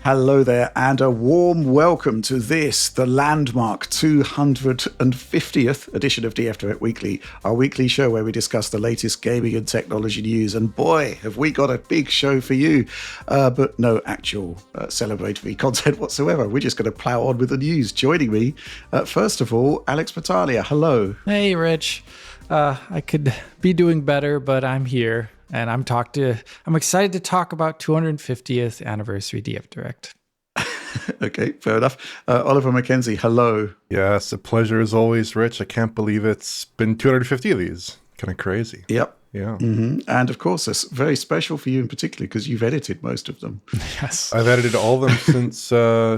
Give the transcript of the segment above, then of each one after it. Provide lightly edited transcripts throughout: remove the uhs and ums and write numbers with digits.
Hello there, and a warm welcome to this, the landmark 250th edition of DF Direct Weekly, our weekly show where we discuss the latest gaming and technology news. And boy, have we got a big show for you, but no actual celebratory content whatsoever. We're just going to plow on with the news. Joining me, first of all, Alex Battaglia. Hello. Hey, Rich. I could be doing better, but I'm here. And I'm excited to talk about 250th anniversary DF Direct. Okay, fair enough. Oliver Mackenzie, hello. Yes, a pleasure as always, Rich. I can't believe it's been 250 of these. Kind of crazy. Yep. Yeah. Mm-hmm. And of course, it's very special for you in particular because you've edited most of them. Yes. I've edited all of them since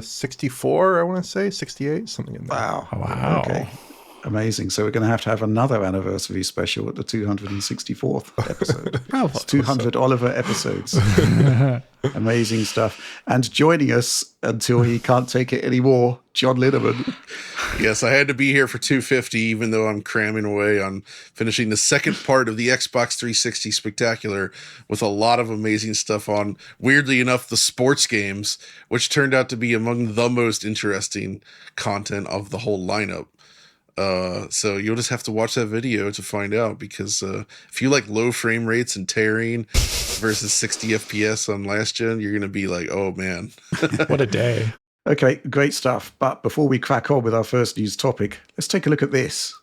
64, I want to say, 68, something in that. Wow. Okay. Amazing. So we're going to have another anniversary special at the 264th episode. It's 200 Oliver episodes. Amazing stuff. And joining us until he can't take it anymore, John Linneman. Yes, I had to be here for 250, even though I'm cramming away on finishing the second part of the Xbox 360 Spectacular with a lot of amazing stuff on, weirdly enough, the sports games, which turned out to be among the most interesting content of the whole lineup. So you'll just have to watch that video to find out, because if you like low frame rates and tearing versus 60 FPS on last gen, you're going to be like, oh man. What a day. Okay, great stuff. But before we crack on with our first news topic, let's take a look at this.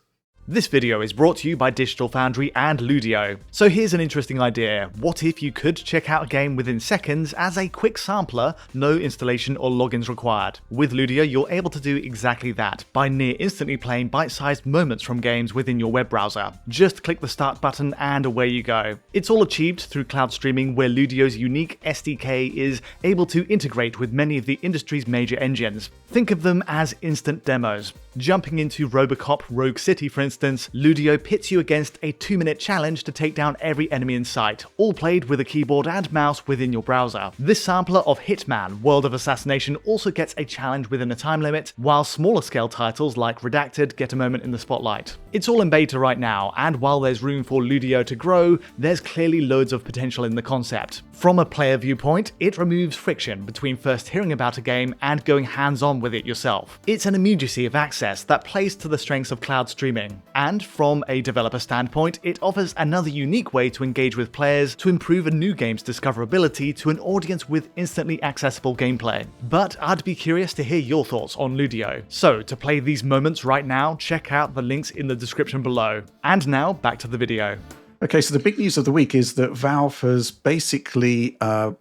This video is brought to you by Digital Foundry and Ludeo. So here's an interesting idea. What if you could check out a game within seconds as a quick sampler, no installation or logins required? With Ludeo, you're able to do exactly that by near instantly playing bite-sized moments from games within your web browser. Just click the start button and away you go. It's all achieved through cloud streaming, where Ludeo's unique SDK is able to integrate with many of the industry's major engines. Think of them as instant demos. Jumping into Robocop Rogue City, for instance, Ludeo pits you against a 2-minute challenge to take down every enemy in sight, all played with a keyboard and mouse within your browser. This sampler of Hitman, World of Assassination, also gets a challenge within a time limit, while smaller scale titles like Redacted get a moment in the spotlight. It's all in beta right now, and while there's room for Ludeo to grow, there's clearly loads of potential in the concept. From a player viewpoint, it removes friction between first hearing about a game and going hands-on with it yourself. It's an immediacy of access that plays to the strengths of cloud streaming. And from a developer standpoint, it offers another unique way to engage with players to improve a new game's discoverability to an audience with instantly accessible gameplay. But I'd be curious to hear your thoughts on Ludeo. So to play these moments right now, check out the links in the description below. And now, back to the video. Okay, so the big news of the week is that Valve has basically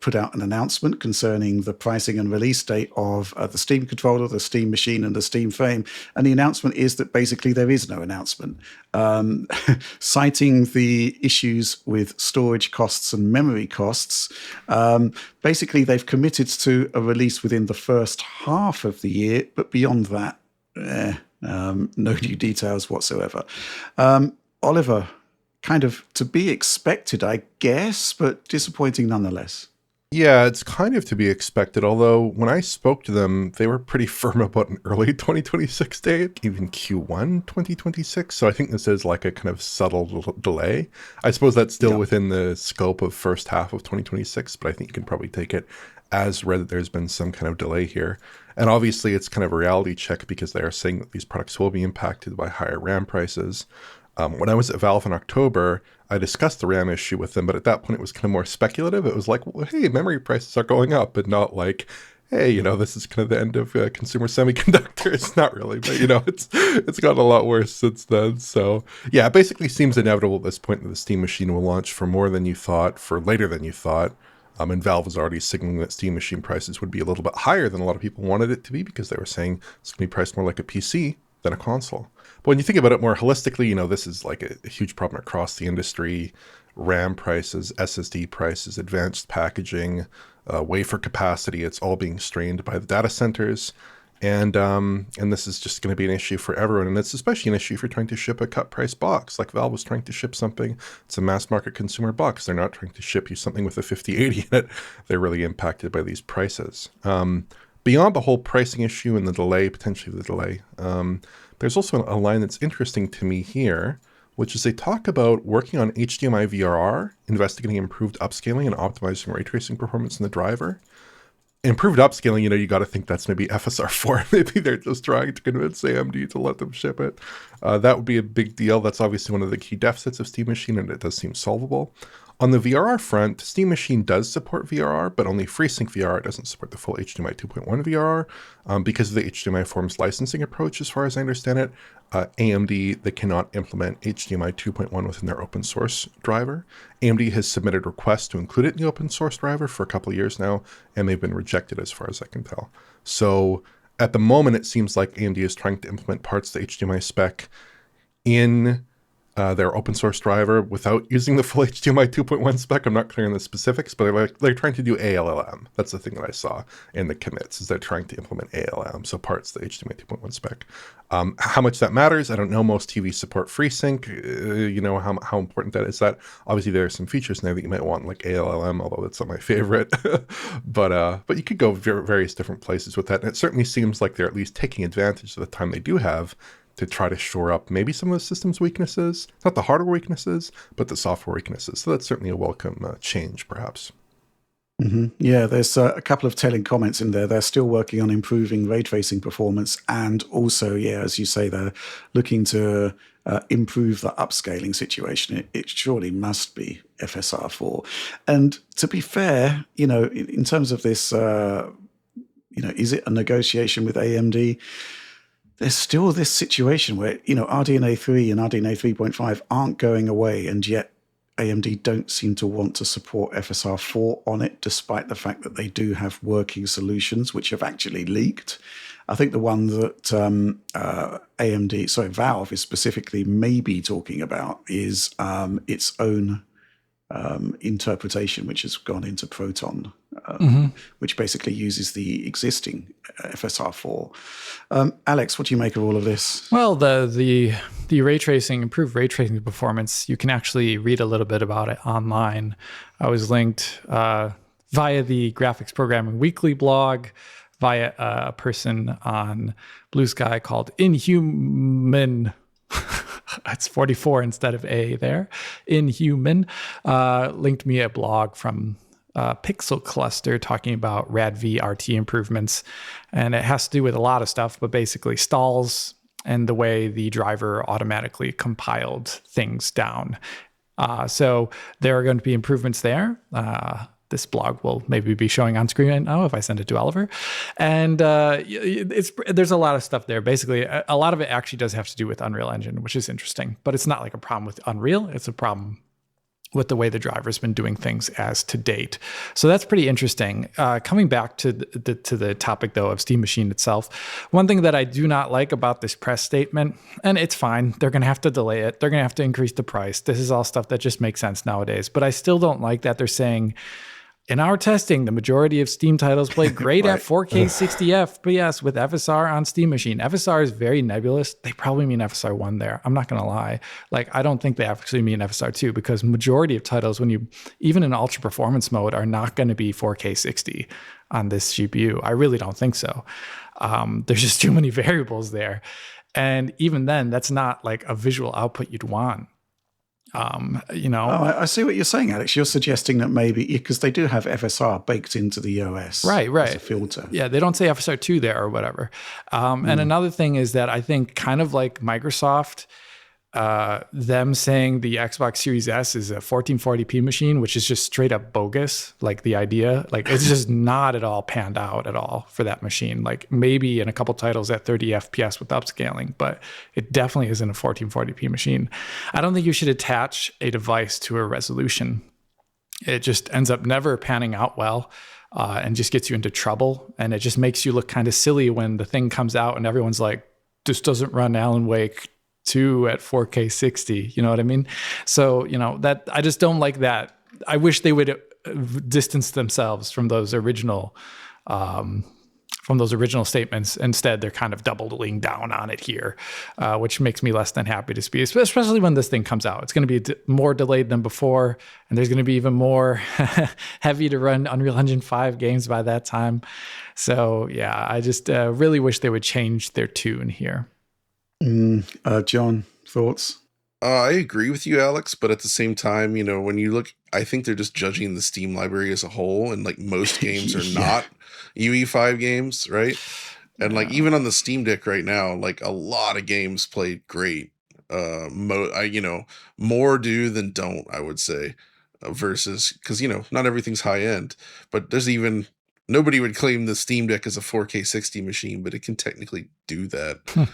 put out an announcement concerning the pricing and release date of the Steam controller, the Steam machine, and the Steam frame. And the announcement is that basically there is no announcement. Citing the issues with storage costs and memory costs, basically they've committed to a release within the first half of the year, but beyond that, no new details whatsoever. Oliver, kind of to be expected, I guess, but disappointing nonetheless. Yeah, it's kind of to be expected, although when I spoke to them, they were pretty firm about an early 2026 date, even Q1 2026. So I think this is like a kind of subtle delay. I suppose that's still within the scope of first half of 2026, but I think you can probably take it as read that there's been some kind of delay here. And obviously it's kind of a reality check, because they are saying that these products will be impacted by higher RAM prices. When I was at Valve in October, I discussed the RAM issue with them, but at that point it was kind of more speculative. It was like, well, hey, memory prices are going up, but not like, hey, this is kind of the end of consumer semiconductors. Not really, but it's gotten a lot worse since then. So yeah, it basically seems inevitable at this point that the Steam machine will launch for more than you thought, for later than you thought. And Valve was already signaling that Steam machine prices would be a little bit higher than a lot of people wanted it to be, because they were saying it's going to be priced more like a PC than a console. But when you think about it more holistically, this is like a huge problem across the industry. RAM prices, SSD prices, advanced packaging, wafer capacity, it's all being strained by the data centers. And this is just going to be an issue for everyone. And it's especially an issue if you're trying to ship a cut price box, like Valve was trying to ship something. It's a mass market consumer box. They're not trying to ship you something with a 5080 in it. They're really impacted by these prices. Beyond the whole pricing issue and the delay, potentially the delay, there's also a line that's interesting to me here, which is they talk about working on HDMI VRR, investigating improved upscaling and optimizing ray tracing performance in the driver. improved upscaling, you got to think that's maybe FSR4. Maybe they're just trying to convince AMD to let them ship it. That would be a big deal. That's obviously one of the key deficits of Steam Machine, and it does seem solvable. On the VRR front, Steam Machine does support VRR, but only FreeSync VRR. It doesn't support the full HDMI 2.1 VRR because of the HDMI Forms licensing approach, as far as I understand it. AMD, they cannot implement HDMI 2.1 within their open source driver. AMD has submitted requests to include it in the open source driver for a couple of years now, and they've been rejected as far as I can tell. So at the moment, it seems like AMD is trying to implement parts of the HDMI spec in their open source driver without using the full HDMI 2.1 spec. I'm not clear on the specifics, but they're trying to do ALLM. That's the thing that I saw in the commits, is they're trying to implement ALLM, so parts of the HDMI 2.1 spec. How much that matters, I don't know. Most TVs support FreeSync. How important that is. That obviously there are some features now that you might want, like ALLM, although that's not my favorite. but you could go various different places with that, and it certainly seems like they're at least taking advantage of the time they do have to try to shore up maybe some of the system's weaknesses, not the hardware weaknesses, but the software weaknesses. So that's certainly a welcome change, perhaps. Mm-hmm. Yeah, there's a couple of telling comments in there. They're still working on improving ray tracing performance, and also, yeah, as you say, they're looking to improve the upscaling situation. It surely must be FSR4. And to be fair, in terms of this, is it a negotiation with AMD? There's still this situation where, RDNA 3 and RDNA 3.5 aren't going away, and yet AMD don't seem to want to support FSR4 on it, despite the fact that they do have working solutions which have actually leaked. I think the one that Valve is specifically maybe talking about is its own interpretation, which has gone into Proton, which basically uses the existing FSR4. Alex, what do you make of all of this? Well, the ray tracing, improved ray tracing performance, you can actually read a little bit about it online. I was linked via the Graphics Programming Weekly blog, via a person on Blue Sky called Inhuman. It's 44 instead of A there. Inhuman linked me a blog from Pixel Cluster talking about RADV RT improvements. And it has to do with a lot of stuff, but basically stalls and the way the driver automatically compiled things down. So there are going to be improvements there. This blog will maybe be showing on screen right now if I send it to Oliver. And there's a lot of stuff there. Basically, a lot of it actually does have to do with Unreal Engine, which is interesting. But it's not like a problem with Unreal. It's a problem with the way the driver's been doing things as to date. So that's pretty interesting. Coming back to the topic, though, of Steam Machine itself, one thing that I do not like about this press statement, and it's fine, they're going to have to delay it. They're going to have to increase the price. This is all stuff that just makes sense nowadays. But I still don't like that they're saying, in our testing, the majority of Steam titles play great right. at 4K 60 FPS with FSR on Steam Machine. FSR is very nebulous. They probably mean FSR 1 there. I'm not going to lie. I don't think they actually mean FSR 2, because majority of titles, even in ultra performance mode, are not going to be 4K 60 on this GPU. I really don't think so. There's just too many variables there. And even then, that's not like a visual output you'd want. I see what you're saying, Alex. You're suggesting that maybe, because they do have FSR baked into the OS. Right. As a filter. Yeah, they don't say FSR 2 there or whatever. And another thing is that I think kind of like Microsoft, them saying the Xbox Series S is a 1440p machine, which is just straight up bogus. Like the idea, it's just not at all panned out at all for that machine. Like maybe in a couple titles at 30 FPS with upscaling, but it definitely isn't a 1440p machine. I don't think you should attach a device to a resolution. It just ends up never panning out well. And just gets you into trouble. And it just makes you look kind of silly when the thing comes out and everyone's like, this doesn't run Alan Wake 2 at 4K 60, you know what I mean? So, that I just don't like that. I wish they would distance themselves from those original statements. Instead, they're kind of doubling down on it here, which makes me less than happy to see, especially when this thing comes out. It's going to be more delayed than before, and there's going to be even more heavy to run Unreal Engine 5 games by that time. So, yeah, I just really wish they would change their tune here. John, thoughts? I agree with you, Alex, but at the same time, when you look, I think they're just judging the Steam library as a whole, and like most games are Yeah. not UE5 games, right? And like even on the Steam Deck right now, like a lot of games played great. More do than don't, I would say, versus because not everything's high end, but there's even nobody would claim the Steam Deck as a 4K 60 machine, but it can technically do that.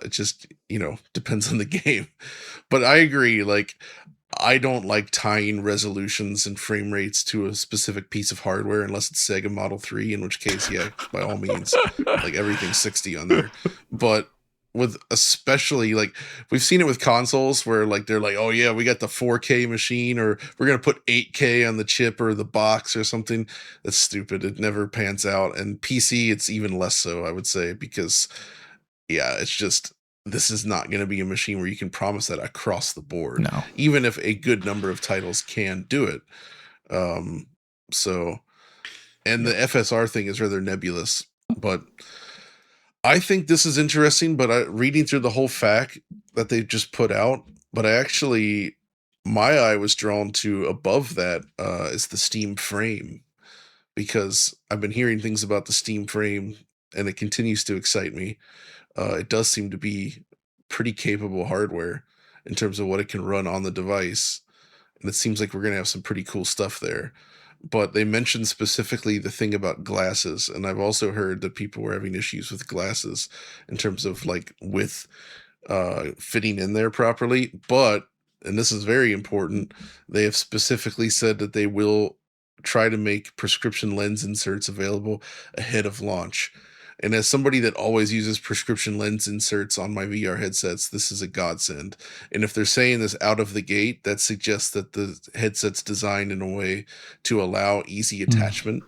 It just depends on the game. But I agree, like I don't like tying resolutions and frame rates to a specific piece of hardware unless it's Sega Model 3, in which case, yeah, by all means, like everything's 60 on there. But with especially like we've seen it with consoles where like they're like, oh yeah, we got the 4K machine, or we're gonna put 8K on the chip or the box or something. That's stupid. It never pans out. And PC, it's even less so, I would say, because yeah, it's just this is not going to be a machine where you can promise that across the board. No. Even if a good number of titles can do it. So, and the FSR thing is rather nebulous, but I think this is interesting. But reading through the whole FAQ that they just put out, but my eye was drawn to above that is the Steam frame, because I've been hearing things about the Steam frame and it continues to excite me. It does seem to be pretty capable hardware in terms of what it can run on the device. And it seems like we're going to have some pretty cool stuff there. But they mentioned specifically the thing about glasses. And I've also heard that people were having issues with glasses in terms of like with fitting in there properly. But, and this is very important, they have specifically said that they will try to make prescription lens inserts available ahead of launch. And as somebody that always uses prescription lens inserts on my VR headsets, this is a godsend. And if they're saying this out of the gate, that suggests that the headset's designed in a way to allow easy attachment,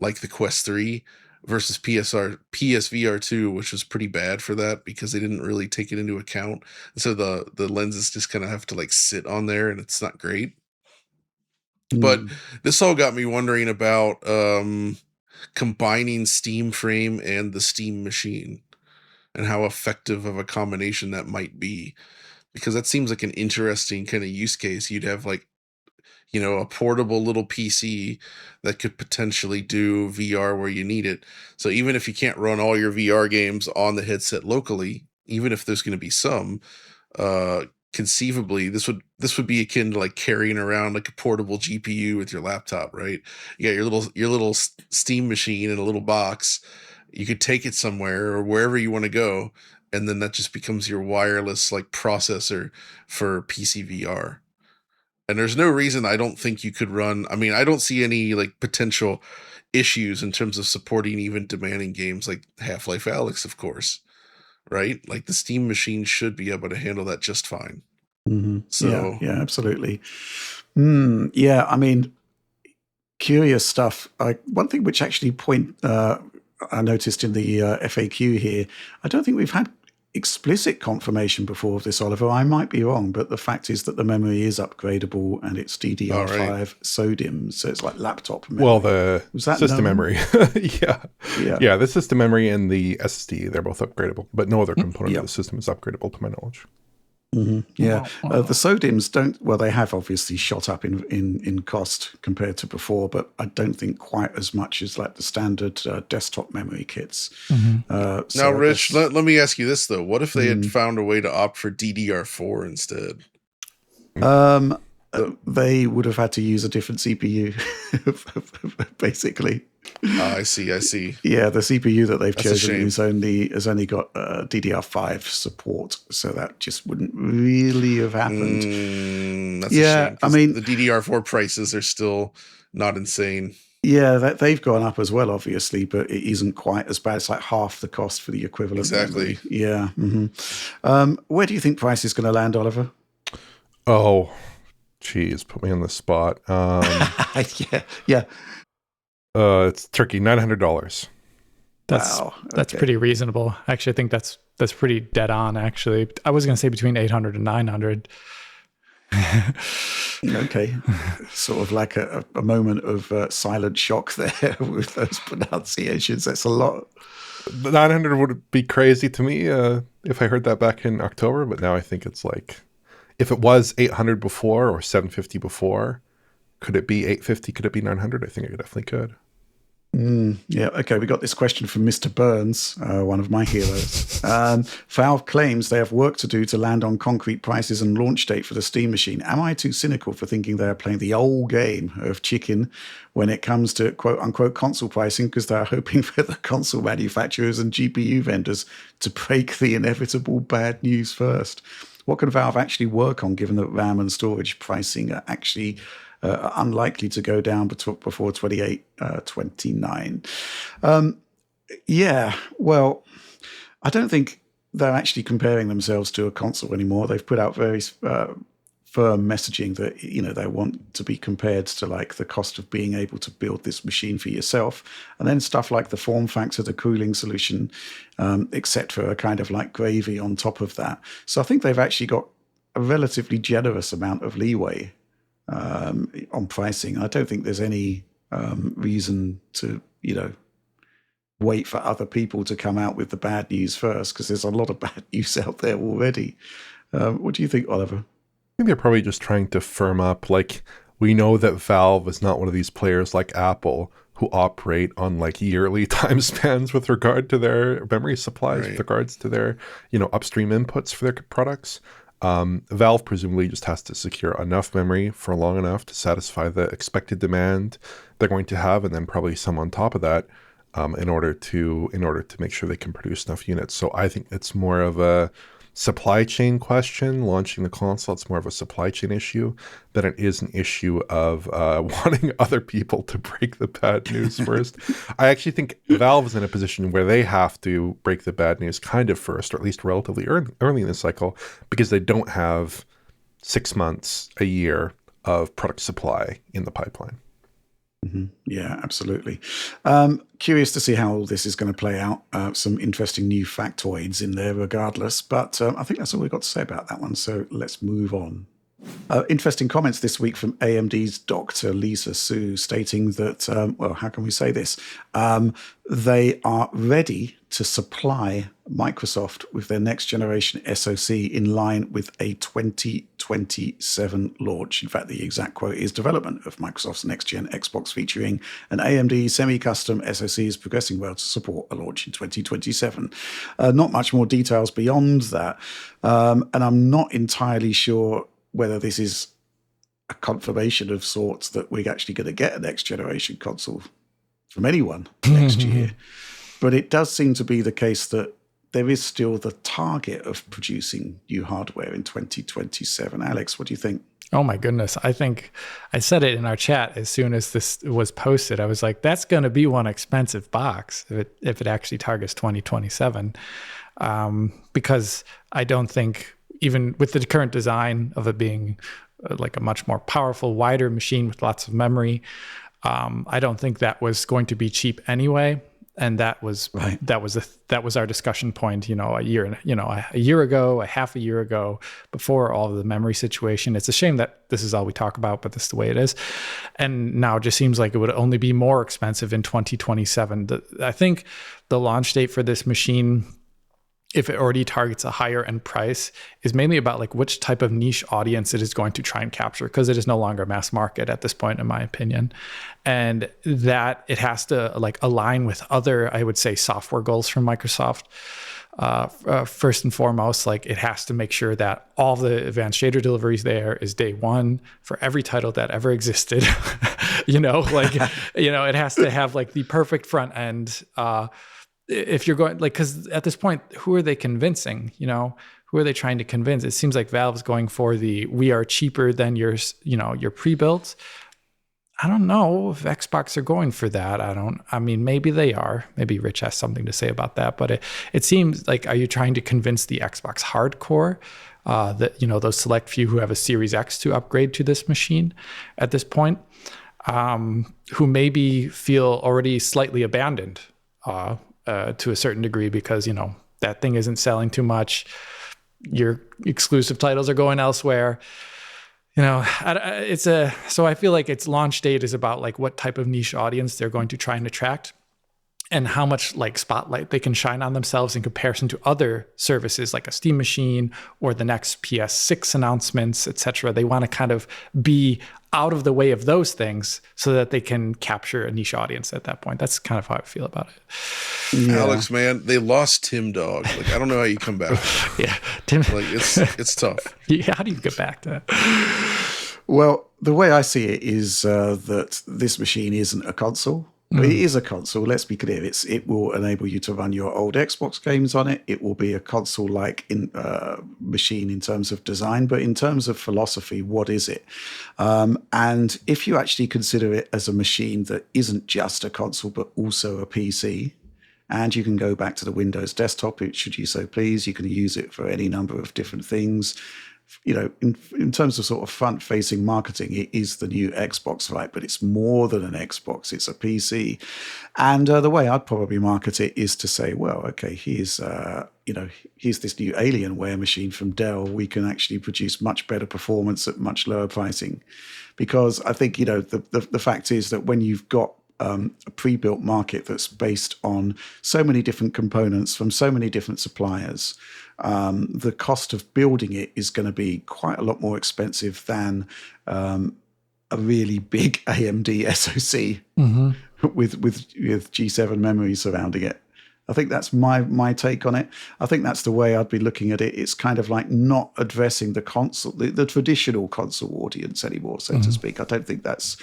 like the Quest 3 versus PSVR 2, which was pretty bad for that because they didn't really take it into account. And so the lenses just kind of have to like sit on there, and it's not great. But this all got me wondering about combining Steam frame and the Steam machine and how effective of a combination that might be, because that seems like an interesting kind of use case. You'd have like a portable little PC that could potentially do VR where you need it. So even if you can't run all your VR games on the headset locally, even if there's going to be some, conceivably this would be akin to like carrying around like a portable GPU with your laptop, right? You got your little Steam machine in a little box. You could take it somewhere or wherever you want to go, and then that just becomes your wireless like processor for PC VR. And there's no reason I don't think you could run. I mean, I don't see any like potential issues in terms of supporting even demanding games like Half-Life Alyx, of course. Right? Like the Steam machine should be able to handle that just fine. Mm-hmm. So yeah, absolutely. Yeah, I mean, curious stuff. One thing which actually I noticed in the FAQ here, I don't think we've had explicit confirmation before of this, Oliver. I might be wrong, but the fact is that the memory is upgradable and it's DDR5 SODIMM, so it's like laptop memory. Well, the system known? memory. Yeah, the system memory and the SSD, they're both upgradable, but no other component of the system is upgradable to my knowledge. Mm-hmm. Yeah, the SODIMMs don't. Well, they have obviously shot up in cost compared to before, but I don't think quite as much as like the standard desktop memory kits. Now, Rich, let me ask you this though: what if they had found a way to opt for DDR4 instead? They would have had to use a different CPU, basically. I see. Yeah, the CPU that they've chosen has only got DDR5 support, so that just wouldn't really have happened. That's a shame. I mean, the DDR4 prices are still not insane. Yeah, they've gone up as well, obviously, but it isn't quite as bad. It's like half the cost for the equivalent. Exactly. Memory. Yeah. Mm-hmm. Where do you think price is going to land, Oliver? Oh, geez, put me on the spot. Yeah. It's Turkey, $900. That's pretty reasonable. Actually, I think that's pretty dead on. Actually, I was going to say between 800 and 900. Okay, sort of like a moment of silent shock there with those pronunciations. That's a lot. 900 would be crazy to me if I heard that back in October, but now I think it's like if it was 800 before or 750 before, could it be 850? Could it be 900? I think it definitely could. Yeah, okay, we got this question from Mr. Burns, one of my heroes. Valve claims they have work to do to land on concrete prices and launch date for the Steam machine. Am I too cynical for thinking they are playing the old game of chicken when it comes to quote-unquote console pricing, because they are hoping for the console manufacturers and GPU vendors to break the inevitable bad news first? What can Valve actually work on, given that RAM and storage pricing are actually unlikely to go down before 28, 29. Yeah, well, I don't think they're actually comparing themselves to a console anymore. They've put out very firm messaging that, they want to be compared to like the cost of being able to build this machine for yourself. And then stuff like the form factor, the cooling solution, etc., are kind of like gravy on top of that. So I think they've actually got a relatively generous amount of leeway on pricing. I don't think there's any reason to, wait for other people to come out with the bad news first, because there's a lot of bad news out there already. What do you think, Oliver? I think they're probably just trying to firm up. Like, we know that Valve is not one of these players like Apple who operate on like yearly time spans with regard to their memory supplies, with regards to their, upstream inputs for their products. Valve presumably just has to secure enough memory for long enough to satisfy the expected demand they're going to have, and then probably some on top of that, in order to make sure they can produce enough units. So I think it's more of a supply chain question. Launching the console, it's more of a supply chain issue than it is an issue of wanting other people to break the bad news first. I actually think Valve is in a position where they have to break the bad news kind of first, or at least relatively early in the cycle, because they don't have 6 months, a year of product supply in the pipeline. Mm-hmm. Yeah, absolutely. Curious to see how all this is going to play out. Some interesting new factoids in there regardless, but I think that's all we've got to say about that one. So let's move on. Interesting comments this week from AMD's Dr. Lisa Su, stating that, how can we say this? They are ready to supply Microsoft with their next generation SoC in line with a 2027 launch. In fact, the exact quote is, development of Microsoft's next-gen Xbox featuring an AMD semi-custom SoC is progressing well to support a launch in 2027. Not much more details beyond that. And I'm not entirely sure whether this is a confirmation of sorts that we're actually going to get a next generation console from anyone next year. But it does seem to be the case that there is still the target of producing new hardware in 2027. Alex, what do you think? Oh my goodness. I think I said it in our chat as soon as this was posted. I was like, that's going to be one expensive box if it actually targets 2027. Because I don't think, even with the current design of it being like a much more powerful, wider machine with lots of memory, I don't think that was going to be cheap anyway. And that was right. that was our discussion point, a year ago, a half a year ago, before all of the memory situation. It's a shame that this is all we talk about, but this is the way it is. And now it just seems like it would only be more expensive in 2027. I think the launch date for this machine, if it already targets a higher end price, is mainly about like which type of niche audience it is going to try and capture, because it is no longer mass market at this point, in my opinion. And that it has to like align with other, I would say, software goals from Microsoft. First and foremost, like it has to make sure that all the advanced shader deliveries there is day one for every title that ever existed. It has to have like the perfect front end. If you're going because at this point, who are they convincing? Who are they trying to convince? It seems like Valve's going for we are cheaper than your pre-built. I don't know if Xbox are going for that. Maybe they are. Maybe Rich has something to say about that. But it seems like, are you trying to convince the Xbox hardcore that, those select few who have a Series X to upgrade to this machine at this point, who maybe feel already slightly abandoned to a certain degree because, that thing isn't selling too much. Your exclusive titles are going elsewhere. So I feel like its launch date is about like what type of niche audience they're going to try and attract. and how much like spotlight they can shine on themselves in comparison to other services like a Steam machine or the next PS6 announcements, etc. They want to kind of be out of the way of those things so that they can capture a niche audience at that point. That's kind of how I feel about it. Yeah. Alex, man, they lost Tim Dog. Like, I don't know how you come back. Yeah, Tim. Like, it's tough. Yeah, how do you get back to that? Well, the way I see it is that this machine isn't a console. It is a console. Let's be clear. It will enable you to run your old Xbox games on it. It will be a console-like machine in terms of design, but in terms of philosophy, what is it? And if you actually consider it as a machine that isn't just a console, but also a PC, and you can go back to the Windows desktop, should you so please. You can use it for any number of different things. You know, in terms of sort of front-facing marketing, it is the new Xbox, right? But it's more than an Xbox; it's a PC. And the way I'd probably market it is to say, well, okay, here's this new Alienware machine from Dell. We can actually produce much better performance at much lower pricing, because I think the fact is that when you've got a pre-built market that's based on so many different components from so many different suppliers, the cost of building it is going to be quite a lot more expensive than a really big AMD SoC with G7 memory surrounding it. I think that's my take on it. I think that's the way I'd be looking at it. It's kind of like not addressing the console, the traditional console audience anymore, so to speak. I don't think that's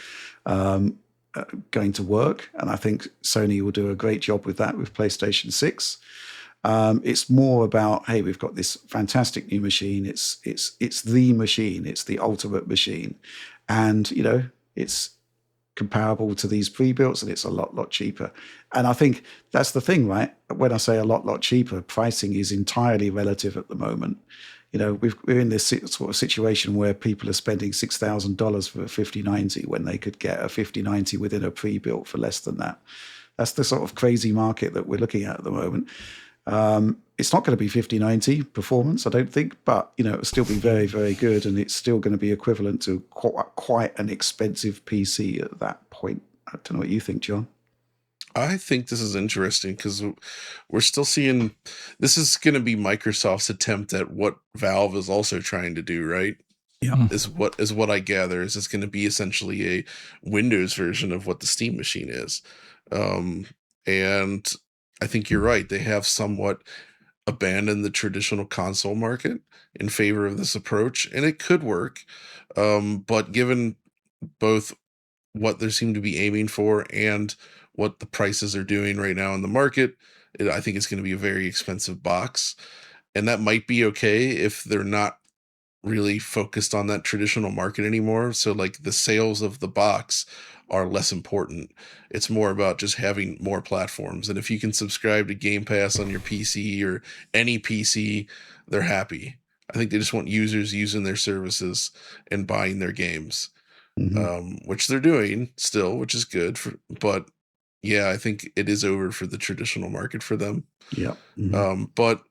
going to work, and I think Sony will do a great job with that with PlayStation 6. It's more about, hey, we've got this fantastic new machine. It's the machine. It's the ultimate machine, and it's comparable to these pre-builts, and it's a lot cheaper. And I think that's the thing, right? When I say a lot cheaper, pricing is entirely relative at the moment. We're in this sort of situation where people are spending $6,000 for a 5090 when they could get a 5090 within a pre-built for less than that. That's the sort of crazy market that we're looking at the moment. It's not going to be 5090 performance, I don't think, but it'll still be very, very good, and it's still going to be equivalent to quite an expensive PC at that point. I don't know what you think, John. I think this is interesting because we're still seeing this is going to be Microsoft's attempt at what Valve is also trying to do, right? Yeah, is what I gather is it's going to be essentially a Windows version of what the Steam machine is, and I think you're right. They have somewhat abandoned the traditional console market in favor of this approach, and it could work, but given both what they seem to be aiming for and what the prices are doing right now in the market, I think it's going to be a very expensive box. And that might be okay if they're not really focused on that traditional market anymore. So like the sales of the box are less important. It's more about just having more platforms. And if you can subscribe to Game Pass on your PC or any PC, they're happy. I think they just want users using their services and buying their games, which they're doing still, which is good. But yeah, I think it is over for the traditional market for them. Yeah. But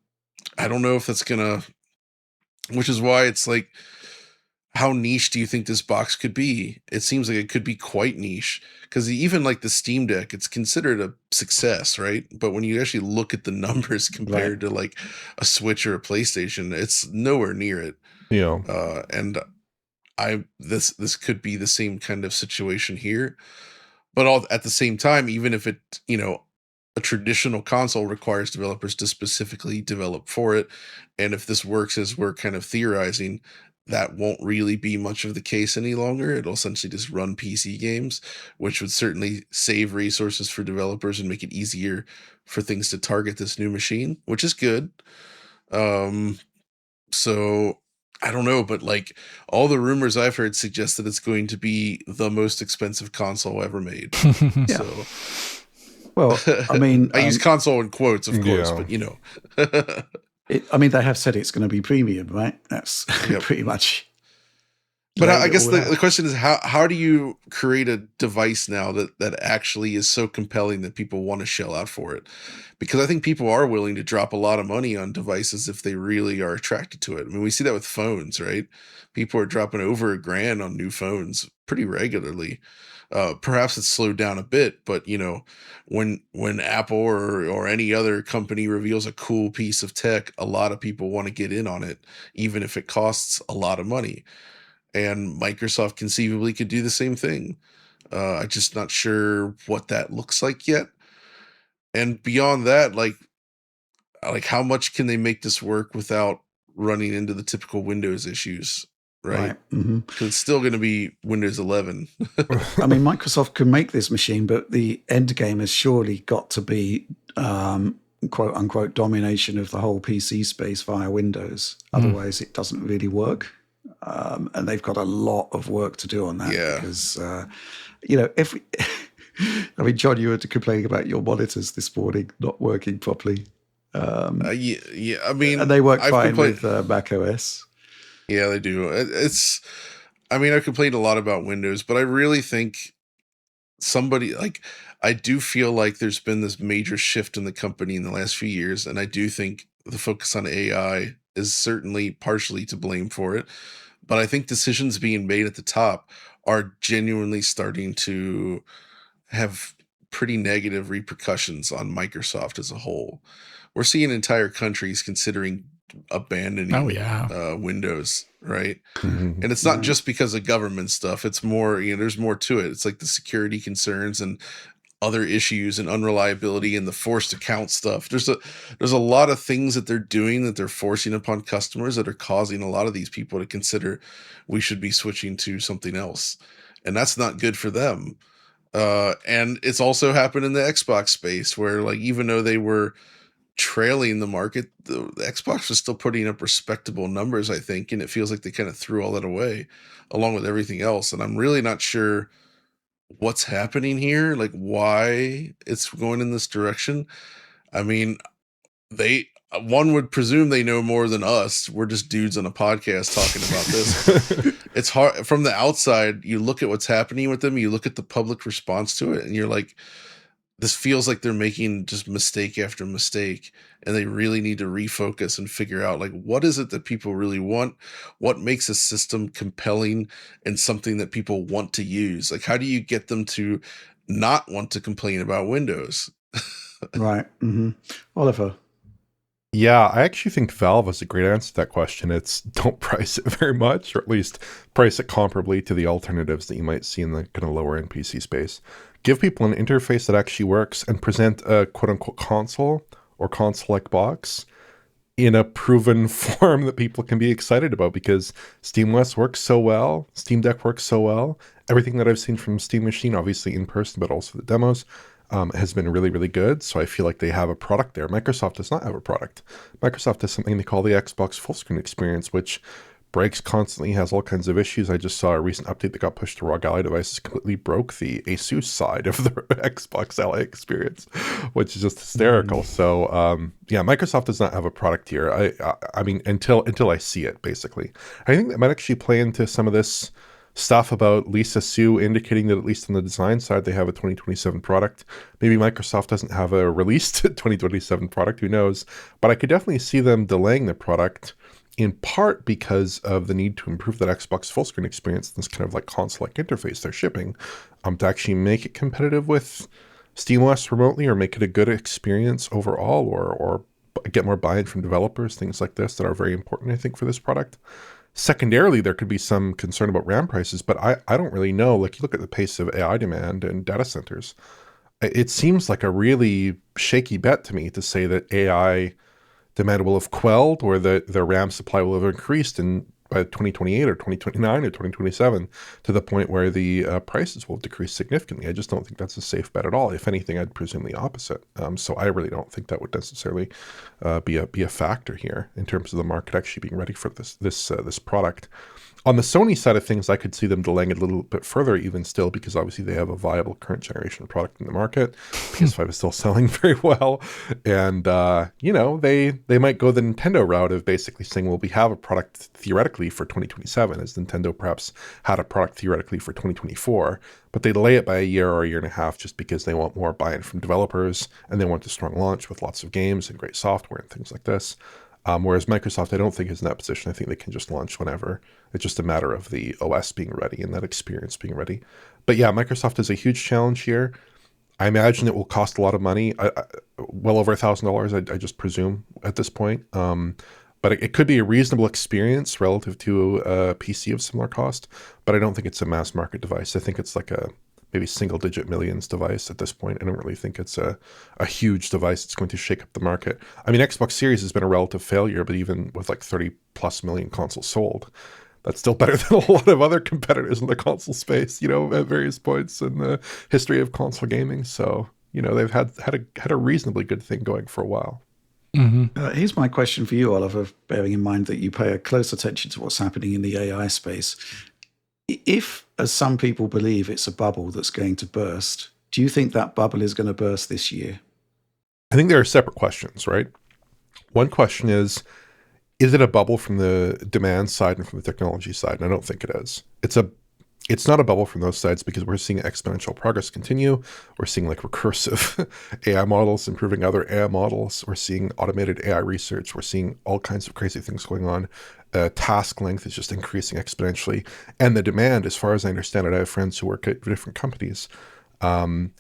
I don't know if that's gonna, which is why it's like, how niche do you think this box could be? It seems like it could be quite niche, because even like the Steam Deck, it's considered a success, right? But when you actually look at the numbers compared to like a Switch or a PlayStation, it's nowhere near it. Yeah. And this could be the same kind of situation here. But at the same time, even if it, a traditional console requires developers to specifically develop for it, and if this works as we're kind of theorizing, that won't really be much of the case any longer. It'll essentially just run PC games, which would certainly save resources for developers and make it easier for things to target this new machine, which is good. So I don't know, but like all the rumors I've heard suggest that it's going to be the most expensive console ever made. Yeah. So, well, I mean, I use console in quotes, of course, yeah. but they have said it's going to be premium, right? That's pretty much. But I guess the question is, how do you create a device now that actually is so compelling that people want to shell out for it? Because I think people are willing to drop a lot of money on devices if they really are attracted to it. I mean, we see that with phones, right? People are dropping over $1,000 on new phones pretty regularly. Perhaps it's slowed down a bit, but when Apple or any other company reveals a cool piece of tech, a lot of people want to get in on it, even if it costs a lot of money. And Microsoft conceivably could do the same thing. I'm just not sure what that looks like yet. And beyond that, like how much can they make this work without running into the typical Windows issues, right? Mm-hmm. Because it's still going to be Windows 11. I mean, Microsoft can make this machine, but the end game has surely got to be quote unquote domination of the whole PC space via Windows. Otherwise, it doesn't really work. And they've got a lot of work to do on that. Yeah. Because, I mean, John, you were complaining about your monitors this morning not working properly. Yeah. I mean, and they work fine with Mac OS. Yeah, they do. I've complained a lot about Windows, but I really think I do feel like there's been this major shift in the company in the last few years, and I do think the focus on AI is certainly partially to blame for it. But I think decisions being made at the top are genuinely starting to have pretty negative repercussions on Microsoft as a whole. We're seeing entire countries considering abandoning Windows, right? Mm-hmm. And it's not just because of government stuff. It's more, there's more to it. It's like the security concerns and other issues and unreliability and the forced account stuff. There's a lot of things that they're doing that they're forcing upon customers that are causing a lot of these people to consider we should be switching to something else. And that's not good for them. And it's also happened in the Xbox space where, like, even though they were trailing the market, the Xbox was still putting up respectable numbers, I think, and it feels like they kind of threw all that away along with everything else. And I'm really not sure what's happening here, like why it's going in this direction. I mean, one would presume they know more than us. We're just dudes on a podcast talking about this. It's hard from the outside. You look at what's happening with them, you look at the public response to it, and you're like, this feels like they're making just mistake after mistake, and they really need to refocus and figure out, like, what is it that people really want? What makes a system compelling and something that people want to use? Like, how do you get them to not want to complain about Windows? Right. Mm-hmm. Oliver. Yeah, I actually think Valve has a great answer to that question. It's don't price it very much, or at least price it comparably to the alternatives that you might see in the kind of lower end PC space. Give people an interface that actually works and present a quote-unquote console or console-like box in a proven form that people can be excited about, because SteamOS works so well, Steam Deck works so well. Everything that I've seen from Steam Machine, obviously in person, but also the demos, has been really, really good. So I feel like they have a product there. Microsoft does not have a product. Microsoft has something they call the Xbox full screen experience, which breaks constantly, has all kinds of issues. I just saw a recent update that got pushed to raw Ally devices, completely broke the ASUS side of the Xbox Ally experience, which is just hysterical. So Microsoft does not have a product here. I mean, until I see it, basically. I think that might actually play into some of this stuff about Lisa Su indicating that at least on the design side, they have a 2027 product. Maybe Microsoft doesn't have a released 2027 product, who knows? But I could definitely see them delaying the product, in part because of the need to improve that Xbox full screen experience, this kind of like console-like interface they're shipping, to actually make it competitive with SteamOS remotely, or make it a good experience overall, or get more buy-in from developers, things like this that are very important, I think, for this product. Secondarily, there could be some concern about RAM prices, but I don't really know. Like, you look at the pace of AI demand and data centers, it seems like a really shaky bet to me to say that AI demand will have quelled, or that the RAM supply will have increased by 2028 or 2029 or 2027 to the point where the prices will decrease significantly. I just don't think that's a safe bet at all. If anything, I'd presume the opposite. So I really don't think that would necessarily be a factor here in terms of the market actually being ready for this product. On the Sony side of things, I could see them delaying it a little bit further even still, because obviously they have a viable current generation product in the market. PS5 is still selling very well. And, they might go the Nintendo route of basically saying, well, we have a product theoretically for 2027, as Nintendo perhaps had a product theoretically for 2024, but they delay it by a year or a year and a half just because they want more buy-in from developers, and they want a strong launch with lots of games and great software and things like this. Whereas Microsoft, I don't think is in that position. I think they can just launch whenever. It's just a matter of the OS being ready and that experience being ready. But yeah, Microsoft has a huge challenge here. I imagine it will cost a lot of money, well over $1,000, I just presume at this point. But it could be a reasonable experience relative to a PC of similar cost, but I don't think it's a mass market device. I think it's like a maybe single digit millions device at this point. I don't really think it's a huge device that's going to shake up the market. I mean, Xbox Series has been a relative failure, but even with like 30 plus million consoles sold, that's still better than a lot of other competitors in the console space, at various points in the history of console gaming. So, they've had a reasonably good thing going for a while. Here's my question for you, Oliver, bearing in mind that you pay a close attention to what's happening in the AI space. If, as some people believe, it's a bubble that's going to burst, do you think that bubble is going to burst this year? I think there are separate questions, right? One question is it a bubble from the demand side and from the technology side? And I don't think it is. It's not a bubble from those sides because we're seeing exponential progress continue. We're seeing like recursive AI models improving other AI models. We're seeing automated AI research. We're seeing all kinds of crazy things going on. Task length is just increasing exponentially. And the demand, as far as I understand it, I have friends who work at different companies. And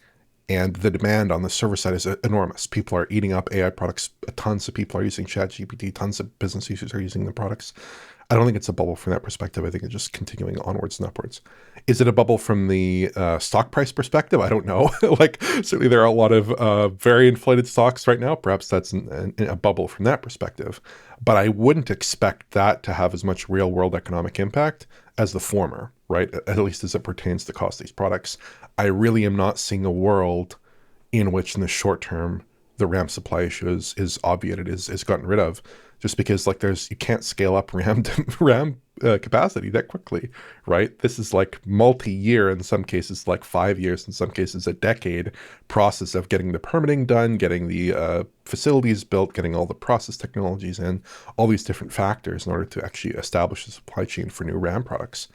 the demand on the server side is enormous. People are eating up AI products. Tons of people are using ChatGPT. Tons of business users are using the products. I don't think it's a bubble from that perspective. I think it's just continuing onwards and upwards. Is it a bubble from the stock price perspective? I don't know. Certainly there are a lot of very inflated stocks right now. Perhaps that's a bubble from that perspective. But I wouldn't expect that to have as much real world economic impact as the former, right? At least as it pertains to the cost of these products. I really am not seeing a world in which in the short term, the RAM supply issue is obviated, is gotten rid of. Just because you can't scale up RAM capacity that quickly, right? This is like multi-year, in some cases like 5 years, in some cases a decade process of getting the permitting done, getting the facilities built, getting all the process technologies in, all these different factors in order to actually establish a supply chain for new RAM products.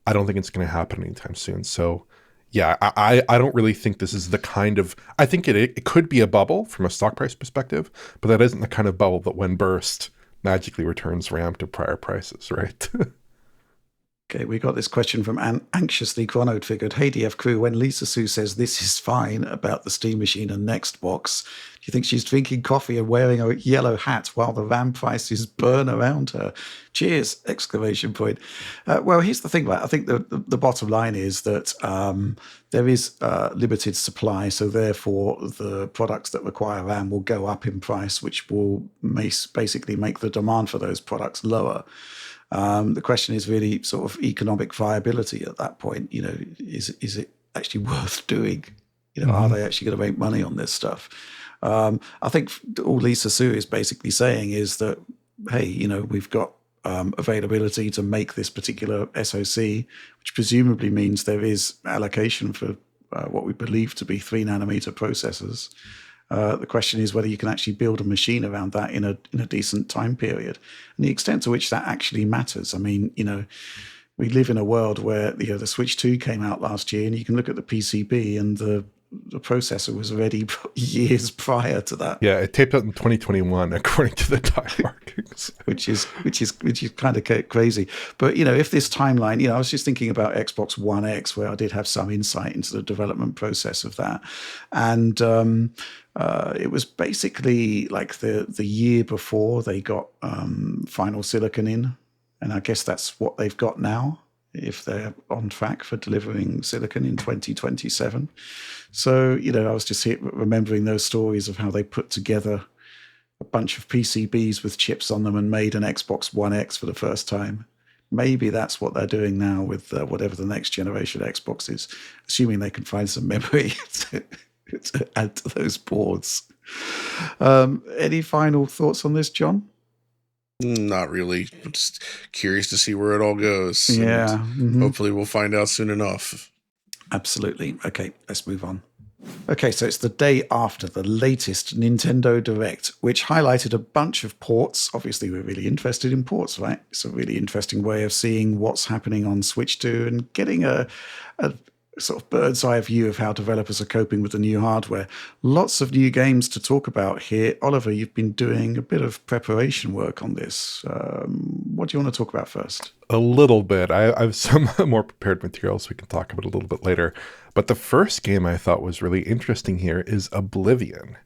I don't think it's going to happen anytime soon. So yeah, I don't really think this is the kind of, I think it could be a bubble from a stock price perspective, but that isn't the kind of bubble that when burst magically returns RAM to prior prices, right? Okay, we got this question from Anxiously Chronoed Figured. Hey, DF crew, when Lisa Sue says this is fine about the Steam Machine and Nextbox, do you think she's drinking coffee and wearing a yellow hat while the RAM prices burn around her? Cheers! Exclamation point. Well, here's the thing, right? I think the bottom line is that there is limited supply, so therefore the products that require RAM will go up in price, which will basically make the demand for those products lower. The question is really sort of economic viability at that point. Is it actually worth doing? Are they actually going to make money on this stuff? I think all Lisa Sue is basically saying is that, hey, we've got availability to make this particular SoC, which presumably means there is allocation for what we believe to be 3nm processors. The question is whether you can actually build a machine around that in a decent time period, and the extent to which that actually matters. I mean, we live in a world where the Switch 2 came out last year, and you can look at the PCB, and the processor was ready years prior to that. Yeah, it taped out in 2021, according to the time markings, which is kind of crazy. But if this timeline, I was just thinking about Xbox One X, where I did have some insight into the development process of that, and it was basically like the year before they got final silicon in, and I guess that's what they've got now, if they're on track for delivering silicon in 2027. So, I was just remembering those stories of how they put together a bunch of PCBs with chips on them and made an Xbox One X for the first time. Maybe that's what they're doing now with whatever the next generation Xbox is, assuming they can find some memory to add to those boards. Any final thoughts on this, John? Not really. I'm just curious to see where it all goes. Yeah. Hopefully we'll find out soon enough. Absolutely. Okay, let's move on. Okay, so it's the day after the latest Nintendo Direct, which highlighted a bunch of ports. Obviously, we're really interested in ports, right? It's a really interesting way of seeing what's happening on Switch 2 and getting a sort of bird's eye view of how developers are coping with the new hardware. Lots of new games to talk about here. Oliver, you've been doing a bit of preparation work on this. What do you want to talk about first? A little bit. I have some more prepared materials we can talk about a little bit later. But the first game I thought was really interesting here is Oblivion.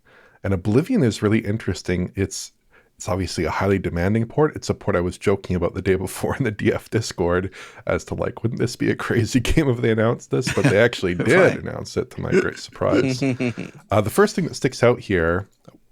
And Oblivion is really interesting. It's obviously a highly demanding port. It's a port I was joking about the day before in the DF Discord as to like, wouldn't this be a crazy game if they announced this? But they actually did announce it, to my great surprise. The first thing that sticks out here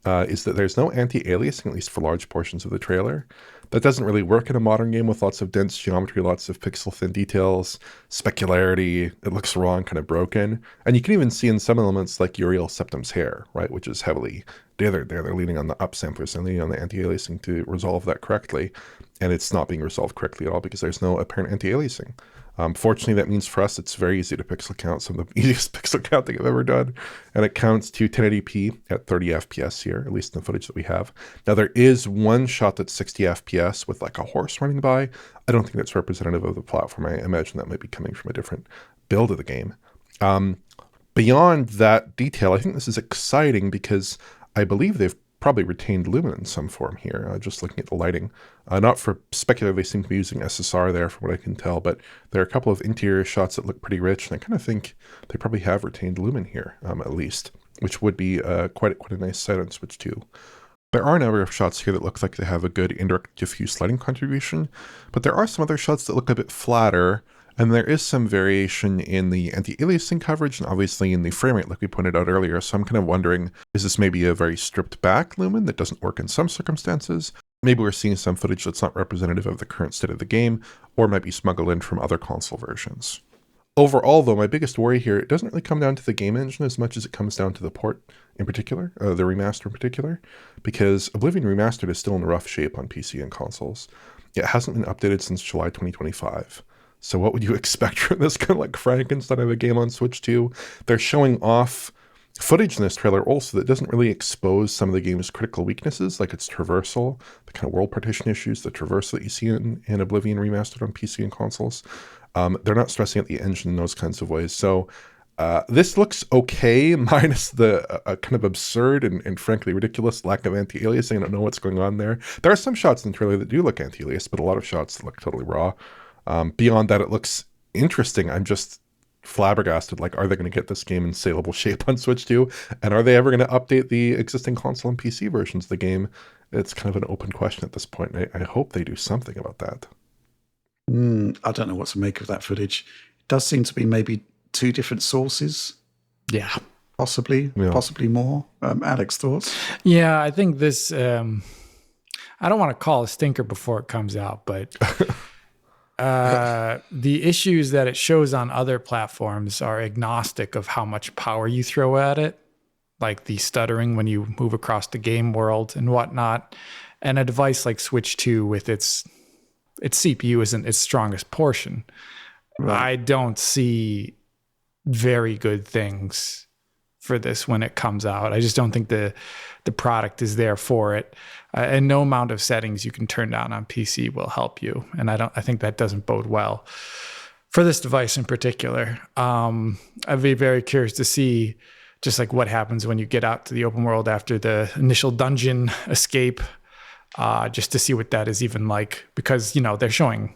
is that there's no anti-aliasing, at least for large portions of the trailer. That doesn't really work in a modern game with lots of dense geometry, lots of pixel-thin details, specularity. It looks raw and kind of broken. And you can even see in some elements like Uriel Septim's hair, right, which is heavily... They're leaning on the upsamplers and leaning on the anti-aliasing to resolve that correctly. And it's not being resolved correctly at all because there's no apparent anti-aliasing. Fortunately, that means for us, it's very easy to pixel count, some of the easiest pixel counting I've ever done. And it counts to 1080p at 30 FPS here, at least in the footage that we have. Now, there is one shot that's 60 FPS with like a horse running by. I don't think that's representative of the platform. I imagine that might be coming from a different build of the game. Beyond that detail, I think this is exciting because I believe they've probably retained lumen in some form here, just looking at the lighting. Not for specular, they seem to be using SSR there from what I can tell, but there are a couple of interior shots that look pretty rich, and I kind of think they probably have retained lumen here, at least, which would be quite a nice sight on Switch 2. There are a number of shots here that look like they have a good indirect diffuse lighting contribution, but there are some other shots that look a bit flatter, and there is some variation in the anti-aliasing coverage and obviously in the frame rate like we pointed out earlier. So I'm kind of wondering, is this maybe a very stripped back lumen that doesn't work in some circumstances? Maybe we're seeing some footage that's not representative of the current state of the game, or might be smuggled in from other console versions. Overall, though, my biggest worry here, it doesn't really come down to the game engine as much as it comes down to the port in particular, the remaster in particular, because Oblivion Remastered is still in rough shape on PC and consoles. It hasn't been updated since July 2025. So what would you expect from this kind of like Frankenstein of a game on Switch 2? They're showing off footage in this trailer also that doesn't really expose some of the game's critical weaknesses, like its traversal, the kind of world partition issues, the traversal that you see in Oblivion Remastered on PC and consoles. They're not stressing out the engine in those kinds of ways. So this looks okay, minus the kind of absurd and frankly ridiculous lack of anti-aliasing. I don't know what's going on there. There are some shots in the trailer that do look anti-aliased, but a lot of shots that look totally raw. Beyond that, it looks interesting. I'm just flabbergasted. Like, are they going to get this game in saleable shape on Switch 2? And are they ever going to update the existing console and PC versions of the game? It's kind of an open question at this point. I hope they do something about that. I don't know what to make of that footage. It does seem to be maybe two different sources. Yeah. Possibly more. Alex, thoughts? Yeah, I think this, I don't want to call a stinker before it comes out, but... the issues that it shows on other platforms are agnostic of how much power you throw at it, like the stuttering when you move across the game world and whatnot. And a device like Switch 2 with its CPU isn't its strongest portion. Right. I don't see very good things for this when it comes out. I just don't think the product is there for it. And no amount of settings you can turn down on PC will help you. And I think that doesn't bode well for this device in particular. I'd be very curious to see just like what happens when you get out to the open world after the initial dungeon escape, just to see what that is even like, because, you know, they're showing,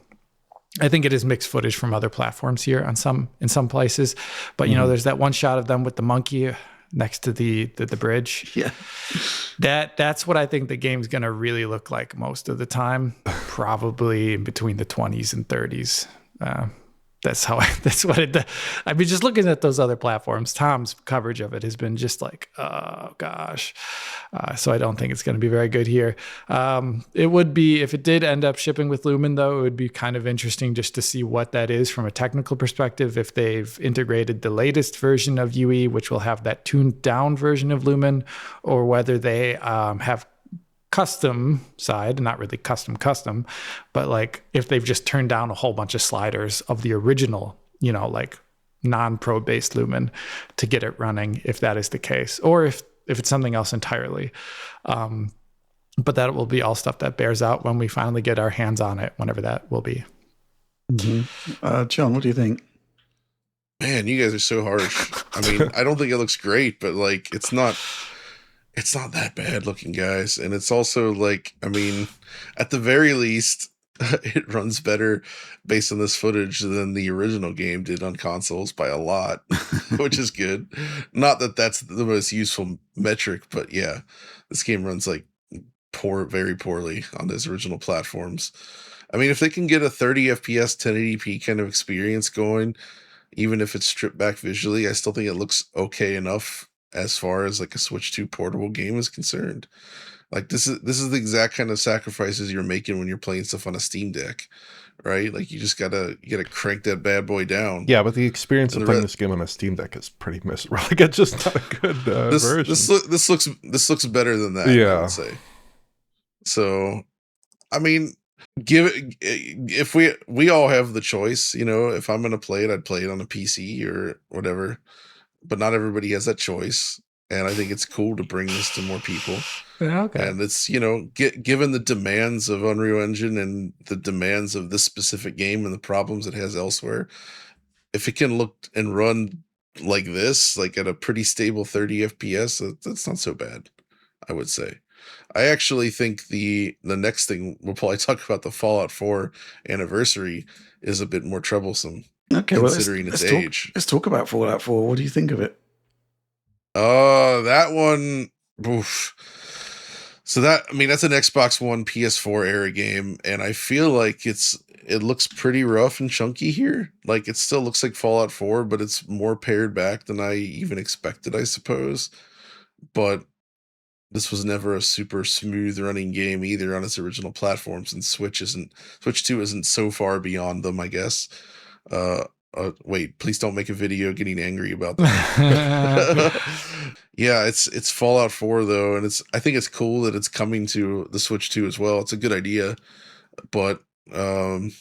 I think it is mixed footage from other platforms here in some places, but you know, there's that one shot of them with the monkey next to the bridge. Yeah. That's what I think the game's going to really look like most of the time, probably in between the 20s and 30s. That's what it does. I mean, just looking at those other platforms, Tom's coverage of it has been just like, oh gosh. So I don't think it's going to be very good here. It would be, if it did end up shipping with Lumen though, it would be kind of interesting just to see what that is from a technical perspective. If they've integrated the latest version of UE, which will have that tuned down version of Lumen, or whether they have custom side, not really custom, but like if they've just turned down a whole bunch of sliders of the original, you know, like non-pro based Lumen to get it running, if that is the case, or if it's something else entirely. But that will be all stuff that bears out when we finally get our hands on it, whenever that will be. John, what do you think? Man, you guys are so harsh. I mean, I don't think it looks great, but like it's not that bad looking, guys. And it's also like, I mean, at the very least, it runs better based on this footage than the original game did on consoles by a lot, which is good. Not that that's the most useful metric, but yeah, this game runs like very poorly on those original platforms. I mean, if they can get a 30 FPS 1080p kind of experience going, even if it's stripped back visually, I still think it looks okay enough as far as like a Switch 2 portable game is concerned. Like this is the exact kind of sacrifices you're making when you're playing stuff on a Steam Deck, right? Like you gotta crank that bad boy down. Yeah, but the experience And of the playing this game on a Steam Deck is pretty miserable. Like it's just not a good version. This looks better than that. Yeah. I would say. So, I mean, if we all have the choice, you know, if I'm gonna play it, I'd play it on a PC or whatever. But not everybody has that choice, and I think it's cool to bring this to more people. Yeah, okay. And it's, you know, given the demands of Unreal Engine and the demands of this specific game and the problems it has elsewhere, if it can look and run like this, like at a pretty stable 30 FPS, that's not so bad, I would say. I actually think the next thing we'll probably talk about, the Fallout 4 anniversary, is a bit more troublesome. Okay, well, considering its age. Let's talk about Fallout 4. What do you think of it? That one. Oof. So that, I mean, that's an Xbox One, PS4 era game, and I feel like it looks pretty rough and chunky here. Like it still looks like Fallout 4, but it's more pared back than I even expected, I suppose. But this was never a super smooth running game either on its original platforms, and Switch 2 isn't so far beyond them, I guess. Wait, please don't make a video getting angry about that. Yeah, it's Fallout 4 though, and I think it's cool that it's coming to the Switch 2 as well. It's a good idea. But the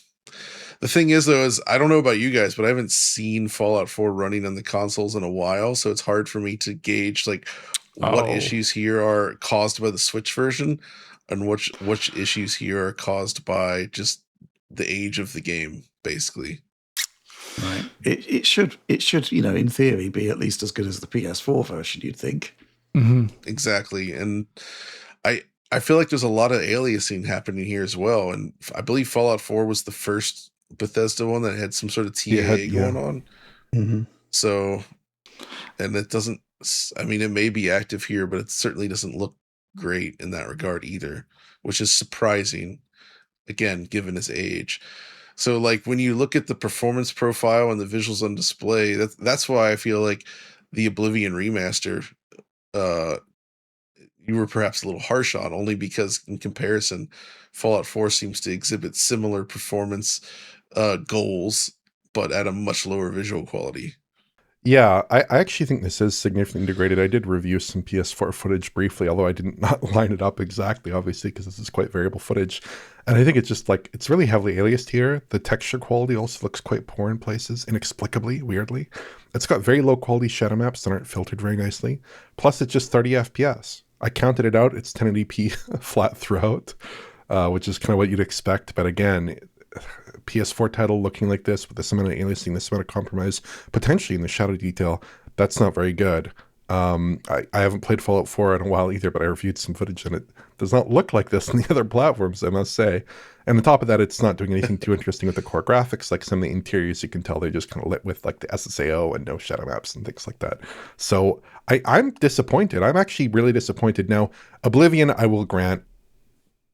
thing is though, is I don't know about you guys, but I haven't seen Fallout 4 running on the consoles in a while, so it's hard for me to gauge like what issues here are caused by the Switch version and which issues here are caused by just the age of the game, basically. Right. It should, you know, in theory, be at least as good as the PS4 version, you'd think. Mm-hmm. Exactly. And I feel like there's a lot of aliasing happening here as well. And I believe Fallout 4 was the first Bethesda one that had some sort of TAA going on. Mm-hmm. So, and it doesn't, I mean, it may be active here, but it certainly doesn't look great in that regard either, which is surprising, again, given its age. So like when you look at the performance profile and the visuals on display, that's why I feel like the Oblivion remaster, you were perhaps a little harsh on, only because in comparison, Fallout 4 seems to exhibit similar performance goals, but at a much lower visual quality. Yeah, I actually think this is significantly degraded. I did review some PS4 footage briefly, although I did not line it up exactly, obviously, because this is quite variable footage. And I think it's just like, it's really heavily aliased here. The texture quality also looks quite poor in places, inexplicably, weirdly. It's got very low quality shadow maps that aren't filtered very nicely. Plus, it's just 30 FPS. I counted it out. It's 1080p flat throughout, which is kind of what you'd expect. But again, PS4 title looking like this with this amount of aliasing, this amount of compromise, potentially in the shadow detail, that's not very good. I haven't played Fallout 4 in a while either, but I reviewed some footage and it does not look like this on the other platforms, I must say. And on top of that, it's not doing anything too interesting with the core graphics. Like some of the interiors, you can tell they're just kind of lit with like the SSAO and no shadow maps and things like that. So I'm disappointed. I'm actually really disappointed. Now, Oblivion, I will grant,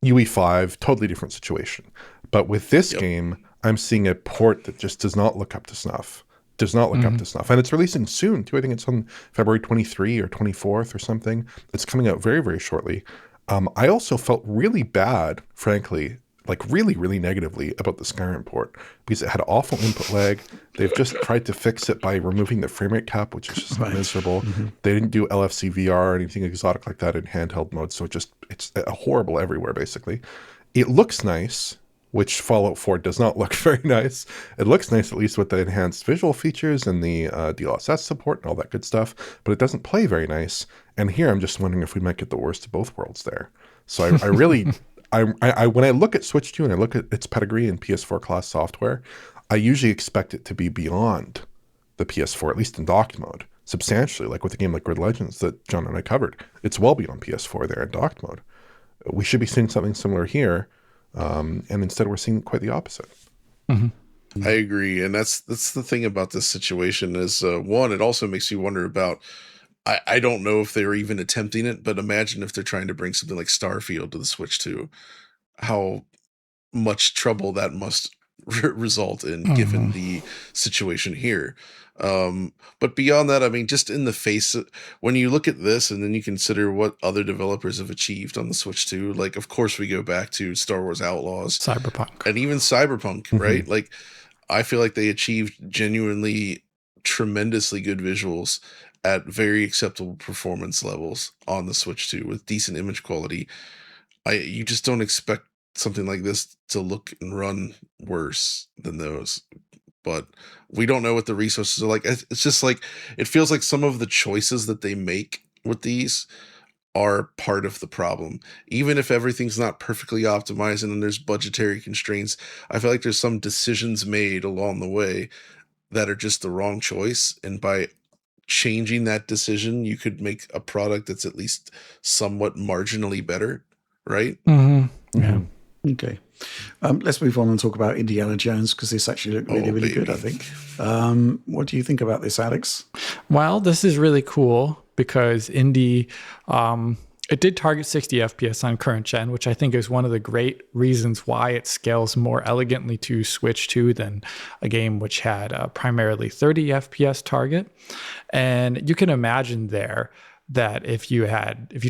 UE5, totally different situation. But with this game, I'm seeing a port that just does not look up to snuff. Does not look up to snuff. And it's releasing soon, too. I think it's on February 23 or 24th or something. It's coming out very, very shortly. I also felt really bad, frankly, like really, really negatively about the Skyrim port because it had awful input lag. They've just tried to fix it by removing the frame rate cap, which is just miserable. They didn't do LFC VR or anything exotic like that in handheld mode. So it's horrible everywhere, basically. It looks nice, which Fallout 4 does not look very nice. It looks nice, at least with the enhanced visual features and the DLSS support and all that good stuff, but it doesn't play very nice. And here I'm just wondering if we might get the worst of both worlds there. So I really, when I look at Switch 2 and I look at its pedigree in PS4 class software, I usually expect it to be beyond the PS4, at least in docked mode, substantially, like with a game like Grid Legends that John and I covered. It's well beyond PS4 there in docked mode. We should be seeing something similar here, and instead we're seeing quite the opposite. I agree, and that's the thing about this situation is one, it also makes you wonder about. I don't know if they're even attempting it, but imagine if they're trying to bring something like Starfield to the Switch 2, how much trouble that must result in given the situation here. But beyond that, I mean, just in the face, when you look at this and then you consider what other developers have achieved on the Switch 2, like, of course, we go back to Star Wars Outlaws, Cyberpunk, and even Cyberpunk, right? Like, I feel like they achieved genuinely tremendously good visuals at very acceptable performance levels on the Switch 2 with decent image quality. You just don't expect something like this to look and run worse than those. But we don't know what the resources are like. It's just like, it feels like some of the choices that they make with these are part of the problem. Even if everything's not perfectly optimized and then there's budgetary constraints, I feel like there's some decisions made along the way that are just the wrong choice. And by changing that decision, you could make a product that's at least somewhat marginally better, right? Yeah. Okay. Let's move on and talk about Indiana Jones, because this actually looked really, really good, I think. What do you think about this, Alex? Well, this is really cool because Indy, it did target 60 FPS on current gen, which I think is one of the great reasons why it scales more elegantly to Switch 2 than a game which had a primarily 30 FPS target. And you can imagine there that if you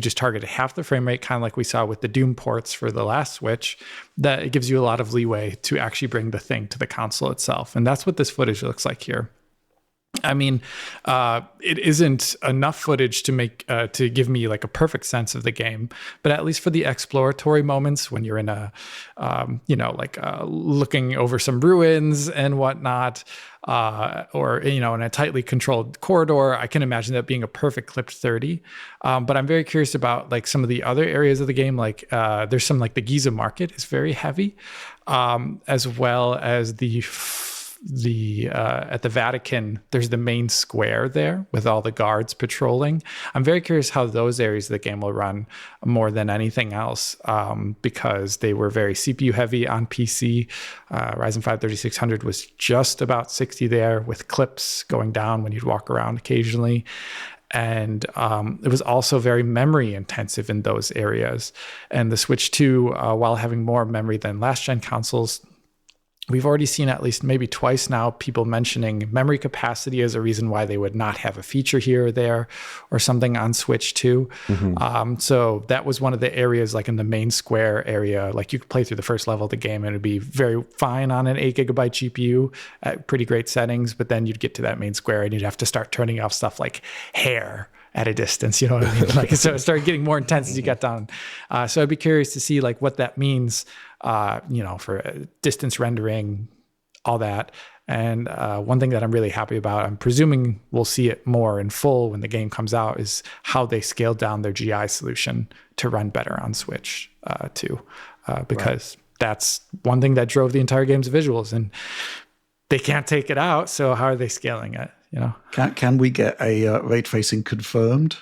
just targeted half the frame rate, kind of like we saw with the Doom ports for the last Switch, that it gives you a lot of leeway to actually bring the thing to the console itself. And that's what this footage looks like here. I mean, it isn't enough footage to make to give me like a perfect sense of the game, but at least for the exploratory moments when you're in a, looking over some ruins and whatnot, or in a tightly controlled corridor, I can imagine that being a perfect clipped 30. But I'm very curious about like some of the other areas of the game. Like there's some like the Giza Market is very heavy, as well as at the Vatican, there's the main square there with all the guards patrolling. I'm very curious how those areas of the game will run more than anything else, because they were very CPU heavy on PC. Ryzen 5 3600 was just about 60 there, with clips going down when you'd walk around occasionally. And it was also very memory intensive in those areas. And the Switch 2, while having more memory than last gen consoles, we've already seen at least maybe twice now people mentioning memory capacity as a reason why they would not have a feature here or there or something on Switch 2. So that was one of the areas, like in the main square area, like you could play through the first level of the game and it'd be very fine on an 8 gigabyte GPU at pretty great settings. But then you'd get to that main square and you'd have to start turning off stuff like hair at a distance, you know what I mean? Like, so it started getting more intense as you got down. So I'd be curious to see like what that means, for distance rendering, all that. And one thing that I'm really happy about, I'm presuming we'll see it more in full when the game comes out, is how they scaled down their GI solution to run better on Switch 2, because that's one thing that drove the entire game's visuals, and they can't take it out. So how are they scaling it? Can we get a ray tracing confirmed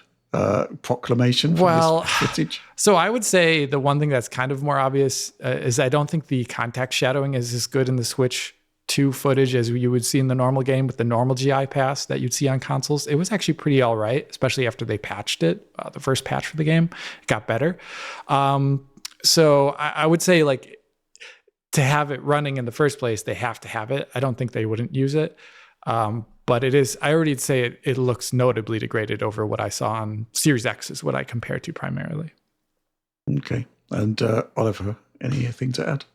proclamation from this footage? So I would say the one thing that's kind of more obvious is I don't think the contact shadowing is as good in the Switch 2 footage as you would see in the normal game with the normal GI pass that you'd see on consoles. It was actually pretty all right, especially after they patched it. The first patch for the game, it got better. So I would say, like, to have it running in the first place, they have to have it. I don't think they wouldn't use it. But it is, I already say it looks notably degraded over what I saw on Series X is what I compare to primarily. Okay. And Oliver, anything to add?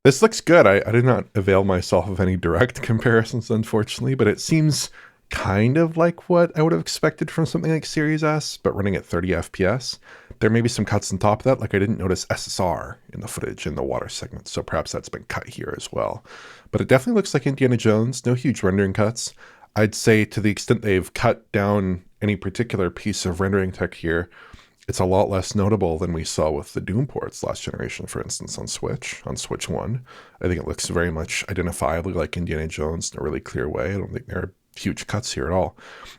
This looks good. I did not avail myself of any direct comparisons, unfortunately, but it seems kind of like what I would have expected from something like Series S, but running at 30 FPS. There may be some cuts on top of that. Like, I didn't notice SSR in the footage in the water segment, so perhaps that's been cut here as well. But it definitely looks like Indiana Jones. No huge rendering cuts. I'd say to the extent they've cut down any particular piece of rendering tech here, it's a lot less notable than we saw with the Doom ports last generation, for instance, on Switch 1. I think it looks very much identifiably like Indiana Jones in a really clear way. I don't think there are huge cuts here at all.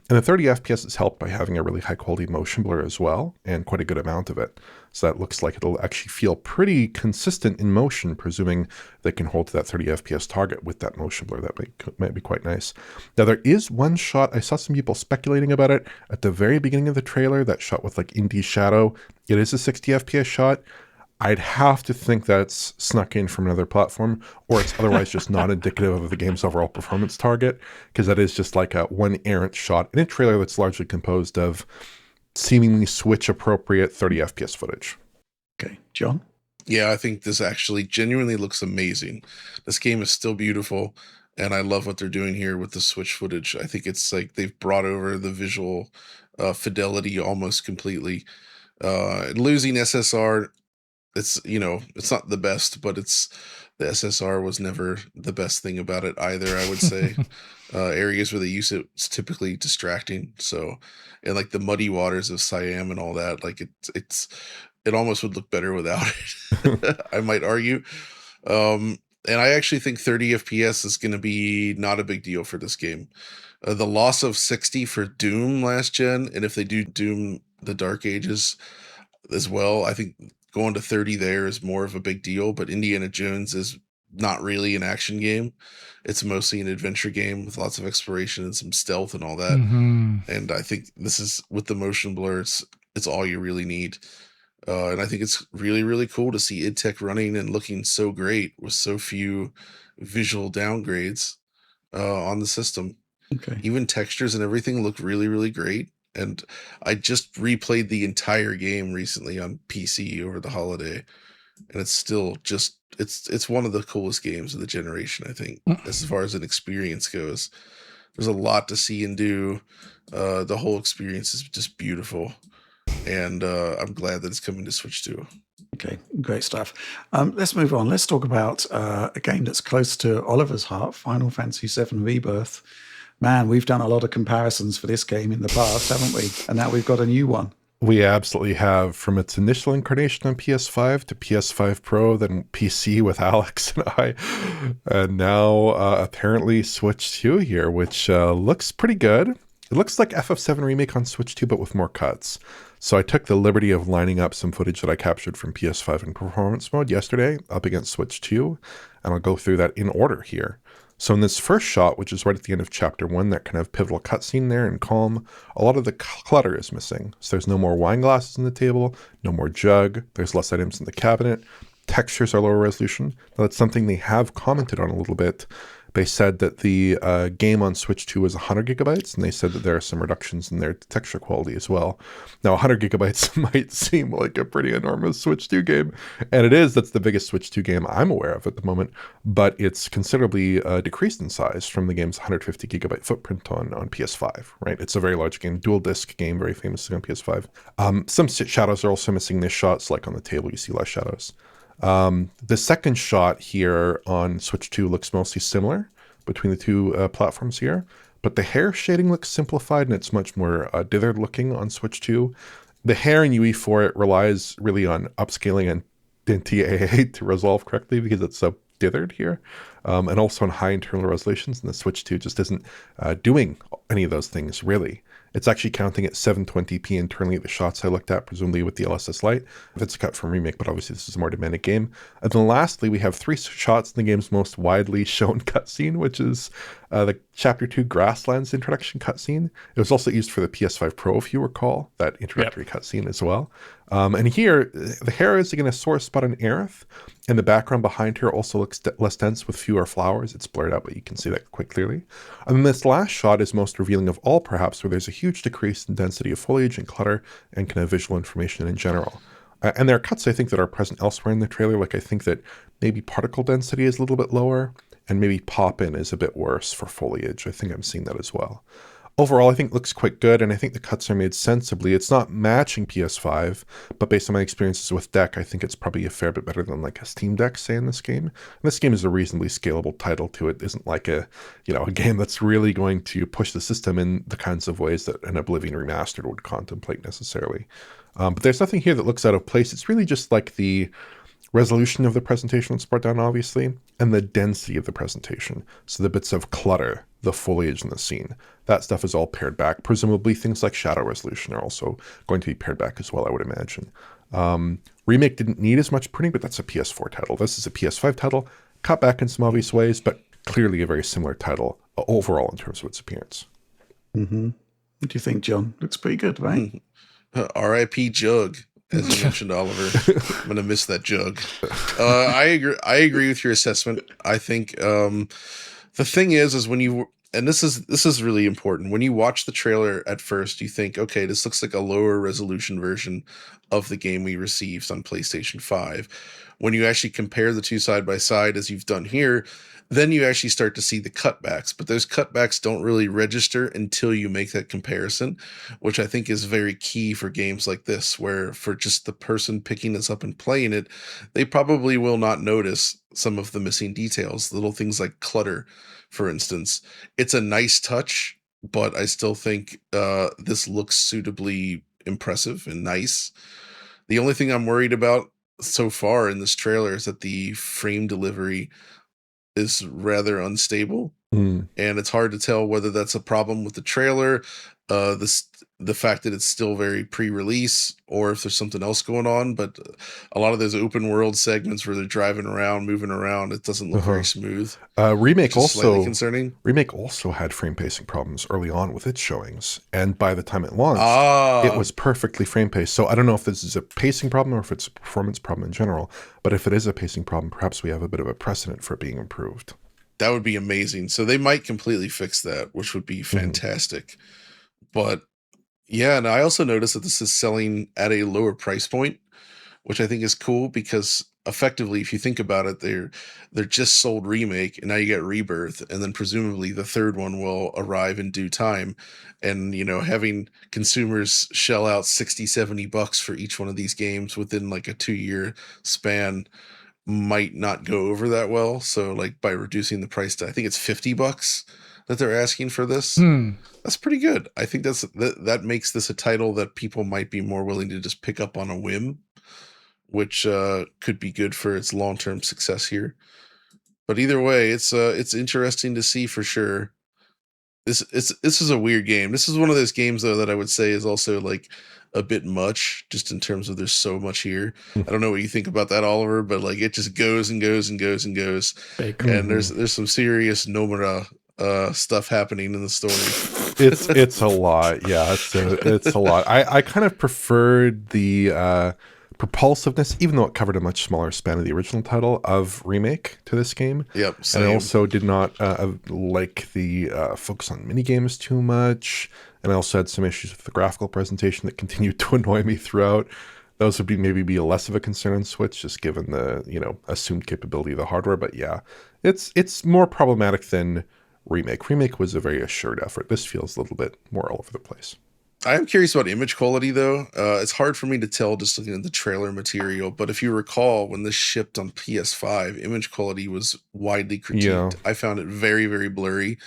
And the 30 FPS is helped by having a really high quality motion blur as well, and quite a good amount of it. So that looks like it'll actually feel pretty consistent in motion, presuming they can hold to that 30 FPS target with that motion blur. That might be quite nice. Now, there is one shot, I saw some people speculating about it at the very beginning of the trailer, that shot with like Indie Shadow. It is a 60 FPS shot. I'd have to think that's snuck in from another platform, or it's otherwise just not indicative of the game's overall performance target, because that is just like a one errant shot in a trailer that's largely composed of seemingly Switch appropriate 30 FPS footage. Okay, John? Yeah, I think this actually genuinely looks amazing. This game is still beautiful, and I love what they're doing here with the Switch footage. I think it's like they've brought over the visual fidelity almost completely. Losing SSR, it's not the best, but the SSR was never the best thing about it either, I would say. Areas where they use it's typically distracting. So, and like the muddy waters of Siam and all that, like it almost would look better without it. I might argue. And I actually think 30 FPS is going to be not a big deal for this game. The loss of 60 for Doom last gen, and if they do Doom the Dark Ages as well, I think going to 30 there is more of a big deal. But Indiana Jones is not really an action game. It's mostly an adventure game with lots of exploration and some stealth and all that. And I think this is, with the motion blur, it's all you really need. And I think it's really, really cool to see id Tech running and looking so great with so few visual downgrades on the system. Okay. Even textures and everything look really, really great. And I just replayed the entire game recently on PC over the holiday, and it's still just it's one of the coolest games of the generation, I think, as far as an experience goes. There's a lot to see and do. The whole experience is just beautiful, and I'm glad that it's coming to Switch 2. Okay, great stuff. Let's move on. Let's talk about a game that's close to Oliver's heart, Final Fantasy VII Rebirth. Man, we've done a lot of comparisons for this game in the past, haven't we? And now we've got a new one. We absolutely have, from its initial incarnation on PS5 to PS5 Pro, then PC with Alex and I, and now apparently Switch 2 here, which looks pretty good. It looks like FF7 Remake on Switch 2, but with more cuts. So I took the liberty of lining up some footage that I captured from PS5 in performance mode yesterday up against Switch 2, and I'll go through that in order here. So in this first shot, which is right at the end of chapter 1, that kind of pivotal cutscene there in Calm, a lot of the clutter is missing. So there's no more wine glasses on the table, no more jug, there's less items in the cabinet, textures are lower resolution. Now that's something they have commented on a little bit. They said that the game on Switch 2 was 100 gigabytes, and they said that there are some reductions in their texture quality as well. Now, 100 gigabytes might seem like a pretty enormous Switch 2 game, and it is. That's the biggest Switch 2 game I'm aware of at the moment, but it's considerably decreased in size from the game's 150 gigabyte footprint on PS5, right? It's a very large game, dual disc game, very famously on PS5. Some shadows are also missing this shot, so like on the table, you see less shadows. The second shot here on Switch 2 looks mostly similar between the two platforms here, but the hair shading looks simplified and it's much more dithered looking on Switch 2. The hair in UE for it relies really on upscaling and TAA to resolve correctly because it's so dithered here, and also on high internal resolutions, and the Switch 2 just isn't doing any of those things really. It's actually counting at 720p internally, the shots I looked at, presumably with the LSS light. If it's a cut from Remake, but obviously this is a more demanding game. And then lastly, we have 3 shots in the game's most widely shown cutscene, which is the Chapter 2 Grasslands introduction cutscene. It was also used for the PS5 Pro, if you recall, that introductory cutscene as well. And here, the hair is again a sore spot on Aerith, and the background behind her also looks less dense with fewer flowers. It's blurred out, but you can see that quite clearly. And then this last shot is most revealing of all, perhaps, where there's a huge decrease in density of foliage and clutter and kind of visual information in general. And there are cuts, I think, that are present elsewhere in the trailer. Like I think that maybe particle density is a little bit lower, and maybe pop-in is a bit worse for foliage. I think I'm seeing that as well. Overall, I think it looks quite good, and I think the cuts are made sensibly. It's not matching PS5, but based on my experiences with Deck, I think it's probably a fair bit better than like a Steam Deck, say, in this game. And this game is a reasonably scalable title to it. It isn't like a game that's really going to push the system in the kinds of ways that an Oblivion Remastered would contemplate necessarily. But there's nothing here that looks out of place. It's really just like the resolution of the presentation was brought down, obviously, and the density of the presentation. So the bits of clutter, the foliage in the scene, that stuff is all pared back. Presumably things like shadow resolution are also going to be pared back as well, I would imagine. Remake didn't need as much pruning, but that's a PS4 title. This is a PS5 title, cut back in some obvious ways, but clearly a very similar title overall in terms of its appearance. Mm-hmm. What do you think, John? Looks pretty good, right? R.I.P. Jug, as you mentioned, Oliver. I'm gonna miss that Jug. I agree with your assessment. I think the thing is when you, and this is really important, when you watch the trailer at first, you think, okay, this looks like a lower resolution version of the game we received on PlayStation 5. When you actually compare the two side by side, as you've done here, then you actually start to see the cutbacks. But those cutbacks don't really register until you make that comparison, which I think is very key for games like this, where for just the person picking this up and playing it, they probably will not notice some of the missing details, little things like clutter, for instance. It's a nice touch, but I still think this looks suitably impressive and nice. The only thing I'm worried about so far in this trailer is that the frame delivery is rather unstable, and it's hard to tell whether that's a problem with the trailer, the fact that it's still very pre-release, or if there's something else going on. But a lot of those open world segments where they're driving around, moving around, it doesn't look very smooth. Remake slightly concerning. Remake also had frame pacing problems early on with its showings, and by the time it launched, it was perfectly frame paced. So I don't know if this is a pacing problem or if it's a performance problem in general, but if it is a pacing problem, perhaps we have a bit of a precedent for it being improved. That would be amazing. So they might completely fix that, which would be fantastic. But yeah, and I also noticed that this is selling at a lower price point, which I think is cool, because effectively, if you think about it, they're just sold Remake, and now you get Rebirth, and then presumably the third one will arrive in due time. And, you know, having consumers shell out $60-$70 for each one of these games within like a 2-year span might not go over that well. So like by reducing the price to, I think it's $50 that they're asking for this. That's pretty good. I think that makes this a title that people might be more willing to just pick up on a whim, which could be good for its long-term success here. But either way, it's interesting to see for sure. This is a weird game. This is one of those games though that I would say is also like a bit much, just in terms of there's so much here. I don't know what you think about that, Oliver, but like it just goes and goes and goes and goes. And there's some serious Nomura stuff happening in the story. It's a lot. Yeah, it's a lot. I kind of preferred the propulsiveness, even though it covered a much smaller span of the original title of Remake to this game. Yep, same. And I also did not like the focus on minigames too much. And I also had some issues with the graphical presentation that continued to annoy me throughout. Those would maybe be less of a concern on Switch, just given the assumed capability of the hardware. But yeah, it's more problematic than Remake. Remake was a very assured effort. This feels a little bit more all over the place. I am curious about image quality, though. It's hard for me to tell just looking at the trailer material, but if you recall, when this shipped on PS5, image quality was widely critiqued. Yeah. I found it very, very blurry,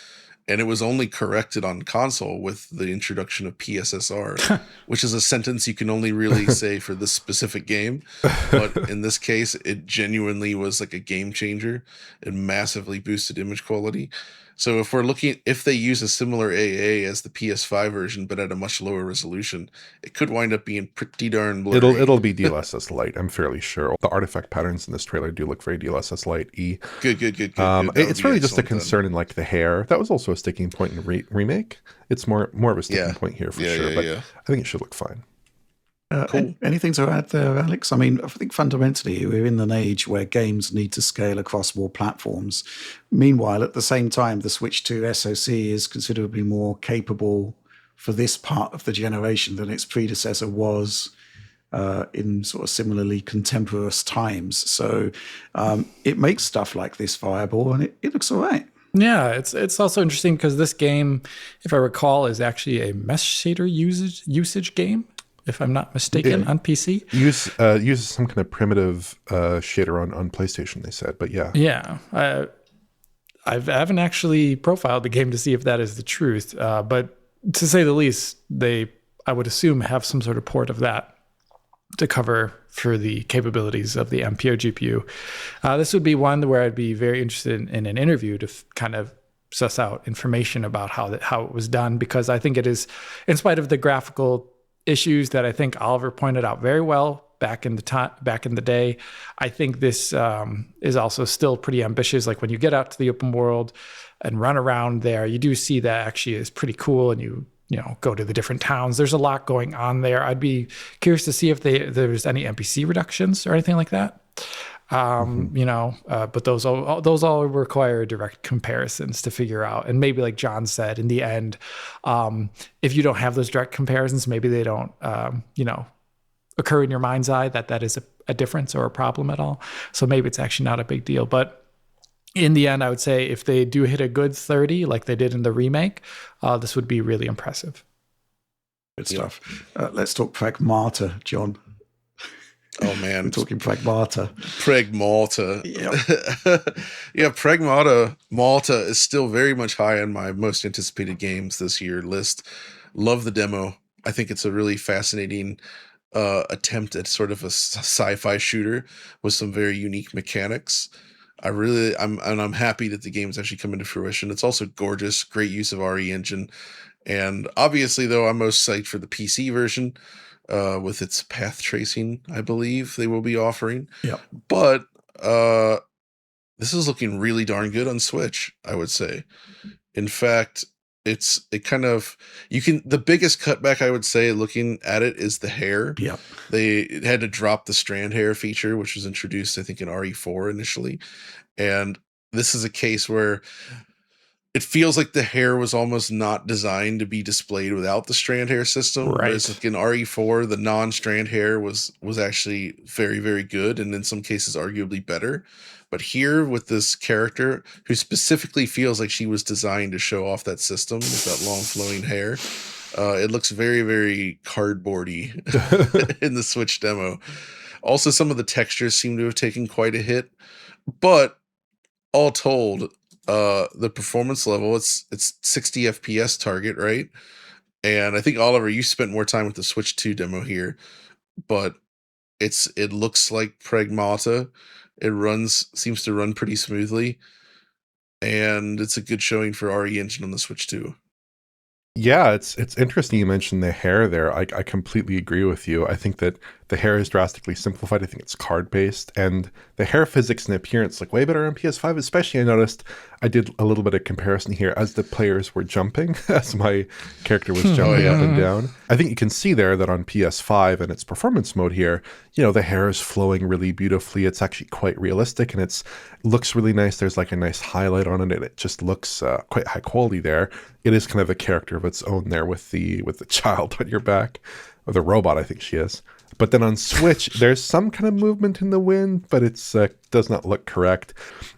and it was only corrected on console with the introduction of PSSR, which is a sentence you can only really say for this specific game. But in this case, it genuinely was like a game changer. It massively boosted image quality. So if they use a similar AA as the PS5 version, but at a much lower resolution, it could wind up being pretty darn blurry. It'll be DLSS light, I'm fairly sure. The artifact patterns in this trailer do look very DLSS light-y. Good. It's really just a concern in like the hair. That was also a sticking point in Remake. It's more of a sticking point here for sure, but I think it should look fine. Cool. Anything to add there, Alex? I mean, I think fundamentally we're in an age where games need to scale across more platforms. Meanwhile, at the same time, the switch to SoC is considerably more capable for this part of the generation than its predecessor was in sort of similarly contemporaneous times. So it makes stuff like this viable, and it looks all right. Yeah, it's also interesting because this game, if I recall, is actually a mesh shader usage game, if I'm not mistaken, on PC. Uses some kind of primitive shader on PlayStation, they said, but yeah. Yeah. I haven't actually profiled the game to see if that is the truth, but to say the least, I would assume, have some sort of port of that. to cover for the capabilities of the MPO GPU. This would be one where I'd be very interested in an interview to kind of suss out information about how it was done, because I think it is, in spite of the graphical issues that I think Oliver pointed out very well back in the day, I think this is also still pretty ambitious. Like when you get out to the open world and run around there, you do see that actually is pretty cool, and you go to the different towns. There's a lot going on there. I'd be curious to see if there's any NPC reductions or anything like that. But those all require direct comparisons to figure out. And maybe, like John said, in the end, if you don't have those direct comparisons, maybe they don't, occur in your mind's eye that is a difference or a problem at all. So maybe it's actually not a big deal. But in the end, I would say if they do hit a good 30, like they did in the remake, this would be really impressive. Good stuff. Let's talk Pragmata, John. Oh man, we're talking Pragmata. Yep. Yeah, Pragmata Malta is still very much high on my most anticipated games this year list. Love the demo. I think it's a really fascinating attempt at sort of a sci-fi shooter with some very unique mechanics. I'm happy that the game's actually come into fruition. It's also gorgeous, great use of RE Engine, and obviously, though, I'm most psyched for the PC version with its path tracing. I believe they will be offering. Yeah, but this is looking really darn good on Switch, I would say. In fact, the biggest cutback I would say looking at it is the hair. Yeah. They had to drop the strand hair feature, which was introduced, I think, in RE4 initially. And this is a case where it feels like the hair was almost not designed to be displayed without the strand hair system. Right. Whereas like in RE4, the non-strand hair was actually very, very good, and in some cases arguably better. But here with this character who specifically feels like she was designed to show off that system with that long flowing hair, it looks very, very cardboardy in the Switch demo. Also, some of the textures seem to have taken quite a hit, but all told, the performance level, it's 60 FPS target, right? And I think, Oliver, you spent more time with the Switch 2 demo here, but it looks like Pragmata. It seems to run pretty smoothly, and it's a good showing for RE Engine on the Switch too. Yeah, it's interesting you mentioned the hair there. I completely agree with you. I think that the hair is drastically simplified. I think it's card-based, and the hair physics and appearance look way better on PS5. Especially, I noticed I did a little bit of comparison here as the players were jumping, as my character was jumping up and down. I think you can see there that on PS5 and its performance mode here, the hair is flowing really beautifully. It's actually quite realistic, and it looks really nice. There's like a nice highlight on it, and it just looks quite high quality there. It is kind of a character of its own there with the child on your back, or the robot, I think she is. But then on Switch, there's some kind of movement in the wind, but it does not look correct.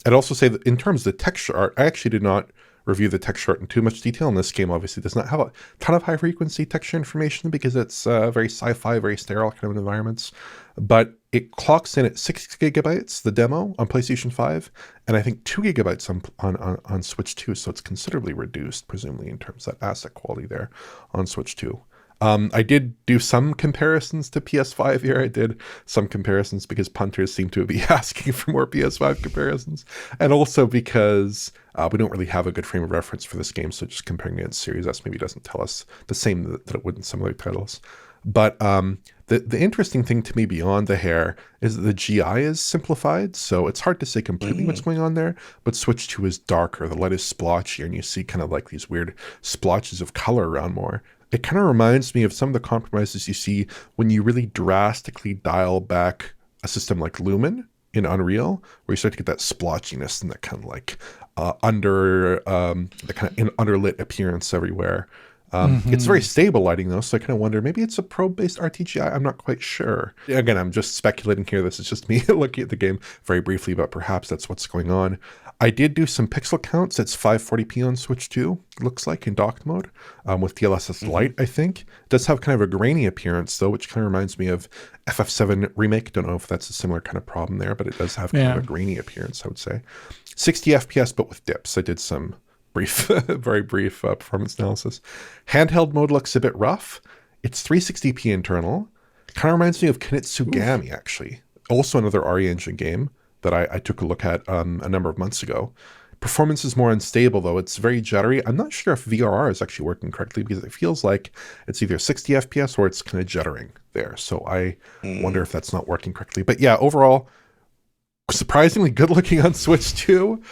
I'd also say that in terms of the texture art, I actually did not review the texture art in too much detail. And this game obviously does not have a ton of high-frequency texture information because it's very sci-fi, very sterile kind of environments. But it clocks in at 6 gigabytes, the demo, on PlayStation 5, and I think 2 gigabytes on Switch 2, so it's considerably reduced, presumably, in terms of that asset quality there on Switch 2. I did do some comparisons to PS5 here. I did some comparisons because punters seem to be asking for more PS5 comparisons. And also because we don't really have a good frame of reference for this game. So just comparing it against Series S maybe doesn't tell us the same that it would in some other titles. But the interesting thing to me beyond the hair is that the GI is simplified. So it's hard to say completely what's going on there. But Switch 2 is darker. The light is splotchier. And you see kind of like these weird splotches of color around more. It kind of reminds me of some of the compromises you see when you really drastically dial back a system like Lumen in Unreal, where you start to get that splotchiness and that kind of like underlit appearance everywhere. It's very stable lighting though, so I kind of wonder, maybe it's a probe-based RTGI. I'm not quite sure. Again, I'm just speculating here. This is just me looking at the game very briefly, but perhaps that's what's going on. I did do some pixel counts. It's 540p on Switch 2, looks like, in docked mode, with DLSS Lite, I think. It does have kind of a grainy appearance, though, which kind of reminds me of FF7 Remake. Don't know if that's a similar kind of problem there, but it does have kind of a grainy appearance, I would say. 60 FPS, but with dips. I did some very brief performance analysis. Handheld mode looks a bit rough. It's 360p internal. Kind of reminds me of Kunitsugami, actually. Also another RE Engine game that I took a look at a number of months ago. Performance is more unstable, though. It's very jittery. I'm not sure if VRR is actually working correctly because it feels like it's either 60 FPS or it's kind of jittering there. So I wonder if that's not working correctly. But yeah, overall, surprisingly good looking on Switch 2.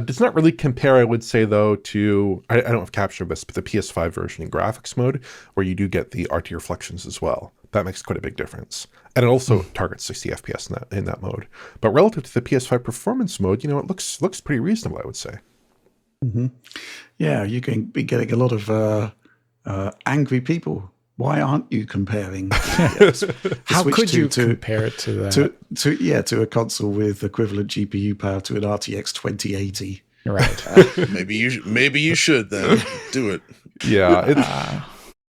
Does not really compare, I would say, though, to, I don't have captured this, but the PS5 version in graphics mode, where you do get the RT reflections as well. That makes quite a big difference. And it also targets 60 FPS in that mode. But relative to the PS5 performance mode, it looks pretty reasonable, I would say. Mm-hmm. Yeah, you can be getting a lot of angry people. Why aren't you comparing? How Switch could 2 you compare it to that? To a console with equivalent GPU power to an RTX 2080? Right. Maybe you should then do it. Yeah.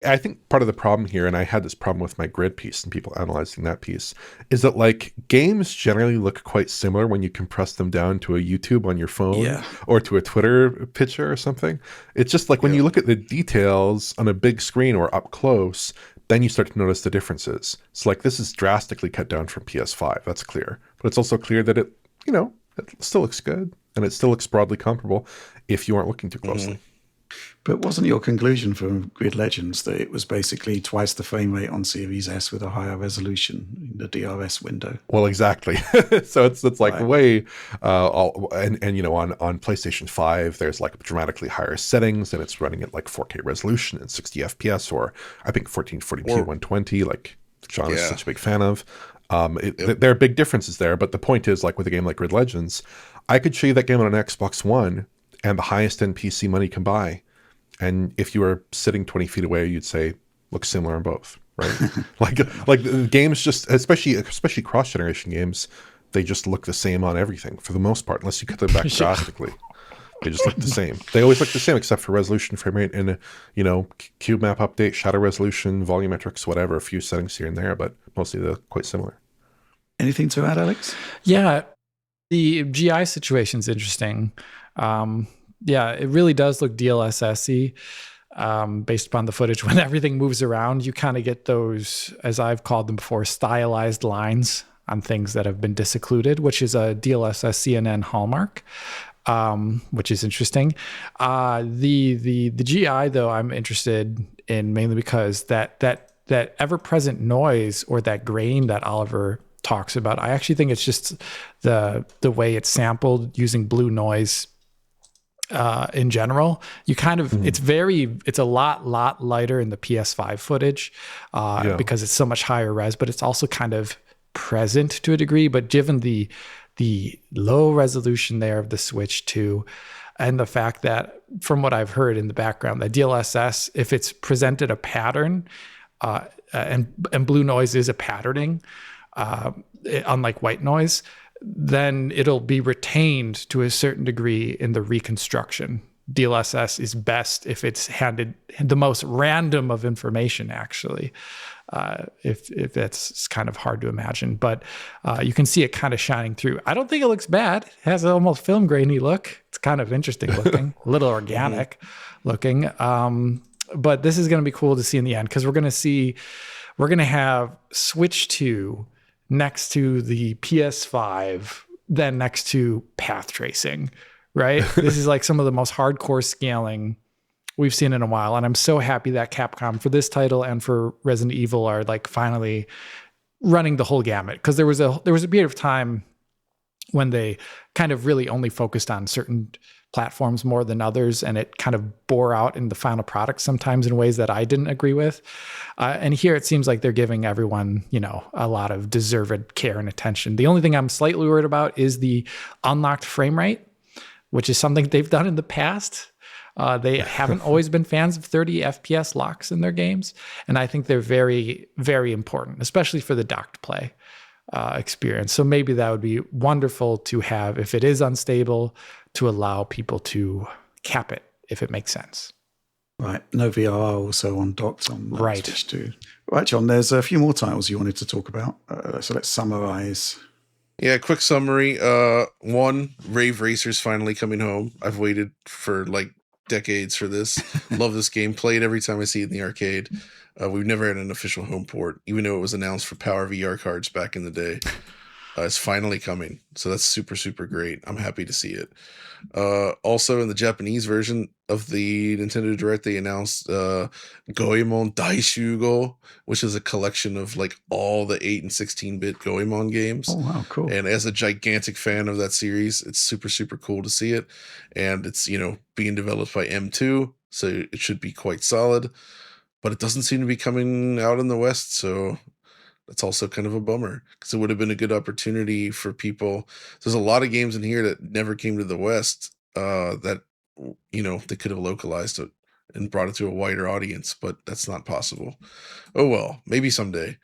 I think part of the problem here, and I had this problem with my grid piece and people analyzing that piece, is that like games generally look quite similar when you compress them down to a YouTube on your phone or to a Twitter picture or something. It's just like when you look at the details on a big screen or up close, then you start to notice the differences. So like this is drastically cut down from PS5, that's clear. But it's also clear that it still looks good and it still looks broadly comparable if you aren't looking too closely. Mm-hmm. But wasn't your conclusion from Grid Legends that it was basically twice the frame rate on Series S with a higher resolution in the DRS window? Well, exactly. So it's like way, on PlayStation 5, there's like dramatically higher settings and it's running at like 4K resolution and 60 FPS, or I think 1440p 120, like John is such a big fan of. There are big differences there, but the point is, like with a game like Grid Legends, I could show you that game on an Xbox One and the highest end PC money can buy. And if you were sitting 20 feet away, you'd say, looks similar in both, right? like the games just, especially cross-generation games, they just look the same on everything for the most part, unless you cut them back drastically. They just look the same. They always look the same except for resolution, frame rate, and cube map update, shadow resolution, volumetrics, whatever, a few settings here and there, but mostly they're quite similar. Anything to add, Alex? Yeah, the GI situation's interesting. Yeah, it really does look DLSS-y based upon the footage. When everything moves around, you kind of get those, as I've called them before, stylized lines on things that have been disoccluded, which is a DLSS CNN hallmark, which is interesting. The GI, though, I'm interested in mainly because that ever-present noise or that grain that Oliver talks about, I actually think it's just the way it's sampled using blue noise in general. You kind of it's a lot lighter in the PS5 footage because it's so much higher res, but it's also kind of present to a degree. But given the low resolution there of the Switch 2 and the fact that, from what I've heard in the background, that DLSS, if it's presented a pattern and blue noise is a patterning, unlike white noise, then it'll be retained to a certain degree in the reconstruction. DLSS is best if it's handed the most random of information, actually, if that's kind of hard to imagine. But you can see it kind of shining through. I don't think it looks bad. It has an almost film grainy look. It's kind of interesting looking, a little organic looking. But this is going to be cool to see in the end, because we're going to have Switch 2 next to the PS5, then next to path tracing, right? This is like some of the most hardcore scaling we've seen in a while. And I'm so happy that Capcom, for this title and for Resident Evil, are like finally running the whole gamut. Because there was a period of time when they kind of really only focused on certain platforms more than others, and it kind of bore out in the final product sometimes in ways that I didn't agree with. And here it seems like they're giving everyone, a lot of deserved care and attention. The only thing I'm slightly worried about is the unlocked frame rate, which is something they've done in the past. They haven't always been fans of 30 FPS locks in their games, and I think they're very, very important, especially for the docked play experience. So maybe that would be wonderful to have, if it is unstable, to allow people to cap it if it makes sense. Right. No VRR also on docked on Switch 2. Right, John, there's a few more titles you wanted to talk about. So let's summarize. Yeah, quick summary. One, Rave Racer's finally coming home. I've waited for like decades for this. Love this game. Play it every time I see it in the arcade. We've never had an official home port, even though it was announced for Power VR cards back in the day. It's finally coming. So that's super, super great. I'm happy to see it. Also, in the Japanese version of the Nintendo Direct, they announced Goemon Daishugo, which is a collection of like all the 8 and 16-bit Goemon games. Oh, wow, cool. And as a gigantic fan of that series, it's super, super cool to see it. And it's, being developed by M2, so it should be quite solid. But it doesn't seem to be coming out in the West, so that's also kind of a bummer, because it would have been a good opportunity for people. There's a lot of games in here that never came to the West that, they could have localized it and brought it to a wider audience, but that's not possible. Oh, well, maybe someday.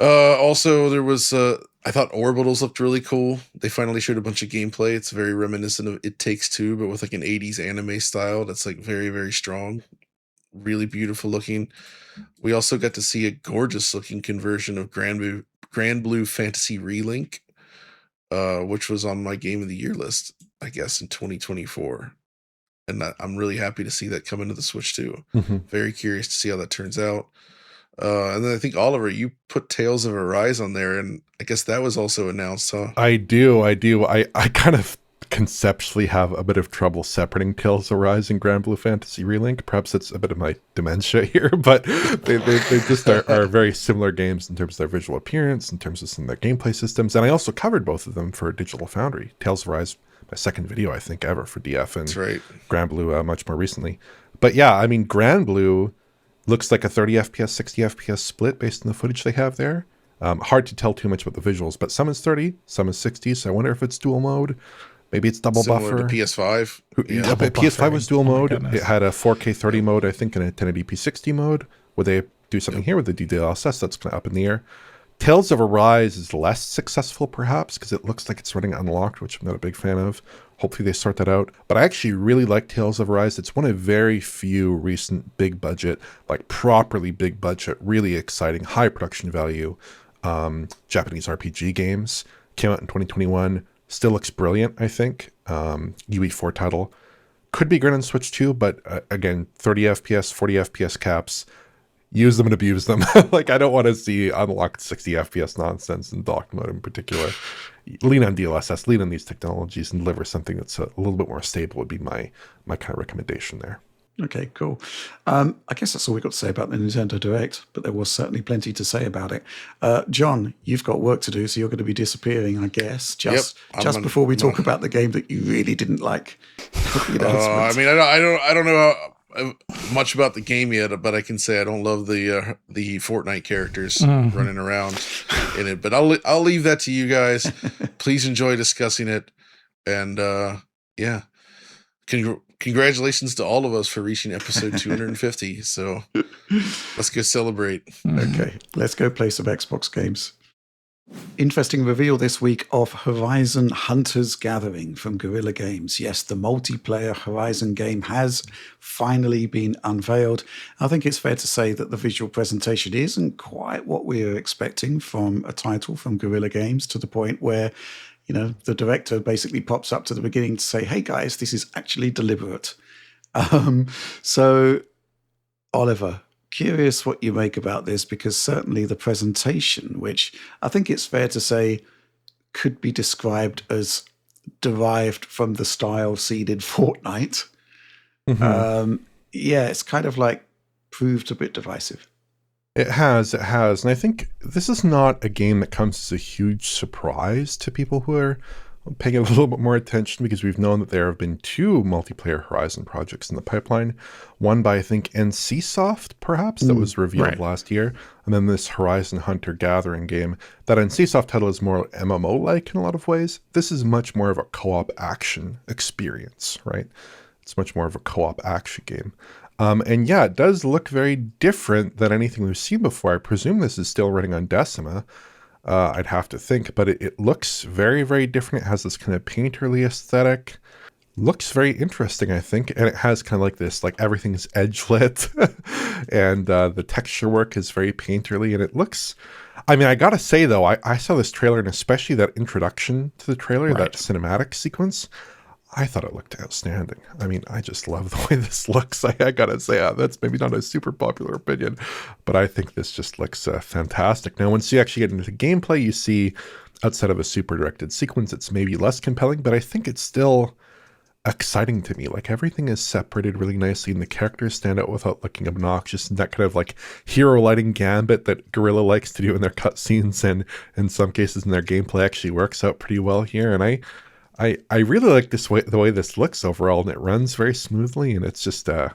Also, there was, I thought Orbitals looked really cool. They finally showed a bunch of gameplay. It's very reminiscent of It Takes Two, but with like an 80s anime style that's like very, very strong. Really beautiful looking. We also got to see a gorgeous looking conversion of Granblue Fantasy Relink, which was on my Game of the Year list, I guess, in 2024. And I'm really happy to see that come into the Switch too. Mm-hmm. Very curious to see how that turns out. And then I think, Oliver, you put Tales of Arise on there, and I guess that was also announced, huh? I do. I kind of conceptually have a bit of trouble separating Tales of Arise and Granblue Fantasy Relink. Perhaps it's a bit of my dementia here, but they just are very similar games in terms of their visual appearance, in terms of some of their gameplay systems. And I also covered both of them for Digital Foundry. Tales of Arise, my second video, I think, ever for DF, and That's right. Granblue much more recently. But yeah, I mean, Granblue looks like a 30 FPS, 60 FPS split based on the footage they have there. Hard to tell too much about the visuals, but some is 30, some is 60, so I wonder if it's dual mode. Maybe it's double Similar buffer. to PS5. Yeah, but PS5 was dual mode. goodness. It had a 4K 30 mode, I think, and a 1080p 60 mode. Would they do something here with the DLSS? That's kind of up in the air. Tales of Arise is less successful, perhaps, because it looks like it's running unlocked, which I'm not a big fan of. Hopefully they sort that out. But I actually really like Tales of Arise. It's one of very few recent big budget, like properly big budget, really exciting, high production value Japanese RPG games. Came out in 2021. Still looks brilliant, I think. UE4 title. Could be good on Switch too, but again, 30 FPS, 40 FPS caps. Use them and abuse them. Like, I don't want to see unlocked 60 FPS nonsense in dock mode in particular. Lean on DLSS, lean on these technologies, and deliver something that's a little bit more stable would be my kind of recommendation there. Okay, cool. I guess that's all we've got to say about the Nintendo Direct, but there was certainly plenty to say about it. John, you've got work to do, so you're going to be disappearing, I guess, just before we talk about the game that you really didn't like. I mean, I don't know much about the game yet, but I can say I don't love the Fortnite characters running around in it. But I'll leave that to you guys. Please enjoy discussing it, and yeah. Congratulations to all of us for reaching episode 250. So let's go celebrate. Okay, let's go play some Xbox games. Interesting reveal this week of Horizon Hunters Gathering from Guerrilla Games. Yes, the multiplayer Horizon game has finally been unveiled. I think it's fair to say that the visual presentation isn't quite what we were expecting from a title from Guerrilla Games, to the point where the director basically pops up to the beginning to say, hey guys, this is actually deliberate. So, Oliver, curious what you make about this, because certainly the presentation, which I think it's fair to say could be described as derived from the style seen in Fortnite. Mm-hmm. It's kind of like proved a bit divisive. It has. And I think this is not a game that comes as a huge surprise to people who are paying a little bit more attention, because we've known that there have been 2 multiplayer Horizon projects in the pipeline. One by, I think, NCSoft, perhaps, that was revealed last year. And then this Horizon Hunter Gathering game. That NCSoft title is more MMO-like in a lot of ways. This is much more of a co-op action experience, right? It's much more of a co-op action game. And yeah, it does look very different than anything we've seen before. I presume this is still running on Decima. I'd have to think, but it looks very, very different. It has this kind of painterly aesthetic. Looks very interesting, I think. And it has kind of like this, like everything's edge lit and the texture work is very painterly, and it looks, I mean, I gotta say though, I saw this trailer, and especially that introduction to the trailer, that cinematic sequence. I thought it looked outstanding. I mean, I just love the way this looks. I gotta say, that's maybe not a super popular opinion, but I think this just looks fantastic. Now, once you actually get into gameplay, you see outside of a super directed sequence, it's maybe less compelling, but I think it's still exciting to me. Like, everything is separated really nicely and the characters stand out without looking obnoxious, and that kind of like hero lighting gambit that Guerrilla likes to do in their cutscenes and in some cases in their gameplay actually works out pretty well here. And I really like the way this looks overall, and it runs very smoothly, and it's just I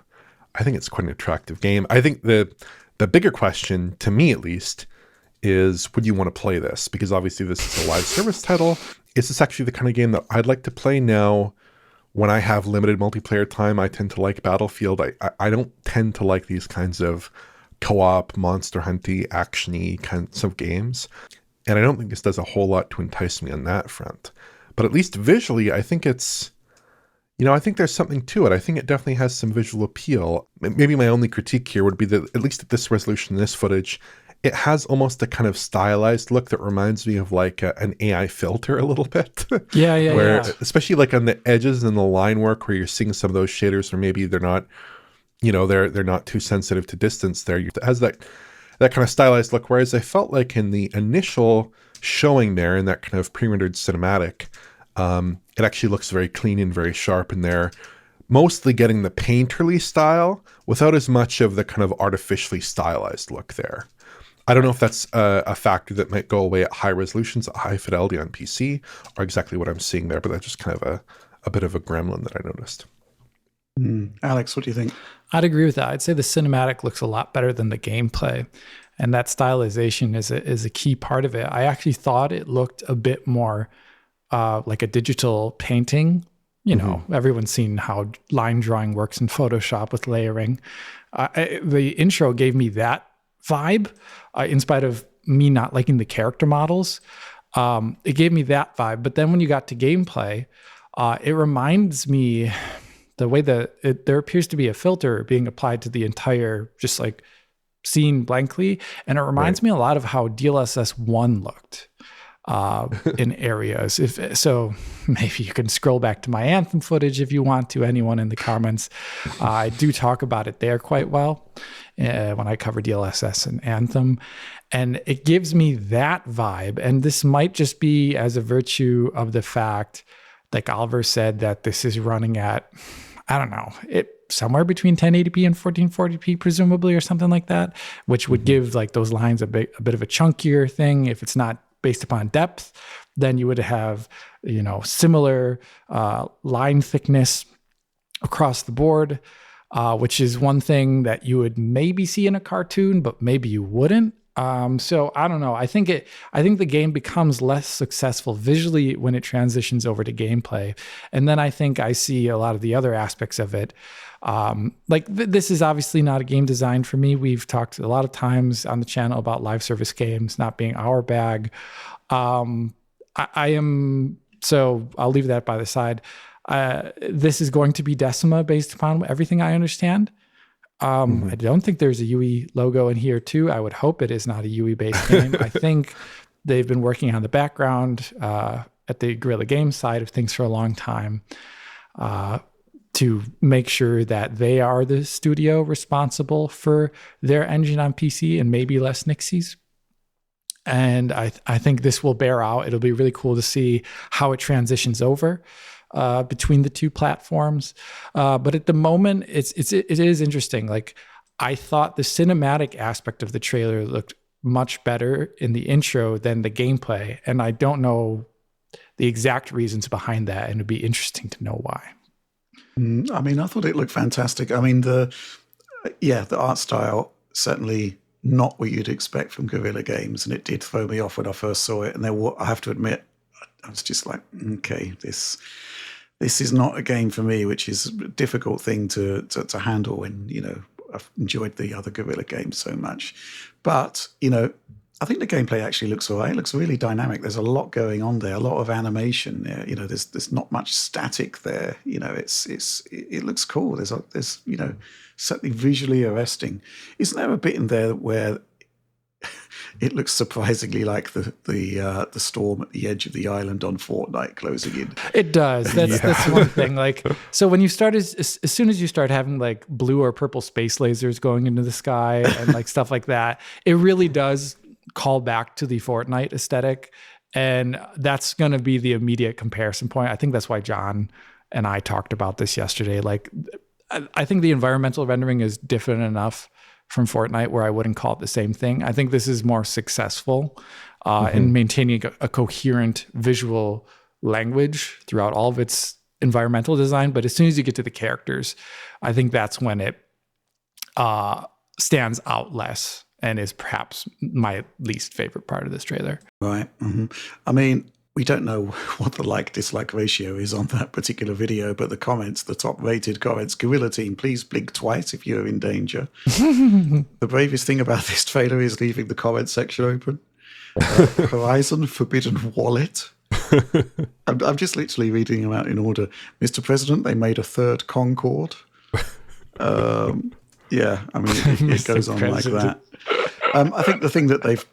think it's quite an attractive game. I think the bigger question, to me at least, is would you want to play this? Because obviously this is a live service title. Is this actually the kind of game that I'd like to play now when I have limited multiplayer time? I tend to like Battlefield. I don't tend to like these kinds of co-op, monster hunty, action-y kinds of games. And I don't think this does a whole lot to entice me on that front. But at least visually, I think it's, I think there's something to it. I think it definitely has some visual appeal. Maybe my only critique here would be that, at least at this resolution, this footage, it has almost a kind of stylized look that reminds me of like an AI filter a little bit. Yeah. Especially like on the edges and the line work where you're seeing some of those shaders, or maybe they're not, they're not too sensitive to distance there. It has that kind of stylized look. Whereas I felt like in the initial showing there in that kind of pre-rendered cinematic, it actually looks very clean and very sharp in there, mostly getting the painterly style without as much of the kind of artificially stylized look there. I don't know if that's a factor that might go away at high resolutions, at high fidelity on PC, or exactly what I'm seeing there, but that's just kind of a bit of a gremlin that I noticed. Alex, what do you think? I'd agree with that. I'd say the cinematic looks a lot better than the gameplay, and that stylization is a key part of it. I actually thought it looked a bit more like a digital painting. Everyone's seen how line drawing works in Photoshop with layering. The intro gave me that vibe, in spite of me not liking the character models. It gave me that vibe. But then when you got to gameplay, it reminds me the way that there appears to be a filter being applied to the entire, just like scene blankly. And it reminds me a lot of how DLSS 1 looked in areas. So maybe you can scroll back to my Anthem footage if you want to, anyone in the comments. I do talk about it there quite well when I cover DLSS and Anthem. And it gives me that vibe. And this might just be as a virtue of the fact, like Oliver said, that this is running at, I don't know, somewhere between 1080p and 1440p, presumably, or something like that, which would give like those lines a bit of a chunkier thing. If it's not based upon depth, then you would have, similar line thickness across the board, which is one thing that you would maybe see in a cartoon, but maybe you wouldn't. So I don't know. I think the game becomes less successful visually when it transitions over to gameplay. And then I think I see a lot of the other aspects of it. This is obviously not a game designed for me. We've talked a lot of times on the channel about live service games not being our bag. So I'll leave that by the side. This is going to be Decima based upon everything I understand. I don't think there's a UE logo in here too. I would hope it is not a UE based game. I think they've been working on the background at the Guerrilla Games side of things for a long time to make sure that they are the studio responsible for their engine on PC and maybe less Nixies. And I think this will bear out. It'll be really cool to see how it transitions over between the two platforms. But at the moment, it is interesting. Like, I thought the cinematic aspect of the trailer looked much better in the intro than the gameplay. And I don't know the exact reasons behind that. And it'd be interesting to know why. I mean, I thought it looked fantastic. I mean, the art style, certainly not what you'd expect from Guerrilla Games. And it did throw me off when I first saw it. And I have to admit, I was just like, okay, this is not a game for me, which is a difficult thing to handle when, I've enjoyed the other Guerrilla games so much. But, I think the gameplay actually looks all right. It looks really dynamic. There's a lot going on there, a lot of animation there. There's not much static there. It looks cool. There's certainly visually arresting. Isn't there a bit in there where it looks surprisingly like the storm at the edge of the island on Fortnite closing in. It does. That's one thing. Like, so when you start, as soon as you start having like blue or purple space lasers going into the sky and like stuff like that, it really does call back to the Fortnite aesthetic. And that's going to be the immediate comparison point. I think that's why John and I talked about this yesterday. Like, I think the environmental rendering is different enough from Fortnite where I wouldn't call it the same thing. I think this is more successful in maintaining a coherent visual language throughout all of its environmental design. But as soon as you get to the characters, I think that's when it stands out less and is perhaps my least favorite part of this trailer. Right. I mean, we don't know what the like-dislike ratio is on that particular video, but the comments, the top-rated comments, Guerrilla Team, please blink twice if you're in danger. The bravest thing about this trailer is leaving the comment section open. Horizon Forbidden Wallet. I'm just literally reading them out in order. Mr. President, they made a third Concorde. Yeah, I mean, it goes on like that. I think the thing that they've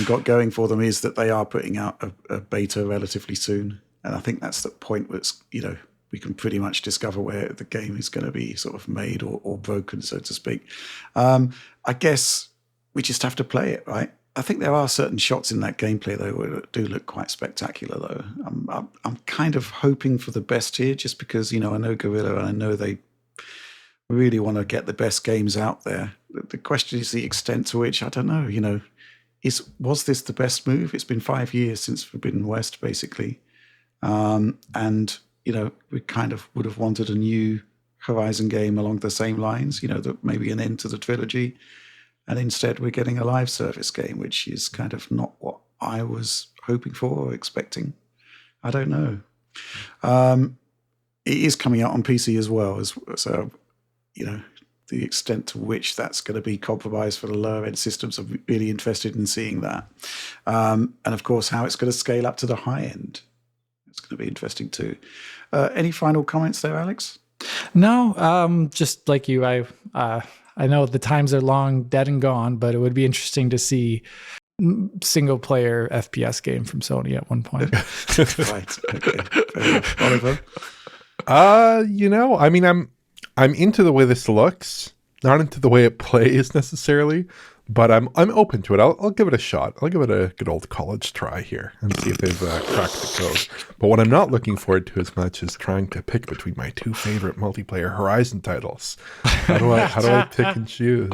got going for them is that they are putting out a beta relatively soon. And I think that's the point where it's, we can pretty much discover where the game is going to be sort of made or broken, so to speak. I guess we just have to play it, right? I think there are certain shots in that gameplay, though, that do look quite spectacular, though. I'm kind of hoping for the best here just because, I know Guerrilla and I know they really want to get the best games out there. The question is the extent to which, I don't know, was this the best move? It's been 5 years since Forbidden West, basically. And, we kind of would have wanted a new Horizon game along the same lines, that maybe an end to the trilogy. And instead we're getting a live service game, which is kind of not what I was hoping for or expecting. I don't know. It is coming out on PC as well, so the extent to which that's going to be compromised for the lower end systems, I'm really interested in seeing that. And of course, how it's going to scale up to the high end. It's going to be interesting too. Any final comments there, Alex? No, just like you, I know the times are long dead and gone, but it would be interesting to see single player FPS game from Sony at one point. Right. Okay. Oliver? I mean, I'm into the way this looks, not into the way it plays necessarily, but I'm open to it. I'll give it a shot. I'll give it a good old college try here and see if they've cracked the code. But what I'm not looking forward to as much is trying to pick between my two favorite multiplayer Horizon titles. How do I pick and choose?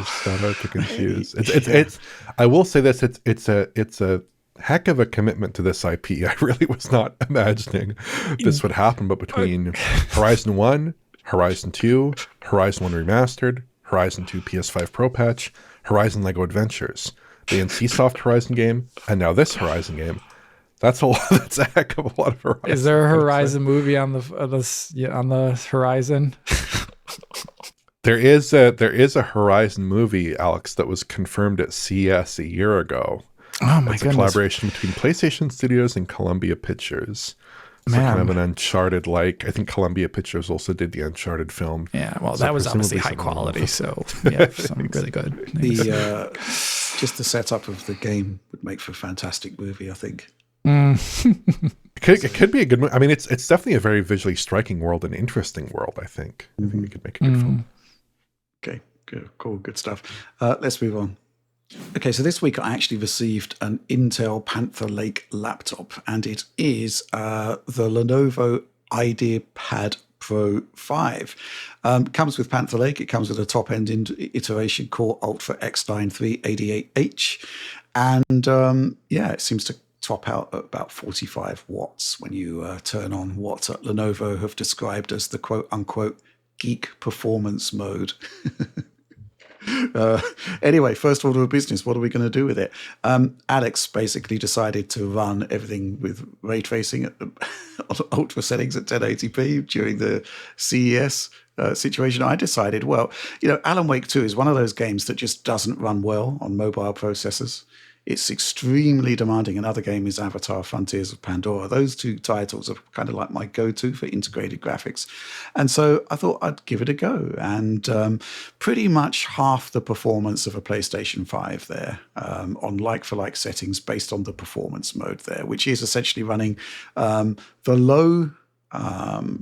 It's I will say this. It's a heck of a commitment to this IP. I really was not imagining this would happen. But between Horizon 1, Horizon 2, Horizon 1 Remastered, Horizon 2 PS5 Pro patch, Horizon Lego Adventures, the NCSoft Horizon game, and now this Horizon game. That's a lot. That's a heck of a lot of Horizon. Is there a Horizon movie on the horizon? There is a Horizon movie, Alex, that was confirmed at CES a year ago. Oh my goodness! It's a collaboration between PlayStation Studios and Columbia Pictures. It's kind of an Uncharted like. I think Columbia Pictures also did the Uncharted film. Yeah, well, that was obviously high quality, so yeah, something really good. Just the setup of the game would make for a fantastic movie, I think. It could be a good movie. I mean, it's definitely a very visually striking world and interesting world, I think. I think we could make a good film. Okay, good, cool, good stuff. Let's move on. Okay, so this week I actually received an Intel Panther Lake laptop, and it is the Lenovo IdeaPad Pro 5. Comes with Panther Lake. It comes with a top-end iteration Core Ultra X9388H, and it seems to top out at about 45 watts when you turn on what Lenovo have described as the quote-unquote geek performance mode. Anyway, first order of business, what are we going to do with it? Alex basically decided to run everything with ray tracing at ultra settings at 1080p during the CES situation. I decided, Alan Wake 2 is one of those games that just doesn't run well on mobile processors. It's extremely demanding. Another game is Avatar Frontiers of Pandora. Those two titles are kind of like my go-to for integrated graphics. And so I thought I'd give it a go. And pretty much half the performance of a PlayStation 5 there on like-for-like settings based on the performance mode there, which is essentially running the low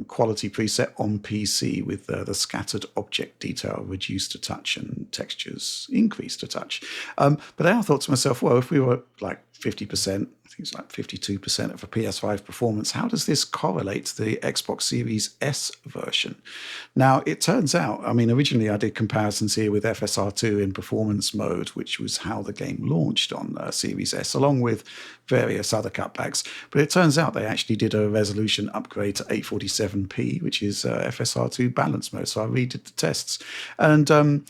quality preset on PC with the scattered object detail reduced to touch and textures increased to touch. But then I thought to myself, well, if we were like 50%, I think it's like 52% of a PS5 performance, how does this correlate to the Xbox Series S version? Now, it turns out, I mean, originally I did comparisons here with FSR2 in performance mode, which was how the game launched on Series S, along with various other cutbacks. But it turns out they actually did a resolution upgrade to 847p, which is FSR2 balance mode. So I redid the tests. And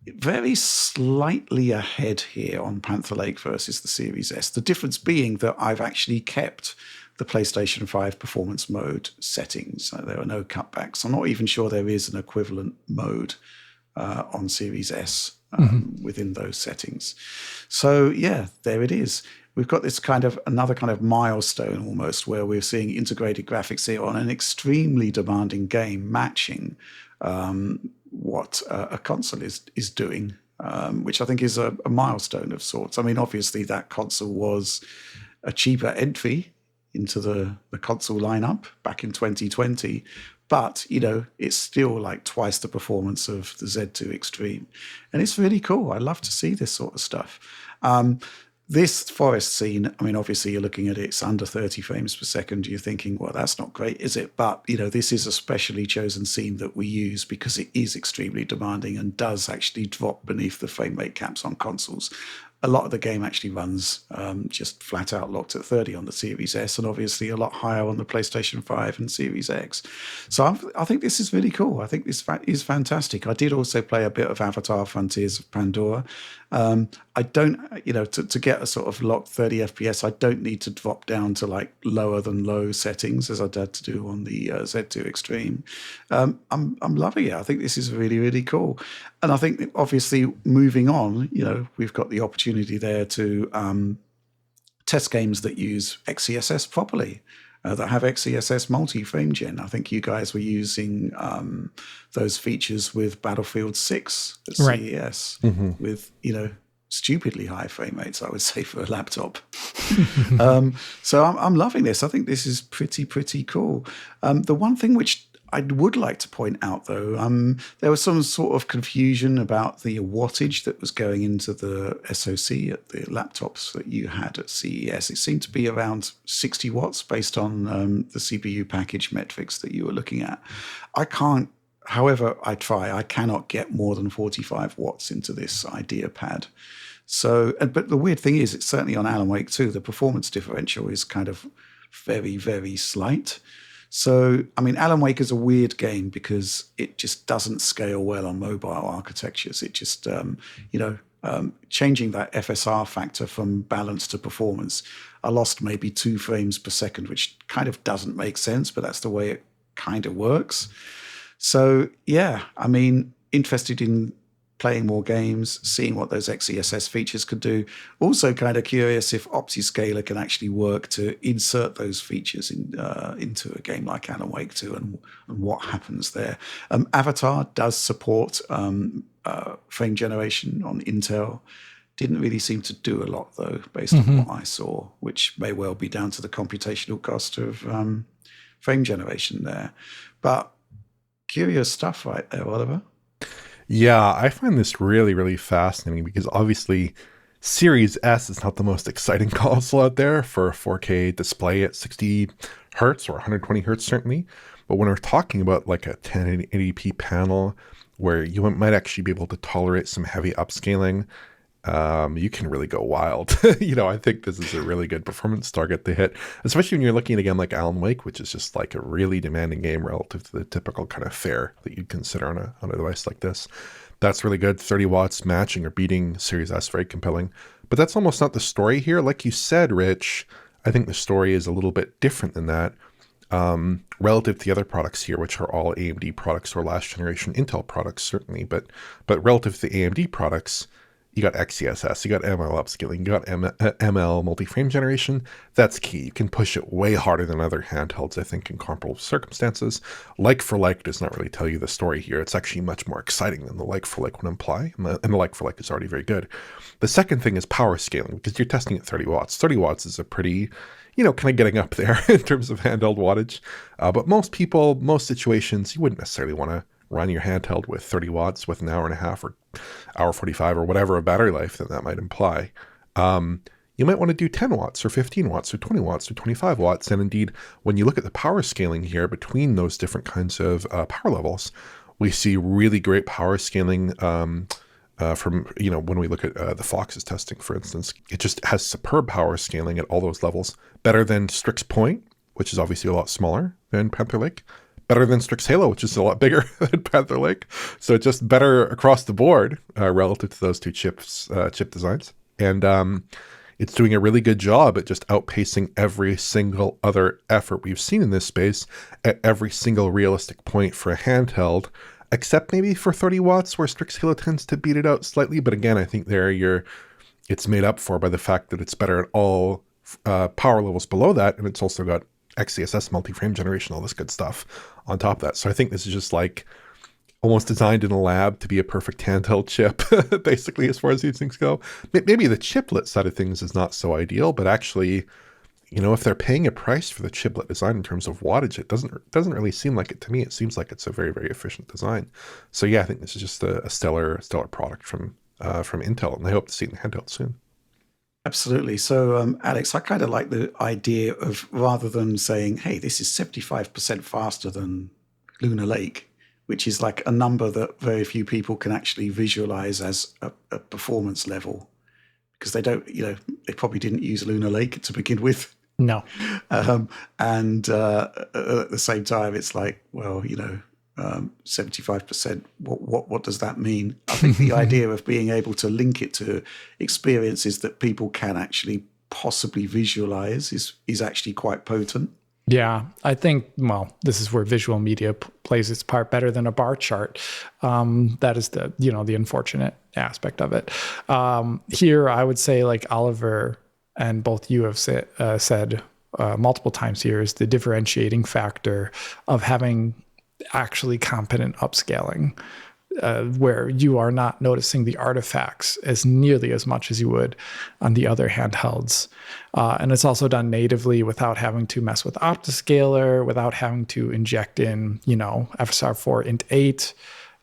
very slightly ahead here on Panther Lake versus the Series S. The difference being that I've actually kept the PlayStation 5 performance mode settings. There are no cutbacks. I'm not even sure there is an equivalent mode on Series S within those settings. So yeah, there it is. We've got this kind of another kind of milestone almost where we're seeing integrated graphics here on an extremely demanding game matching what a console is doing, which I think is a milestone of sorts. I mean, obviously that console was a cheaper entry into the console lineup back in 2020, but, you know, it's still like twice the performance of the Z2 Extreme. And it's really cool. I love to see this sort of stuff. This forest scene, I mean, obviously you're looking at it, it's under 30 frames per second. You're thinking, well, that's not great, is it? But, you know, this is a specially chosen scene that we use because it is extremely demanding and does actually drop beneath the frame rate caps on consoles. A lot of the game actually runs just flat out locked at 30 on the Series S and obviously a lot higher on the PlayStation 5 and Series X. So I think this is really cool. I think this is fantastic. I did also play a bit of Avatar Frontiers of Pandora. I don't, you know, to get a sort of locked 30 FPS, I don't need to drop down to like lower than low settings as I had to do on the Z2 Extreme. I'm loving it. I think this is really, really cool. And I think obviously moving on, you know, we've got the opportunity there to test games that use XeSS properly. That have XeSS multi-frame gen. I think you guys were using those features with Battlefield 6 at CES with, you know, stupidly high frame rates, I would say, for a laptop. So I'm loving this. I think this is pretty cool. The one thing which I would like to point out, though, there was some sort of confusion about the wattage that was going into the SoC at the laptops that you had at CES. It seemed to be around 60 watts based on the CPU package metrics that you were looking at. I can't, however I try, I cannot get more than 45 watts into this IdeaPad. So, but the weird thing is, it's certainly on Alan Wake 2, the performance differential is kind of very slight. So, I mean, Alan Wake is a weird game because it just doesn't scale well on mobile architectures. It just, changing that FSR factor from balance to performance, I lost maybe 2 frames per second, which kind of doesn't make sense, but that's the way it kind of works. So, yeah, I mean, interested in playing more games, seeing what those XeSS features could do. Also kind of curious if OptiScaler can actually work to insert those features into a game like Alan Wake 2 and what happens there. Avatar does support frame generation on Intel. Didn't really seem to do a lot, though, based on what I saw, which may well be down to the computational cost of frame generation there. But curious stuff right there, Oliver. Yeah, I find this really fascinating because obviously Series S is not the most exciting console out there for a 4K display at 60 hertz or 120 hertz certainly. But when we're talking about like a 1080p panel where you might actually be able to tolerate some heavy upscaling, you can really go wild. I think this is a really good performance target to hit, especially when you're looking at a game like Alan Wake, which is just like a really demanding game relative to the typical kind of fare that you'd consider on a device like this. That's really good. 30 watts matching or beating Series S, very compelling. But that's almost not the story here. Like you said, Rich, I think the story is a little bit different than that. Relative to the other products here, which are all AMD products or last generation Intel products, certainly. But relative to the AMD products, You got XCSS, you got ML upscaling, you got ML multi-frame generation. That's key. You can push it way harder than other handhelds, I think, in comparable circumstances. Like for like does not really tell you the story here. It's actually much more exciting than the like for like would imply, and the like for like is already very good. The second thing is power scaling, because you're testing at 30 watts. 30 watts is a pretty, kind of getting up there in terms of handheld wattage. But most people, most situations, you wouldn't necessarily want to run your handheld with 30 watts with an hour and a half or hour 45 or whatever of battery life that might imply. You might want to do 10 watts or 15 watts or 20 watts or 25 watts. And indeed, when you look at the power scaling here between those different kinds of power levels, we see really great power scaling from, when we look at the Fox's testing, for instance. It just has superb power scaling at all those levels, better than Strix Point, which is obviously a lot smaller than Panther Lake, better than Strix Halo, which is a lot bigger than Panther Lake. So just better across the board relative to those two chip designs. And it's doing a really good job at just outpacing every single other effort we've seen in this space at every single realistic point for a handheld, except maybe for 30 watts where Strix Halo tends to beat it out slightly. But again, I think it's made up for by the fact that it's better at all power levels below that. And it's also got XCSS multi-frame generation, all this good stuff on top of that. So I think this is just like almost designed in a lab to be a perfect handheld chip, basically, as far as these things go. Maybe the chiplet side of things is not so ideal, but actually, if they're paying a price for the chiplet design in terms of wattage, it doesn't really seem like it to me. It seems like it's a very, very efficient design. So yeah, I think this is just a stellar product from Intel, and I hope to see it in handheld soon. Absolutely. So, Alex, I kind of like the idea of, rather than saying, hey, this is 75% faster than Lunar Lake, which is like a number that very few people can actually visualize as a performance level, because they don't, they probably didn't use Lunar Lake to begin with. No. And at the same time, it's like, well, 75%, what does that mean? I think the idea of being able to link it to experiences that people can actually possibly visualize is actually quite potent. Yeah, I think, this is where visual media plays its part better than a bar chart. That is the unfortunate aspect of it. Here, I would say, like Oliver and both you have said multiple times here, is the differentiating factor of having actually competent upscaling, where you are not noticing the artifacts as nearly as much as you would on the other handhelds. And it's also done natively without having to mess with OptiScaler, without having to inject in, FSR 4 int 8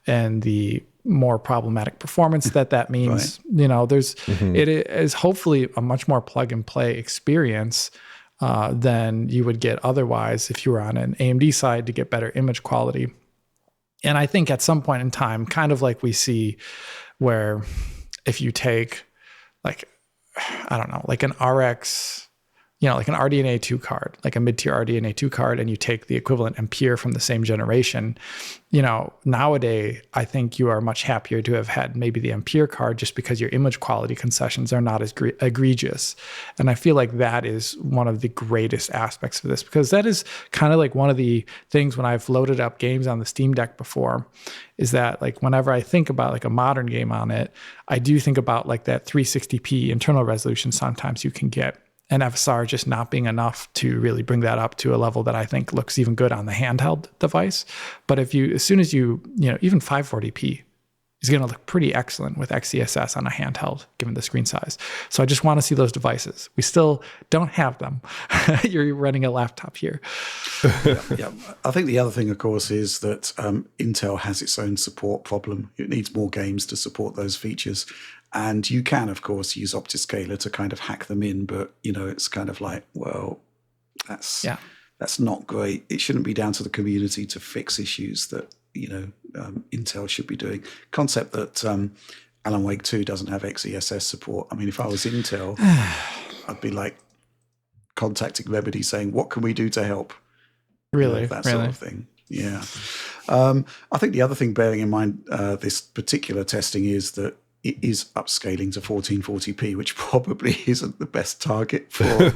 and the more problematic performance that means. Right. It is hopefully a much more plug and play experience than you would get otherwise if you were on an AMD side to get better image quality. And I think at some point in time, kind of like we see where if you take like an RX, like an RDNA 2 card, like a mid-tier RDNA 2 card, and you take the equivalent Ampere from the same generation, nowadays, I think you are much happier to have had maybe the Ampere card just because your image quality concessions are not as egregious. And I feel like that is one of the greatest aspects of this, because that is kind of like one of the things when I've loaded up games on the Steam Deck before, is that like whenever I think about like a modern game on it, I do think about like that 360p internal resolution sometimes you can get. And FSR just not being enough to really bring that up to a level that I think looks even good on the handheld device. But as soon as you even 540p is going to look pretty excellent with XCSS on a handheld, given the screen size. So I just want to see those devices. We still don't have them. You're running a laptop here. Yeah. I think the other thing, of course, is that Intel has its own support problem. It needs more games to support those features. And you can, of course, use OptiScaler to kind of hack them in, but it's kind of like, well, that's not great. It shouldn't be down to the community to fix issues that Intel should be doing. Concept that Alan Wake 2 doesn't have XESS support. I mean, if I was Intel, I'd be like contacting Remedy saying, "What can we do to help?" Really, that sort of thing. Yeah. I think the other thing bearing in mind this particular testing is that it is upscaling to 1440p, which probably isn't the best target for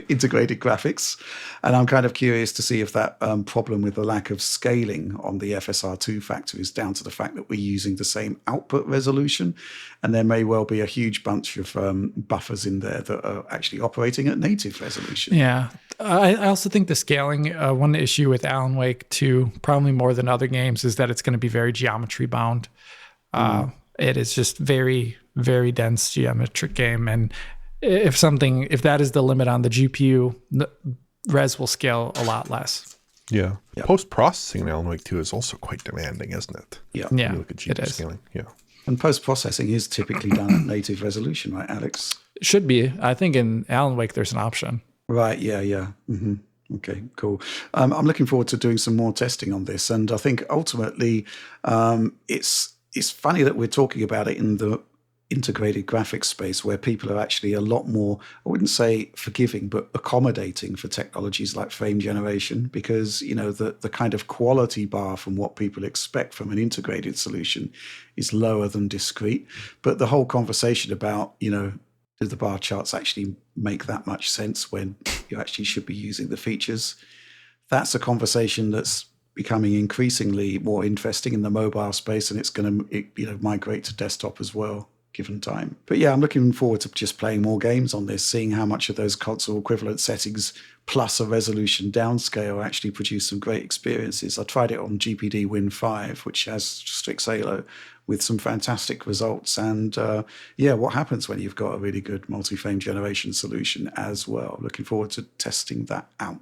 integrated graphics. And I'm kind of curious to see if that problem with the lack of scaling on the FSR2 factor is down to the fact that we're using the same output resolution. And there may well be a huge bunch of buffers in there that are actually operating at native resolution. Yeah. I also think the scaling, one issue with Alan Wake 2, probably more than other games, is that it's going to be very geometry bound. It is just very, very dense geometric game. And if that is the limit on the GPU, the res will scale a lot less. Yeah. Post-processing in Alan Wake 2 is also quite demanding, isn't it? Yeah. Yeah, You look at it GPU is. scaling. Yeah. And post-processing is typically done at native resolution, right, Alex? It should be. I think in Alan Wake, there's an option. Right, yeah. Mm-hmm. Okay, cool. I'm looking forward to doing some more testing on this. And I think ultimately it's funny that we're talking about it in the integrated graphics space where people are actually a lot more, I wouldn't say forgiving, but accommodating for technologies like frame generation, because, the kind of quality bar from what people expect from an integrated solution is lower than discrete. But the whole conversation about, do the bar charts actually make that much sense when you actually should be using the features? That's a conversation that's becoming increasingly more interesting in the mobile space, and it's going to migrate to desktop as well, given time. But yeah, I'm looking forward to just playing more games on this, seeing how much of those console equivalent settings plus a resolution downscale actually produce some great experiences. I tried it on GPD Win 5, which has Strixalo, with some fantastic results. And what happens when you've got a really good multi-frame generation solution as well? Looking forward to testing that out.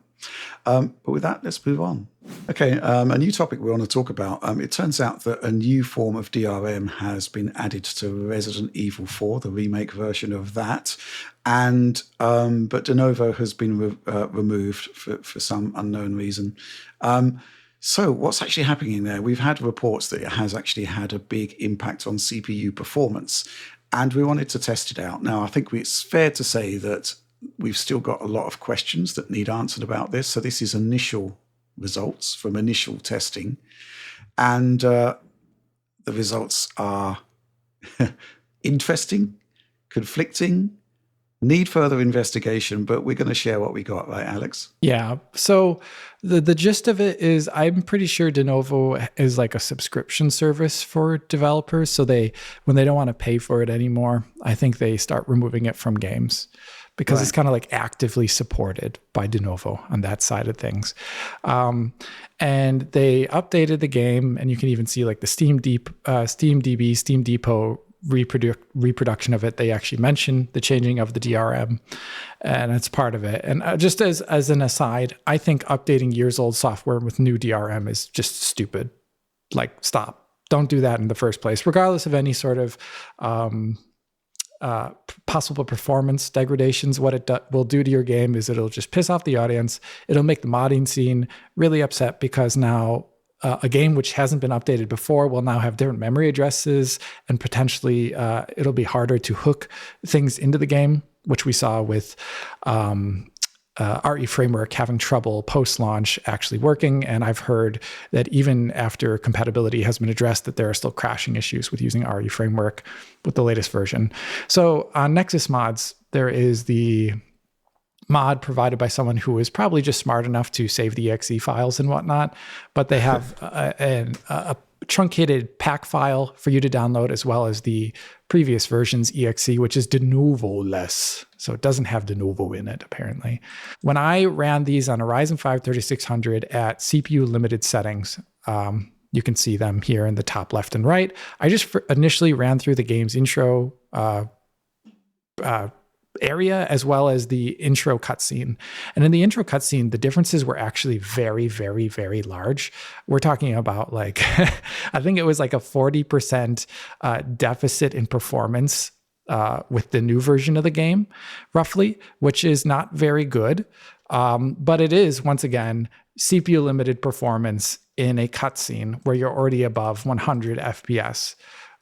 But with that, let's move on. Okay, a new topic we want to talk about. It turns out that a new form of DRM has been added to Resident Evil 4, the remake version of that. And but de novo has been removed for some unknown reason. So what's actually happening there? We've had reports that it has actually had a big impact on CPU performance, and we wanted to test it out. Now, I think it's fair to say that we've still got a lot of questions that need answered about this. So this is initial results from initial testing. And the results are interesting, conflicting, need further investigation, but we're going to share what we got, right, Alex? Yeah. So the gist of it is I'm pretty sure de novo is like a subscription service for developers. So when they don't want to pay for it anymore, I think they start removing it from games, because it's kind of like actively supported by de novo on that side of things. And they updated the game, and you can even see like the Steam Depot reproduction of it. They actually mention the changing of the DRM, and it's part of it. And just as an aside, I think updating years old software with new DRM is just stupid. Like, stop. Don't do that in the first place, regardless of any sort of possible performance degradations. What it will do to your game is it'll just piss off the audience. It'll make the modding scene really upset, because now a game which hasn't been updated before will now have different memory addresses, and potentially it'll be harder to hook things into the game, which we saw with RE Framework having trouble post-launch actually working. And I've heard that even after compatibility has been addressed, that there are still crashing issues with using RE Framework with the latest version. So on Nexus Mods, there is the mod provided by someone who is probably just smart enough to save the exe files and whatnot, but they have a truncated pack file for you to download, as well as the previous version's exe, which is de novo-less. So it doesn't have de novo in it, apparently. When I ran these on a Ryzen 5 3600 at CPU limited settings, you can see them here in the top left and right. I just initially ran through the game's intro area, as well as the intro cutscene. And in the intro cutscene, the differences were actually very, very, very large. We're talking about like, I think it was like a 40% deficit in performance with the new version of the game, roughly, which is not very good. But it is, once again, CPU limited performance in a cutscene where you're already above 100 FPS.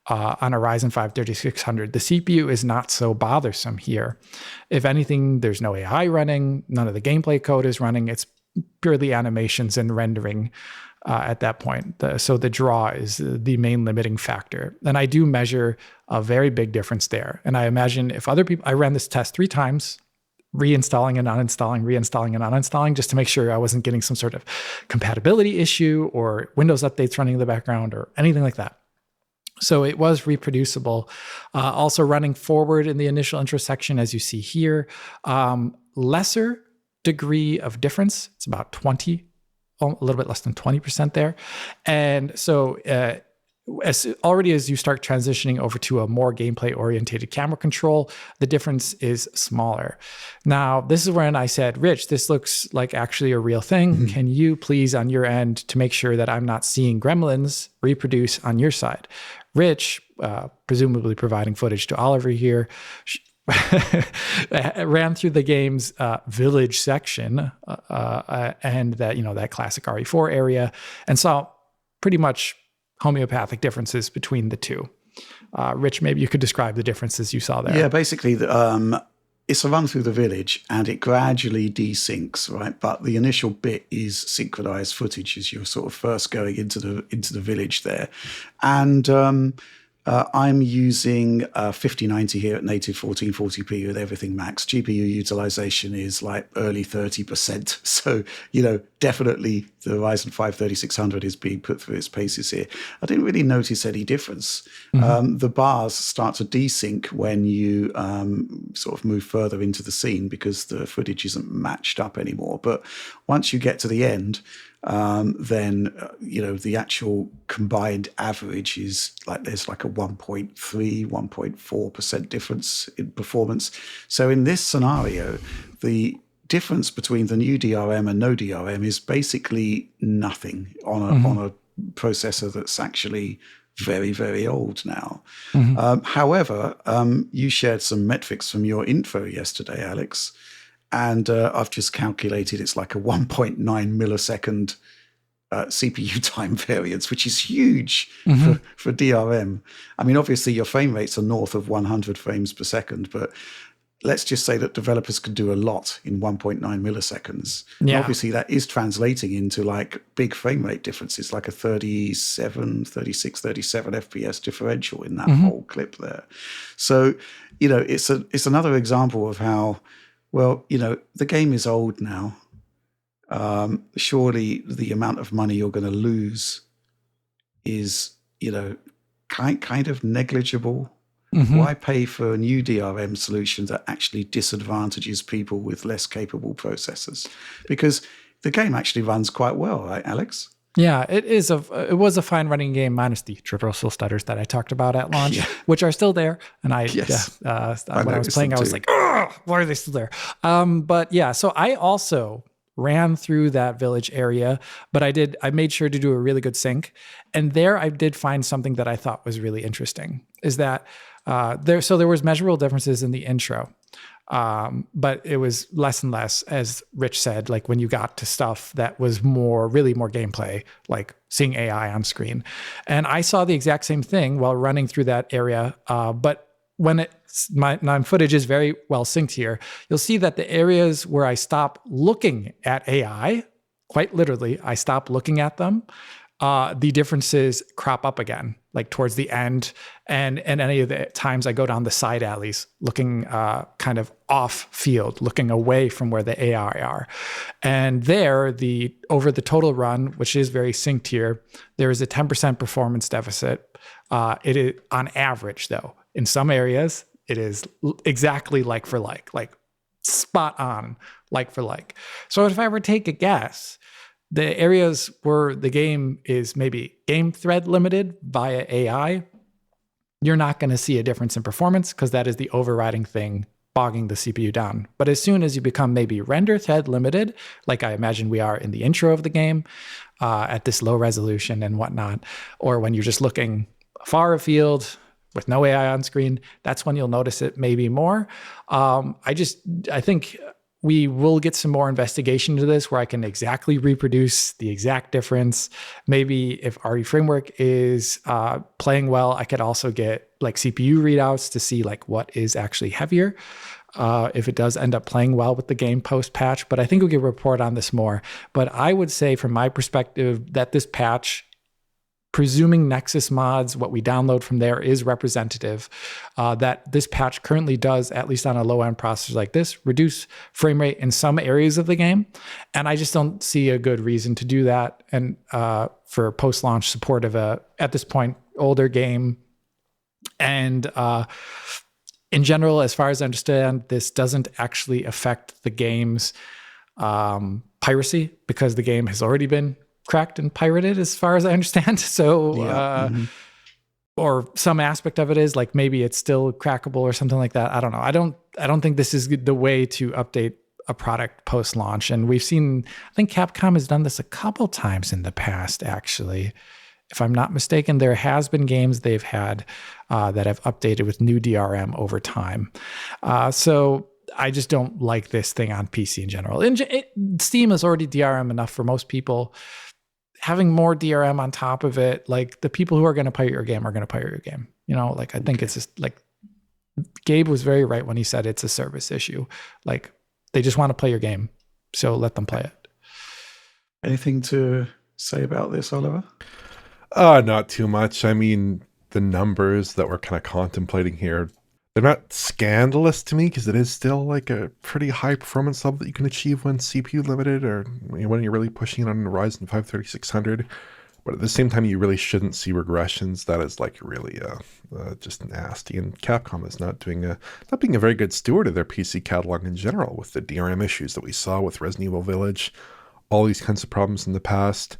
On a Ryzen 5 3600. The CPU is not so bothersome here. If anything, there's no AI running, none of the gameplay code is running. It's purely animations and rendering at that point. So the draw is the main limiting factor. And I do measure a very big difference there. And I imagine if other people, I ran this test 3 times, reinstalling and uninstalling, reinstalling and uninstalling, just to make sure I wasn't getting some sort of compatibility issue or Windows updates running in the background or anything like that. So it was reproducible. Also running forward in the initial intro section, as you see here, lesser degree of difference. It's about 20, a little bit less than 20% there. And so as you start transitioning over to a more gameplay orientated camera control, the difference is smaller. Now, this is when I said, Rich, this looks like actually a real thing. Mm-hmm. Can you please on your end to make sure that I'm not seeing gremlins reproduce on your side? Rich, presumably providing footage to Oliver here, ran through the game's village section and that classic RE4 area and saw pretty much homeopathic differences between the two. Rich, maybe you could describe the differences you saw there. Yeah, basically, it's a run through the village and it gradually desyncs, right? But the initial bit is synchronized footage as you're sort of first going into the village there. And I'm using 5090 here at native 1440p with everything max. GPU utilization is like early 30%. So, definitely the Ryzen 5 3600 is being put through its paces here. I didn't really notice any difference. Mm-hmm. The bars start to desync when you sort of move further into the scene because the footage isn't matched up anymore. But once you get to the end, then the actual combined average is like there's like a 1.4% difference in performance. So in this scenario, the difference between the new DRM and no DRM is basically nothing on a processor that's actually very, very old now. Mm-hmm. However, you shared some metrics from your info yesterday, Alex. And I've just calculated it's like a 1.9 millisecond CPU time variance, which is huge for DRM. I mean, obviously your frame rates are north of 100 frames per second, but let's just say that developers can do a lot in 1.9 milliseconds. Yeah. And obviously that is translating into like big frame rate differences, like a 36, 37 FPS differential in that whole clip there. So, it's another example of how, well, the game is old now. Surely the amount of money you're going to lose is, kind of negligible. Mm-hmm. Why pay for a new DRM solution that actually disadvantages people with less capable processors? Because the game actually runs quite well, right, Alex? Yeah, it was a fine running game minus the traversal stutters that I talked about at launch, which are still there. And when I was playing, I was like, oh, why are they still there? But yeah, so I also ran through that village area, but I made sure to do a really good sync. And there I did find something that I thought was really interesting, is that there was measurable differences in the intro. But it was less and less, as Rich said, like when you got to stuff that was really more gameplay, like seeing AI on screen. And I saw the exact same thing while running through that area. But when my footage is very well synced here, you'll see that the areas where I stop looking at AI, quite literally, I stop looking at them, the differences crop up again, like towards the end, and any of the times I go down the side alleys, looking kind of off field, looking away from where the AI are. And there, over the total run, which is very synced here, there is a 10% performance deficit. It is on average, though. In some areas, it is exactly like for like spot on, like for like. So if I were to take a guess, the areas where the game is maybe game thread limited via AI, you're not going to see a difference in performance because that is the overriding thing bogging the CPU down. But as soon as you become maybe render thread limited, like I imagine we are in the intro of the game, at this low resolution and whatnot, or when you're just looking far afield with no AI on screen, that's when you'll notice it maybe more. I think we will get some more investigation into this where I can exactly reproduce the exact difference. Maybe if RE framework is playing well, I could also get like CPU readouts to see like what is actually heavier. if it does end up playing well with the game post-patch, but I think we can report on this more. But I would say from my perspective that this patch, presuming Nexus mods, what we download from there is representative, that this patch currently does, at least on a low-end processor like this, reduce frame rate in some areas of the game. And I just don't see a good reason to do that. And for post-launch support of at this point, older game. And in general, as far as I understand, this doesn't actually affect the game's piracy, because the game has already been cracked and pirated, as far as I understand. So, or some aspect of it is, like, maybe it's still crackable or something like that. I don't know. I don't think this is the way to update a product post-launch. And we've seen, I think Capcom has done this a couple times in the past, actually. If I'm not mistaken, there has been games they've had that have updated with new DRM over time. So I just don't like this thing on PC in general. Steam is already DRM enough for most people. Having more DRM on top of it, like, the people who are going to pirate your game are going to pirate your game. You know, like, I think it's just, like, Gabe was very right when he said it's a service issue. Like, they just want to play your game, so let them play it. Anything to say about this, Oliver? Not too much. I mean, the numbers that we're kind of contemplating here, they're not scandalous to me, because it is still like a pretty high performance level that you can achieve when CPU limited, or when you're really pushing it on a Ryzen 5 3600. But at the same time, you really shouldn't see regressions. That is, like, really just nasty. And Capcom is not being a very good steward of their PC catalog in general, with the DRM issues that we saw with Resident Evil Village, all these kinds of problems in the past.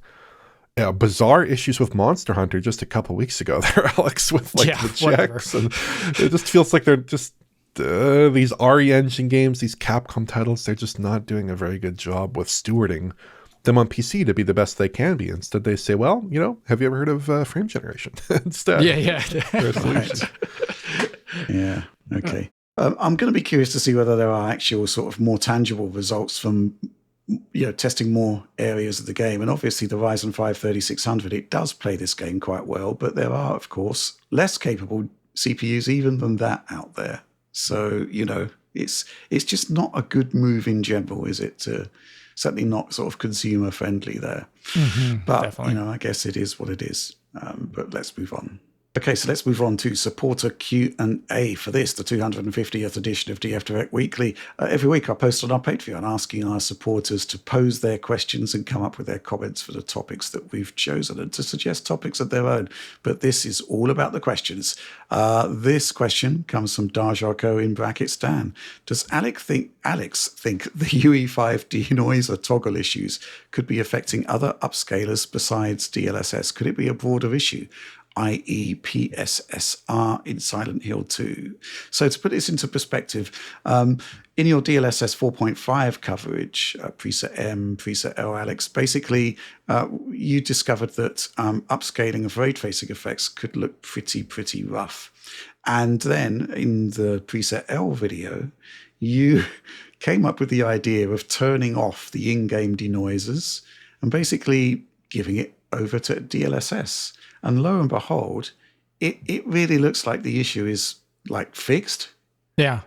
Bizarre issues with Monster Hunter just a couple weeks ago there, Alex, with, like, the checks. And it just feels like they're just these RE Engine games, these Capcom titles, they're just not doing a very good job with stewarding them on PC to be the best they can be. Instead, they say, well, have you ever heard of frame generation? Instead. Yeah. Right. Yeah. Okay. I'm going to be curious to see whether there are actual sort of more tangible results from testing more areas of the game. And obviously the Ryzen 5 3600, it does play this game quite well, but there are, of course, less capable CPUs even than that out there. So, it's just not a good move in general, is it? Certainly not sort of consumer friendly there. But, definitely. I guess it is what it is. But let's move on. Okay, so let's move on to supporter Q&A for this, the 250th edition of DF Direct Weekly. Every week I post on our Patreon asking our supporters to pose their questions and come up with their comments for the topics that we've chosen, and to suggest topics of their own. But this is all about the questions. This question comes from Darjarko in brackets Dan. Does Alex think the UE5 denoiser toggle issues could be affecting other upscalers besides DLSS? Could it be a broader issue, i.e. PSSR in Silent Hill 2? So to put this into perspective, in your DLSS 4.5 coverage, preset M, preset L, Alex, basically you discovered that upscaling of ray tracing effects could look pretty rough. And then in the preset L video, you came up with the idea of turning off the in-game denoisers and basically giving it over to DLSS. And lo and behold, it really looks like the issue is, like, fixed. Yeah,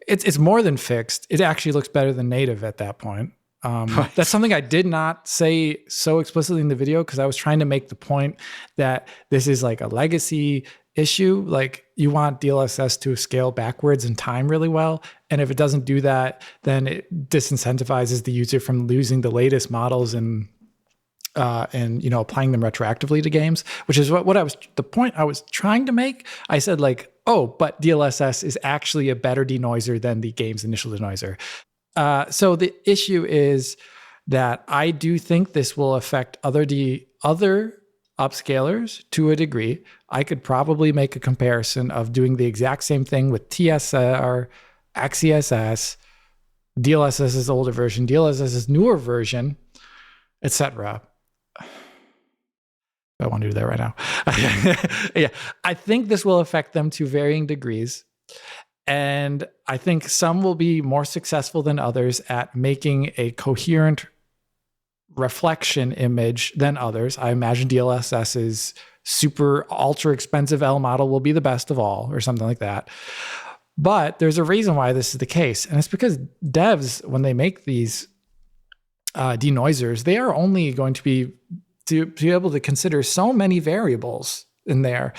it's more than fixed. It actually looks better than native at that point. Right. That's something I did not say so explicitly in the video, because I was trying to make the point that this is like a legacy issue. Like, you want DLSS to scale backwards in time really well. And if it doesn't do that, then it disincentivizes the user from using the latest models and applying them retroactively to games, which is the point I was trying to make. I said, like, oh, but DLSS is actually a better denoiser than the game's initial denoiser. So the issue is that I do think this will affect other upscalers to a degree. I could probably make a comparison of doing the exact same thing with TSR, XeSS, DLSS's older version, DLSS's newer version, etc. I want to do that right now. Yeah, I think this will affect them to varying degrees. And I think some will be more successful than others at making a coherent reflection image than others. I imagine DLSS's super ultra expensive L model will be the best of all, or something like that. But there's a reason why this is the case. And it's because devs, when they make these denoisers, they are only going to be able to consider so many variables in there.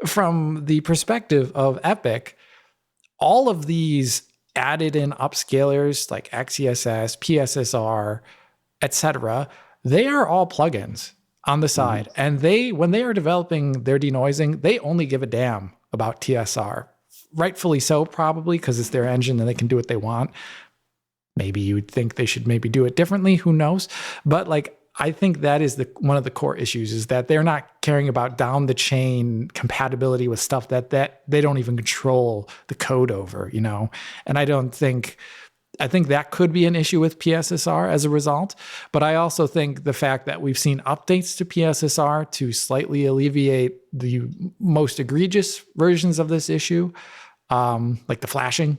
From the perspective of Epic, all of these added in upscalers like XeSS, PSSR, etc., they are all plugins on the side. And when they are developing their denoising, they only give a damn about TSR. Rightfully so, probably, because it's their engine and they can do what they want. Maybe you would think they should maybe do it differently. Who knows? But like, I think that is one of the core issues, is that they're not caring about down the chain compatibility with stuff that they don't even control the code over, you know? And I think that could be an issue with PSSR as a result. But I also think the fact that we've seen updates to PSSR to slightly alleviate the most egregious versions of this issue, like the flashing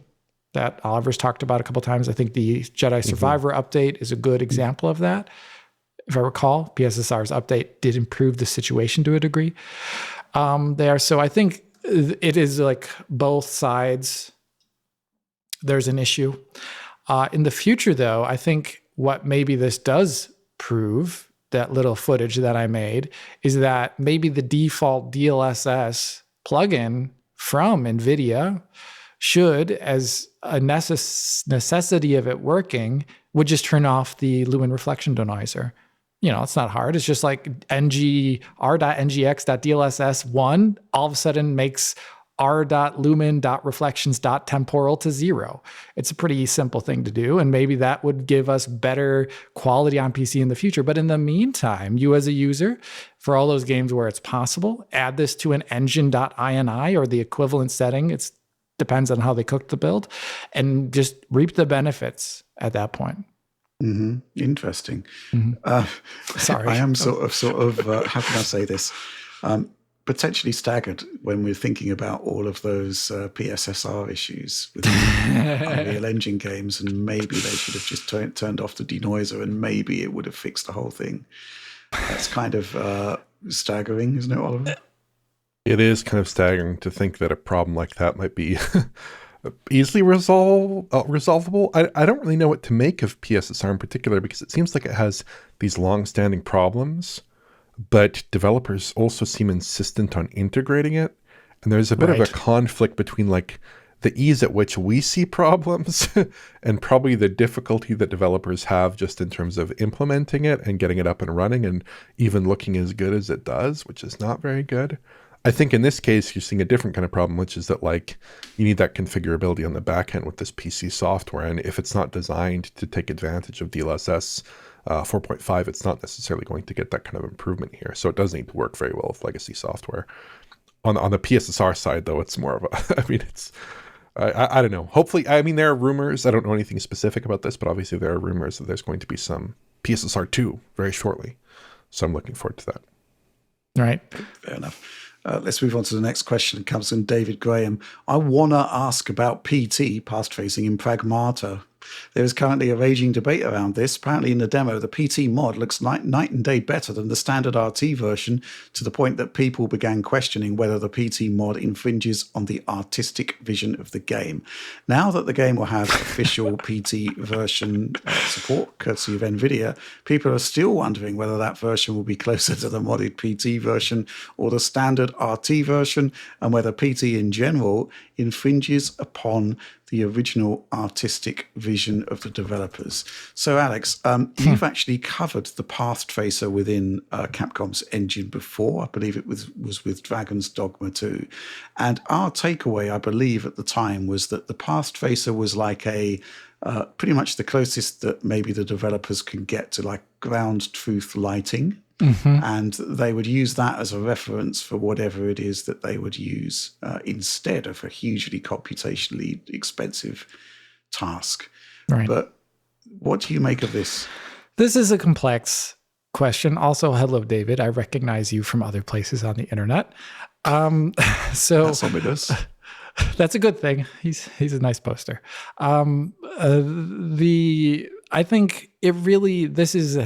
that Oliver's talked about a couple times. I think the Jedi Survivor update is a good example of that. If I recall, PSSR's update did improve the situation to a degree there. So I think it is like both sides. There's an issue. In the future, though, I think what maybe this does prove, that little footage that I made, is that maybe the default DLSS plugin from NVIDIA should, as a necessity of it working, would just turn off the lumen reflection denoiser. You know, it's not hard. It's just like r.ngx.dlss1 all of a sudden makes r.lumen.reflections.temporal to 0. It's a pretty simple thing to do, and maybe that would give us better quality on PC in the future. But in the meantime, you as a user, for all those games where it's possible, add this to an engine.ini or the equivalent setting. It depends on how they cook the build, and just reap the benefits at that point. Interesting. Sorry. I am sort of how can I say this? Potentially staggered when we're thinking about all of those PSSR issues with Unreal Engine games, and maybe they should have just turned off the denoiser, and maybe it would have fixed the whole thing. That's kind of staggering, isn't it, Oliver? It is kind of staggering to think that a problem like that might be easily resolvable. I don't really know what to make of PSSR in particular, because it seems like it has these long-standing problems, but developers also seem insistent on integrating it. And there's a bit of a conflict between like the ease at which we see problems and probably the difficulty that developers have just in terms of implementing it and getting it up and running and even looking as good as it does, which is not very good. I think in this case, you're seeing a different kind of problem, which is that like you need that configurability on the back end with this PC software. And if it's not designed to take advantage of DLSS 4.5, it's not necessarily going to get that kind of improvement here. So it does need to work very well with legacy software. On the PSSR side, though, it's more of a, I mean, it's, I don't know. Hopefully, I mean, there are rumors. I don't know anything specific about this, but obviously there are rumors that there's going to be some PSSR 2 very shortly. So I'm looking forward to that. Right. Fair enough. Let's move on to the next question. It comes from David Graham. I want to ask about PT, path tracing, in Pragmata. There is currently a raging debate around this. Apparently in the demo, the PT mod looks like night and day better than the standard RT version, to the point that people began questioning whether the PT mod infringes on the artistic vision of the game. Now that the game will have official PT version support, courtesy of NVIDIA, people are still wondering whether that version will be closer to the modded PT version or the standard RT version, and whether PT in general infringes upon the original artistic vision of the developers. So, Alex, you've actually covered the path tracer within Capcom's engine before. I believe it was with Dragon's Dogma 2. And our takeaway, I believe, at the time was that the path tracer was like a pretty much the closest that maybe the developers can get to like ground truth lighting. And they would use that as a reference for whatever it is that they would use instead of a hugely computationally expensive task. Right. But what do you make of this? This is a complex question. Also, hello, David. I recognize you from other places on the internet. So That's ominous. That's a good thing. He's a nice poster. I think it really, this is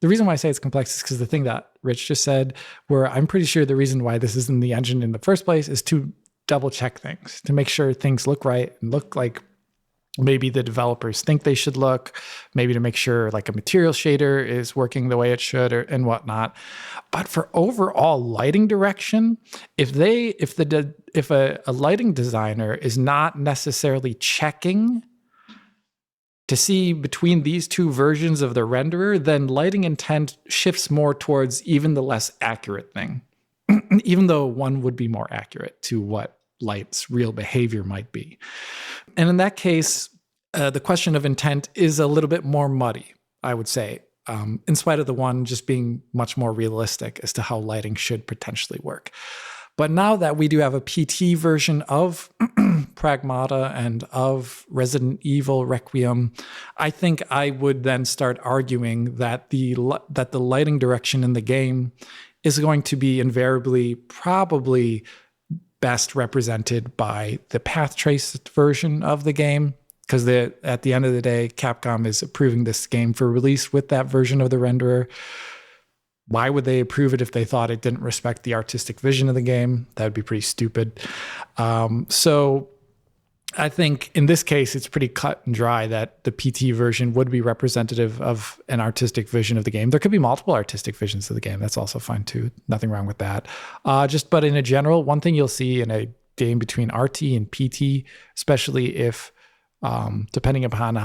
the reason why I say it's complex is because the thing that Rich just said, where I'm pretty sure the reason why this is in the engine in the first place is two double check things to make sure things look right and look like maybe the developers think they should look, maybe to make sure like a material shader is working the way it should and whatnot. But for overall lighting direction, if a lighting designer is not necessarily checking to see between these two versions of the renderer, then lighting intent shifts more towards even the less accurate thing, even though one would be more accurate to what light's real behavior might be. And in that case, the question of intent is a little bit more muddy, I would say, in spite of the one just being much more realistic as to how lighting should potentially work. But now that we do have a PT version of Pragmata and of Resident Evil Requiem, I think I would then start arguing that the lighting direction in the game is going to be invariably probably best represented by the path traced version of the game, because at the end of the day, Capcom is approving this game for release with that version of the renderer. Why would they approve it if they thought it didn't respect the artistic vision of the game? That would be pretty stupid. So I think in this case, it's pretty cut and dry that the PT version would be representative of an artistic vision of the game. There could be multiple artistic visions of the game. That's also fine too. Nothing wrong with that. But in a general, one thing you'll see in a game between RT and PT, especially if, depending upon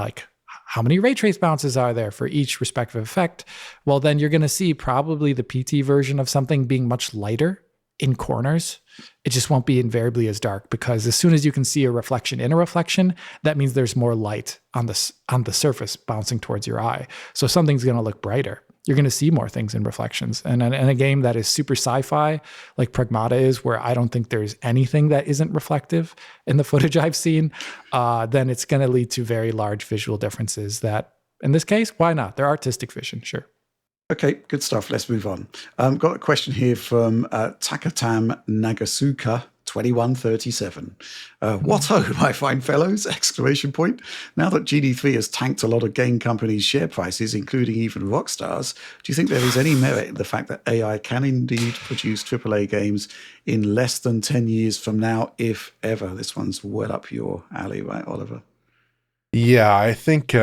how many ray trace bounces are there for each respective effect, well, then you're going to see probably the PT version of something being much lighter in corners. It just won't be invariably as dark, because as soon as you can see a reflection in a reflection, that means there's more light on the surface bouncing towards your eye. So something's going to look brighter. You're going to see more things in reflections. And in a game that is super sci-fi, like Pragmata is, where I don't think there's anything that isn't reflective in the footage I've seen, then it's going to lead to very large visual differences that, in this case, why not? They're artistic vision, sure. Okay, good stuff. Let's move on. Got a question here from Takatam Nagasuka 2137. What ho, my fine fellows! Exclamation point. Now that Genie 3 has tanked a lot of game companies' share prices, including even Rockstar's, do you think there is any merit in the fact that AI can indeed produce AAA games in less than 10 years from now, if ever? This one's well up your alley, right, Oliver? Yeah, I think,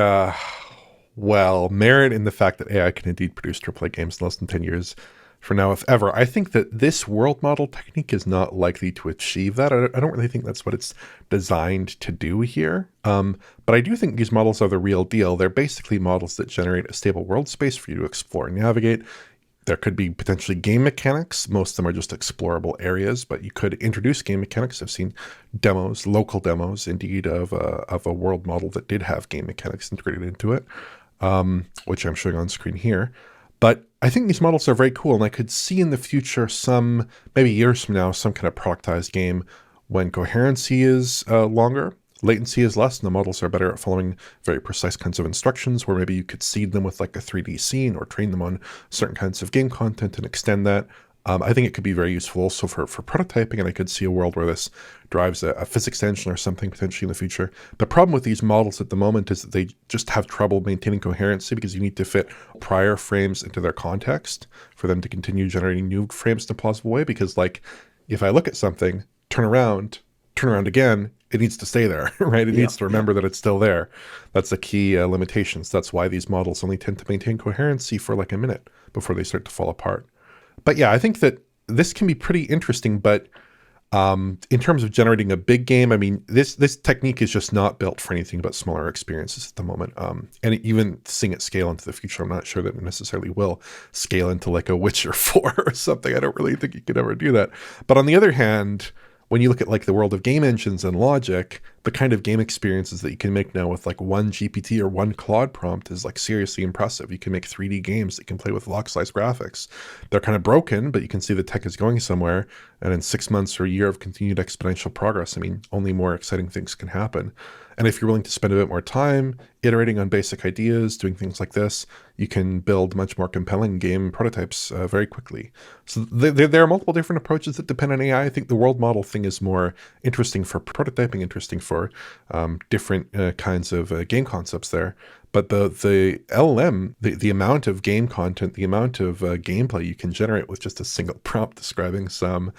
merit in the fact that AI can indeed produce AAA games in less than 10 years from now, if ever. I think that this world model technique is not likely to achieve that. I don't really think that's what it's designed to do here. But I do think these models are the real deal. They're basically models that generate a stable world space for you to explore and navigate. There could be potentially game mechanics. Most of them are just explorable areas, but you could introduce game mechanics. I've seen demos, local demos, indeed, of a world model that did have game mechanics integrated into it, which I'm showing on screen here. But I think these models are very cool, and I could see in the future maybe years from now, some kind of productized game when coherency is longer, latency is less, and the models are better at following very precise kinds of instructions, where maybe you could seed them with like a 3D scene or train them on certain kinds of game content and extend that. I think it could be very useful also for prototyping, and I could see a world where this drives a physics engine or something potentially in the future. The problem with these models at the moment is that they just have trouble maintaining coherency, because you need to fit prior frames into their context for them to continue generating new frames in a plausible way. Because like, if I look at something, turn around again, it needs to stay there, right? It needs to remember that it's still there. That's the key limitations. That's why these models only tend to maintain coherency for like a minute before they start to fall apart. But yeah, I think that this can be pretty interesting, but in terms of generating a big game, I mean, this technique is just not built for anything but smaller experiences at the moment. And even seeing it scale into the future, I'm not sure that it necessarily will scale into like a Witcher 4 or something. I don't really think you could ever do that. But on the other hand, when you look at like the world of game engines and logic, the kind of game experiences that you can make now with like one GPT or one Claude prompt is like seriously impressive. You can make 3D games that can play with lock-size graphics. They're kind of broken, but you can see the tech is going somewhere. And in 6 months or a year of continued exponential progress, I mean, only more exciting things can happen. And if you're willing to spend a bit more time iterating on basic ideas, doing things like this, you can build much more compelling game prototypes very quickly. So there are multiple different approaches that depend on AI. I think the world model thing is more interesting for prototyping, interesting for different kinds of game concepts there. But the LLM, the amount of game content, the amount of gameplay you can generate with just a single prompt describing some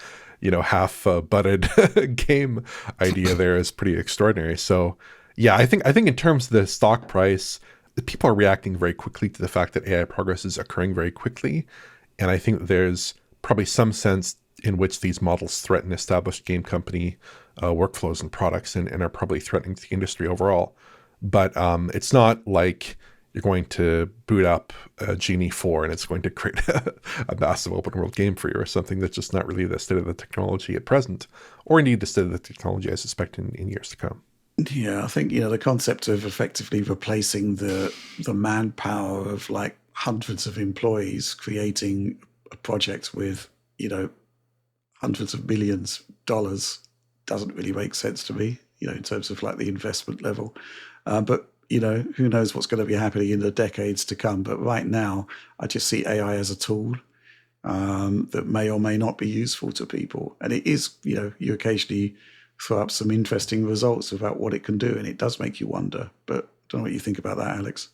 half butted game idea there is pretty extraordinary. So yeah, I think in terms of the stock price, people are reacting very quickly to the fact that AI progress is occurring very quickly. And I think there's probably some sense in which these models threaten established game company workflows and products and are probably threatening the industry overall. But it's not like you're going to boot up Genie 4 and it's going to create a massive open world game for you or something. That's just not really the state of the technology at present, or indeed the state of the technology I suspect in years to come. Yeah, I think, the concept of effectively replacing the manpower of like hundreds of employees creating a project with, hundreds of millions of dollars doesn't really make sense to me, in terms of like the investment level. But who knows what's going to be happening in the decades to come. But right now, I just see AI as a tool that may or may not be useful to people. And it is, you occasionally throw up some interesting results about what it can do, and it does make you wonder. But I don't know what you think about that, Alex.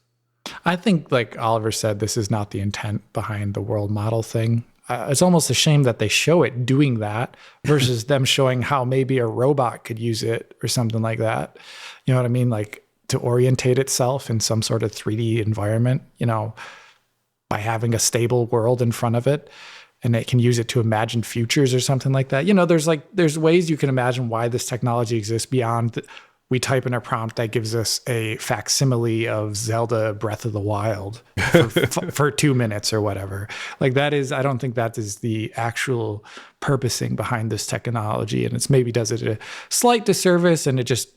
I think, like Oliver said, this is not the intent behind the world model thing. It's almost a shame that they show it doing that versus them showing how maybe a robot could use it or something like that. You know what I mean? Like to orientate itself in some sort of 3D environment, by having a stable world in front of it, and it can use it to imagine futures or something like that. There's ways you can imagine why this technology exists beyond we type in a prompt that gives us a facsimile of Zelda Breath of the Wild for 2 minutes or whatever. Like that is, I don't think that is the actual purposing behind this technology. And it's maybe does it a slight disservice, and it just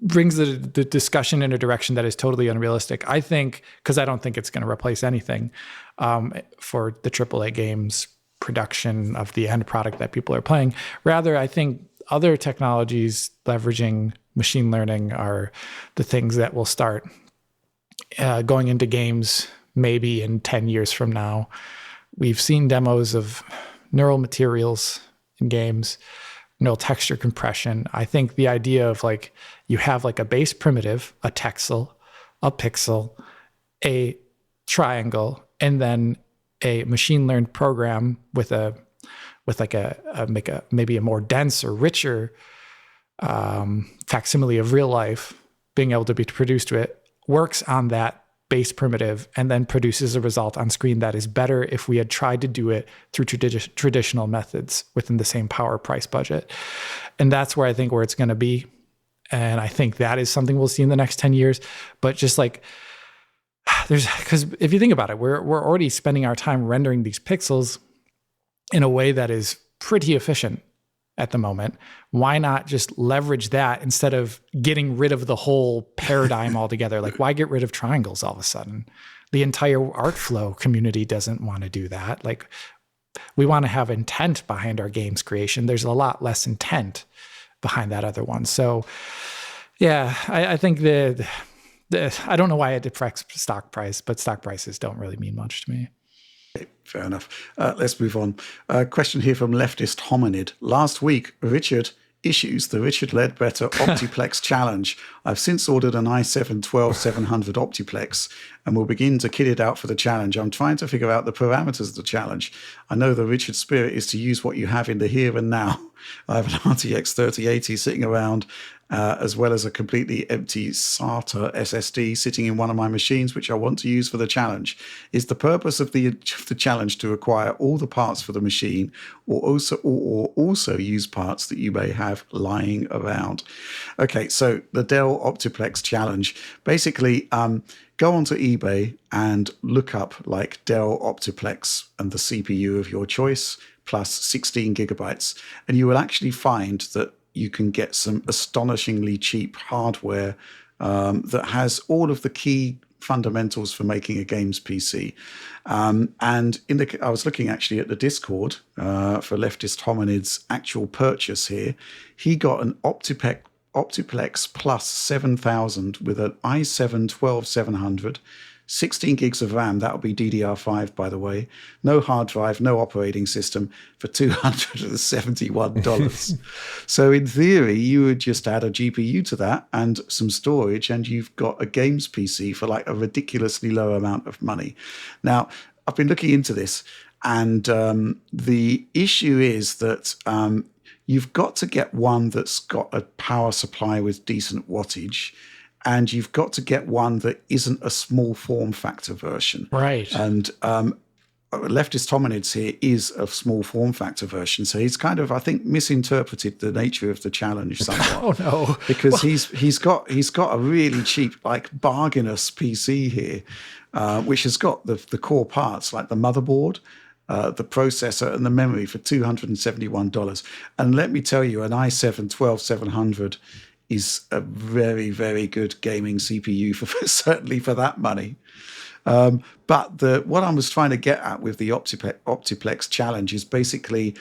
brings the discussion in a direction that is totally unrealistic. I think, because I don't think it's going to replace anything for the AAA games production of the end product that people are playing. Rather, I think other technologies leveraging machine learning are the things that will start going into games maybe in 10 years from now. We've seen demos of neural materials in games, neural texture compression. I think the idea of like you have like a base primitive, a texel, a pixel, a triangle, and then a machine learned program with maybe a more dense or richer facsimile of real life being able to be produced to it, works on that base primitive and then produces a result on screen that is better if we had tried to do it through traditional methods within the same power price budget. And that's where I think where it's going to be. And I think that is something we'll see in the next 10 years. But just like, because if you think about it, we're already spending our time rendering these pixels in a way that is pretty efficient at the moment. Why not just leverage that instead of getting rid of the whole paradigm altogether? Like, why get rid of triangles all of a sudden? The entire art flow community doesn't want to do that. Like, we want to have intent behind our games creation. There's a lot less intent behind that other one. So yeah, I think I don't know why it affects stock price, but stock prices don't really mean much to me. Fair enough. Let's move on. Question here from Leftist Hominid. Last week, Richard issues the Richard Ledbetter OptiPlex Challenge. I've since ordered an i7-12700 OptiPlex and will begin to kit it out for the challenge. I'm trying to figure out the parameters of the challenge. I know the Richard spirit is to use what you have in the here and now. I have an RTX 3080 sitting around, as well as a completely empty SATA SSD sitting in one of my machines, which I want to use for the challenge. Is the purpose of the challenge to acquire all the parts for the machine, or also use parts that you may have lying around? Okay, so the Dell OptiPlex Challenge. Basically, go onto eBay and look up like Dell OptiPlex and the CPU of your choice, plus 16 gigabytes, and you will actually find that you can get some astonishingly cheap hardware that has all of the key fundamentals for making a games PC. And I was looking actually at the Discord for Leftist Hominid's actual purchase here. He got an OptiPlex Plus 7000 with an i7-12700, 16 gigs of RAM, that'll be DDR5 by the way, no hard drive, no operating system, for $271. So in theory, you would just add a GPU to that and some storage, and you've got a games PC for like a ridiculously low amount of money. Now, I've been looking into this, And the issue is that you've got to get one that's got a power supply with decent wattage, and you've got to get one that isn't a small form factor version. Right. And Leftist Hominids here is a small form factor version, so he's kind of, I think, misinterpreted the nature of the challenge somewhat. Oh no! Because he's got a really cheap, like bargainous PC here, which has got the core parts like the motherboard, the processor, and the memory for $271. And let me tell you, an i7-12700 is a very, very good gaming CPU certainly for that money. But what I was trying to get at with the OptiPlex challenge is basically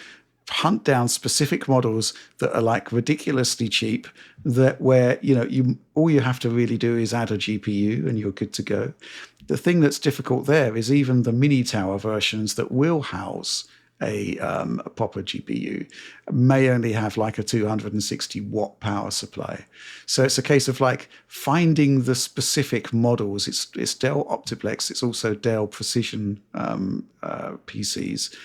hunt down specific models that are like ridiculously cheap, where all you have to really do is add a GPU and you're good to go. The thing that's difficult there is even the mini tower versions that will house a proper GPU may only have like a 260 watt power supply. So it's a case of like finding the specific models. It's Dell OptiPlex. It's also Dell Precision PCs.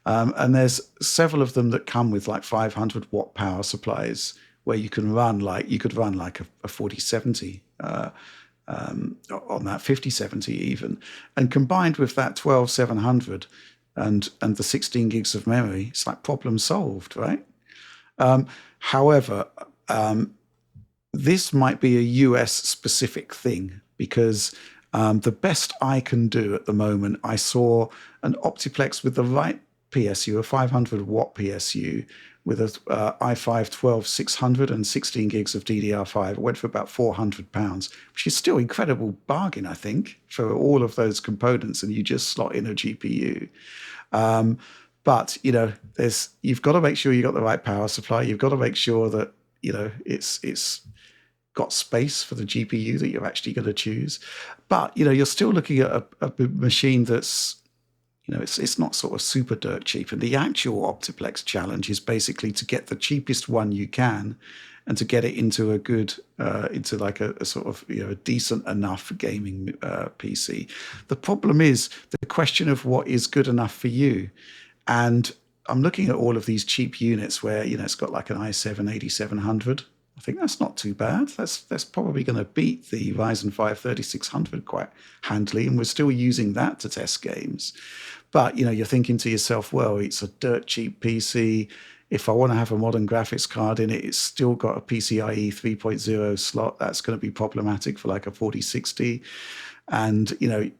And there's several of them that come with like 500 watt power supplies where you could run like a 4070 on that 5070 even. And combined with that 12700 and the 16 gigs of memory, it's like problem solved, right? However, this might be a US specific thing because the best I can do at the moment, I saw an OptiPlex with the right PSU, a 500 watt PSU with a i5 12600 and 16 gigs of DDR5. It went for about £400, which is still incredible bargain, I think, for all of those components, and you just slot in a GPU. But you've got to make sure you got the right power supply. You've got to make sure that it's got space for the GPU that you're actually going to choose. But you're still looking at a machine that's it's not sort of super dirt cheap. And the actual OptiPlex challenge is basically to get the cheapest one you can and to get it into a good, into like a sort of, a decent enough gaming PC. The problem is the question of what is good enough for you. And I'm looking at all of these cheap units where, it's got like an i7 8700. I think that's not too bad. That's probably going to beat the Ryzen 5 3600 quite handily, and we're still using that to test games. But you're thinking to yourself, well, it's a dirt cheap PC. If I want to have a modern graphics card in it, it's still got a PCIe 3.0 slot. That's going to be problematic for like a 4060. And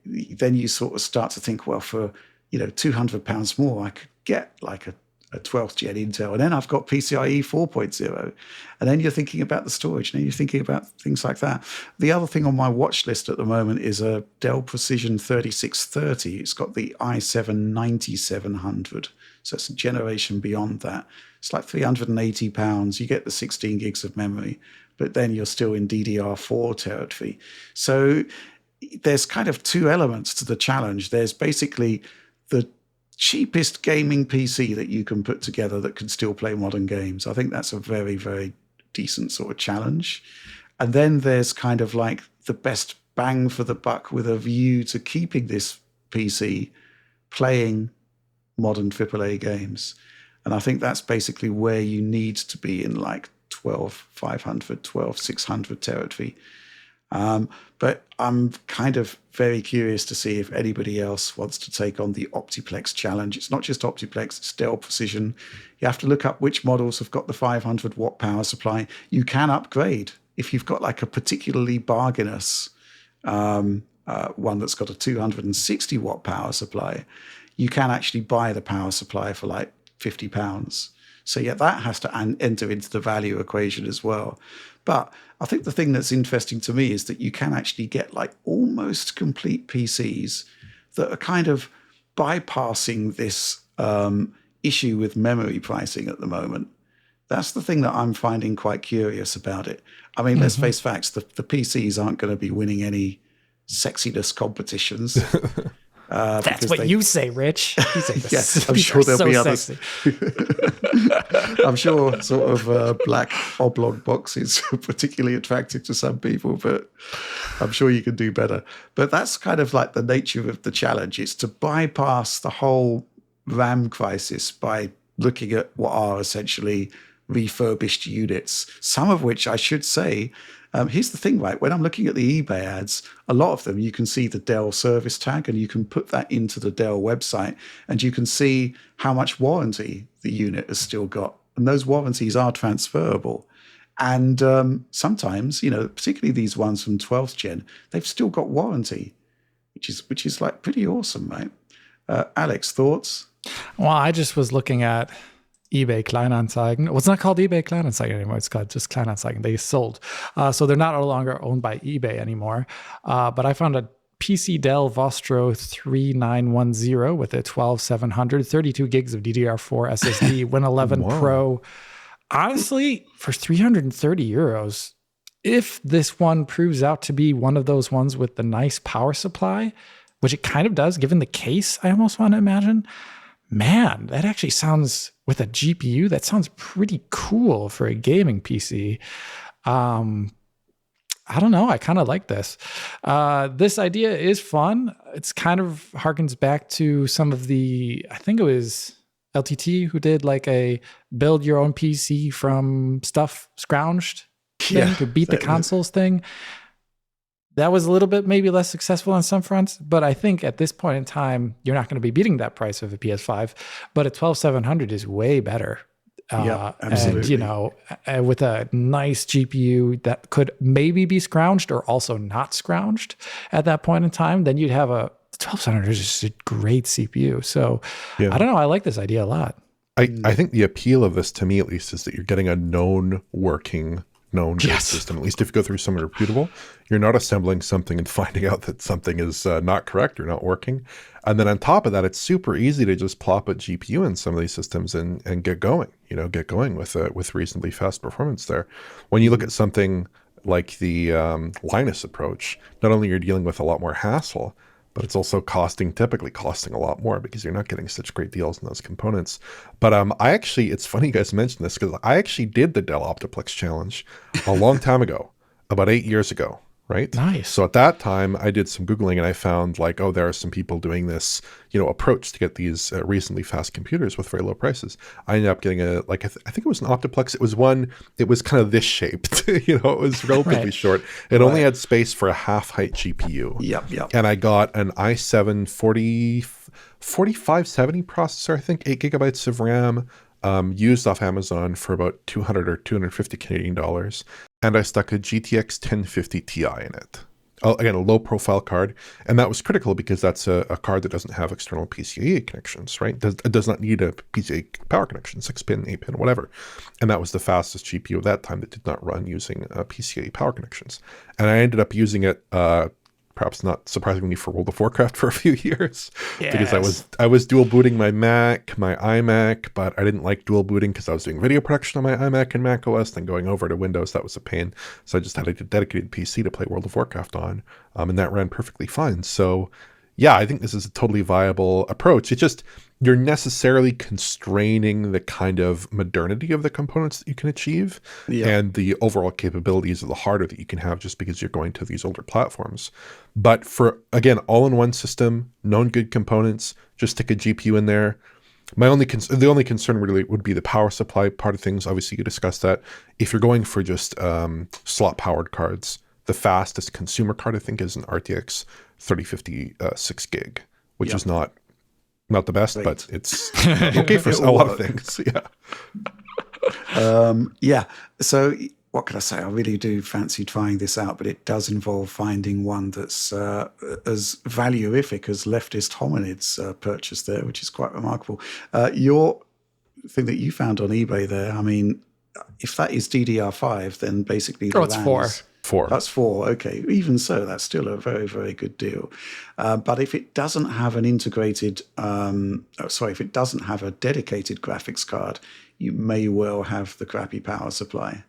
then you sort of start to think, well, for £200 more, I could get like a 12th gen Intel, and then I've got PCIe 4.0, and then you're thinking about the storage, and then you're thinking about things like that. The other thing on my watch list at the moment is a Dell Precision 3630. It's got the i7 9700, so it's a generation beyond that. It's like £380. You get the 16 gigs of memory, but then you're still in DDR4 territory. So there's kind of two elements to the challenge. There's basically the cheapest gaming PC that you can put together that can still play modern games. I think that's a very, very decent sort of challenge. And then there's kind of like the best bang for the buck with a view to keeping this PC playing modern AAA games. And I think that's basically where you need to be in like 12500, 12600 territory. But I'm kind of very curious to see if anybody else wants to take on the OptiPlex challenge. It's not just OptiPlex, it's Dell Precision. You have to look up which models have got the 500 watt power supply. You can upgrade if you've got like a particularly bargainous one that's got a 260 watt power supply. You can actually buy the power supply for like £50. So yeah, that has to enter into the value equation as well. But I think the thing that's interesting to me is that you can actually get like almost complete PCs that are kind of bypassing this issue with memory pricing at the moment. That's the thing that I'm finding quite curious about it. I mean, let's face facts, the PCs aren't going to be winning any sexiness competitions. That's what you say, Rich. You say yes, I'm sure there'll be others. I'm sure sort of black oblong boxes are particularly attractive to some people, but I'm sure you can do better. But that's kind of like the nature of the challenge. It's to bypass the whole RAM crisis by looking at what are essentially refurbished units, some of which I should say, here's the thing, right? When I'm looking at the eBay ads, a lot of them, you can see the Dell service tag and you can put that into the Dell website and you can see how much warranty the unit has still got. And those warranties are transferable. And sometimes, particularly these ones from 12th gen, they've still got warranty, which is like pretty awesome, right? Alex, thoughts? Well, I just was looking at eBay Kleinanzeigen. Well, it's not called eBay Kleinanzeigen anymore. It's called just Kleinanzeigen. They sold. So they're not no longer owned by eBay anymore. But I found a PC Dell Vostro 3910 with a 12700, 32 gigs of DDR4 SSD, Win 11 Wow. Pro. Honestly, for 330 euros, if this one proves out to be one of those ones with the nice power supply, which it kind of does, given the case, I almost want to imagine, man, that actually sounds, with a GPU, that sounds pretty cool for a gaming PC. I don't know. I kind of like this. This idea is fun. It's kind of harkens back to some of the, I think it was LTT who did like a build your own PC from stuff scrounged thing to beat the consoles thing. That was a little bit maybe less successful on some fronts, but I think at this point in time, you're not going to be beating that price of a PS5, but a 12700 is way better. Absolutely. And, with a nice GPU that could maybe be scrounged or also not scrounged at that point in time, then you'd have a 1200 is just a great CPU. So I don't know. I like this idea a lot. I think the appeal of this, to me at least, is that you're getting a known working, known good system. At least if you go through somewhere reputable, you're not assembling something and finding out that something is not correct or not working. And then on top of that, it's super easy to just plop a GPU in some of these systems and get going. Get going with reasonably fast performance there. When you look at something like the Linus approach, not only are you dealing with a lot more hassle, but it's also typically costing a lot more because you're not getting such great deals in those components. But it's funny you guys mentioned this because I actually did the Dell OptiPlex challenge a long time ago, about 8 years ago, right? Nice. So at that time, I did some Googling and I found there are some people doing this, approach to get these reasonably fast computers with very low prices. I ended up getting I think it was an OptiPlex. It was kind of this shaped, it was relatively short. It only had space for a half height GPU. Yep. And I got an i7 4570 processor, I think 8 gigabytes of RAM, used off Amazon for about 200 or 250 Canadian dollars. And I stuck a GTX 1050 Ti in it. Again, a low profile card. And that was critical because that's a card that doesn't have external PCIe connections, right? It does not need a PCIe power connection, 6-pin, 8-pin, whatever. And that was the fastest GPU of that time that did not run using PCIe power connections. And I ended up using it, perhaps not surprisingly, for World of Warcraft for a few years. Because I was dual booting my Mac, my iMac, but I didn't like dual booting because I was doing video production on my iMac and Mac OS, then going over to Windows, that was a pain. So I just had a dedicated PC to play World of Warcraft on, and that ran perfectly fine. So yeah, I think this is a totally viable approach. It's just, you're necessarily constraining the kind of modernity of the components that you can achieve and the overall capabilities of the hardware that you can have just because you're going to these older platforms. But for, again, all-in-one system, known good components, just stick a GPU in there. The only concern really would be the power supply part of things. Obviously, you discussed that. If you're going for just slot-powered cards, the fastest consumer card, I think, is an RTX 3050 6 gig, which is not the best, but it's okay for a lot of things. So what can I say? I really do fancy trying this out, but it does involve finding one that's as valuific as leftist hominids purchased there, which is quite remarkable. Your thing that you found on eBay there, I mean, if that is DDR5, then basically it's 4. 4. That's 4. Okay. Even so, that's still a very, very good deal. But if it doesn't have an integrated, if it doesn't have a dedicated graphics card, you may well have the crappy power supply.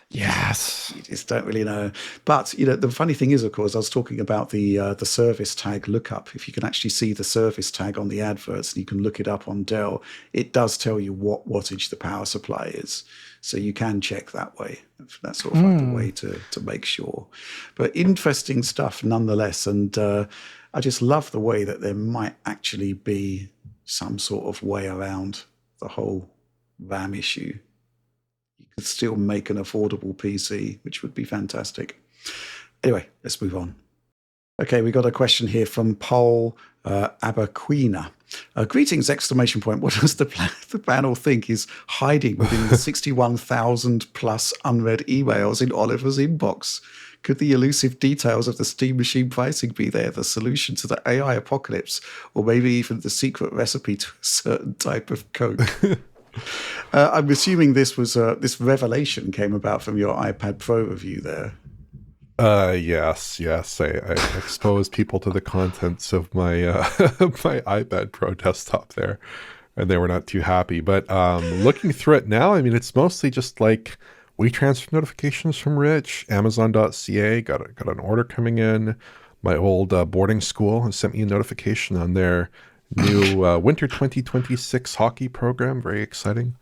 Yes. You just don't really know. But, the funny thing is, of course, I was talking about the service tag lookup. If you can actually see the service tag on the adverts and you can look it up on Dell, it does tell you what wattage the power supply is. So you can check that way. That's sort of like the way to make sure. But interesting stuff nonetheless. And I just love the way that there might actually be some sort of way around the whole RAM issue. You could still make an affordable PC, which would be fantastic. Anyway, let's move on. Okay, we got a question here from Paul Aberquina. Greetings, exclamation point. What does the panel think is hiding within the 61,000 plus unread emails in Oliver's inbox? Could the elusive details of the Steam machine pricing be there, the solution to the AI apocalypse, or maybe even the secret recipe to a certain type of Coke? I'm assuming this was this revelation came about from your iPad Pro review there. Yes. I exposed people to the contents of my my iPad Pro desktop there, and they were not too happy. But looking through it now, I mean, it's mostly just like WeTransfer notifications from Rich, Amazon.ca got an order coming in. My old boarding school has sent me a notification on their new Winter 2026 hockey program. Very exciting.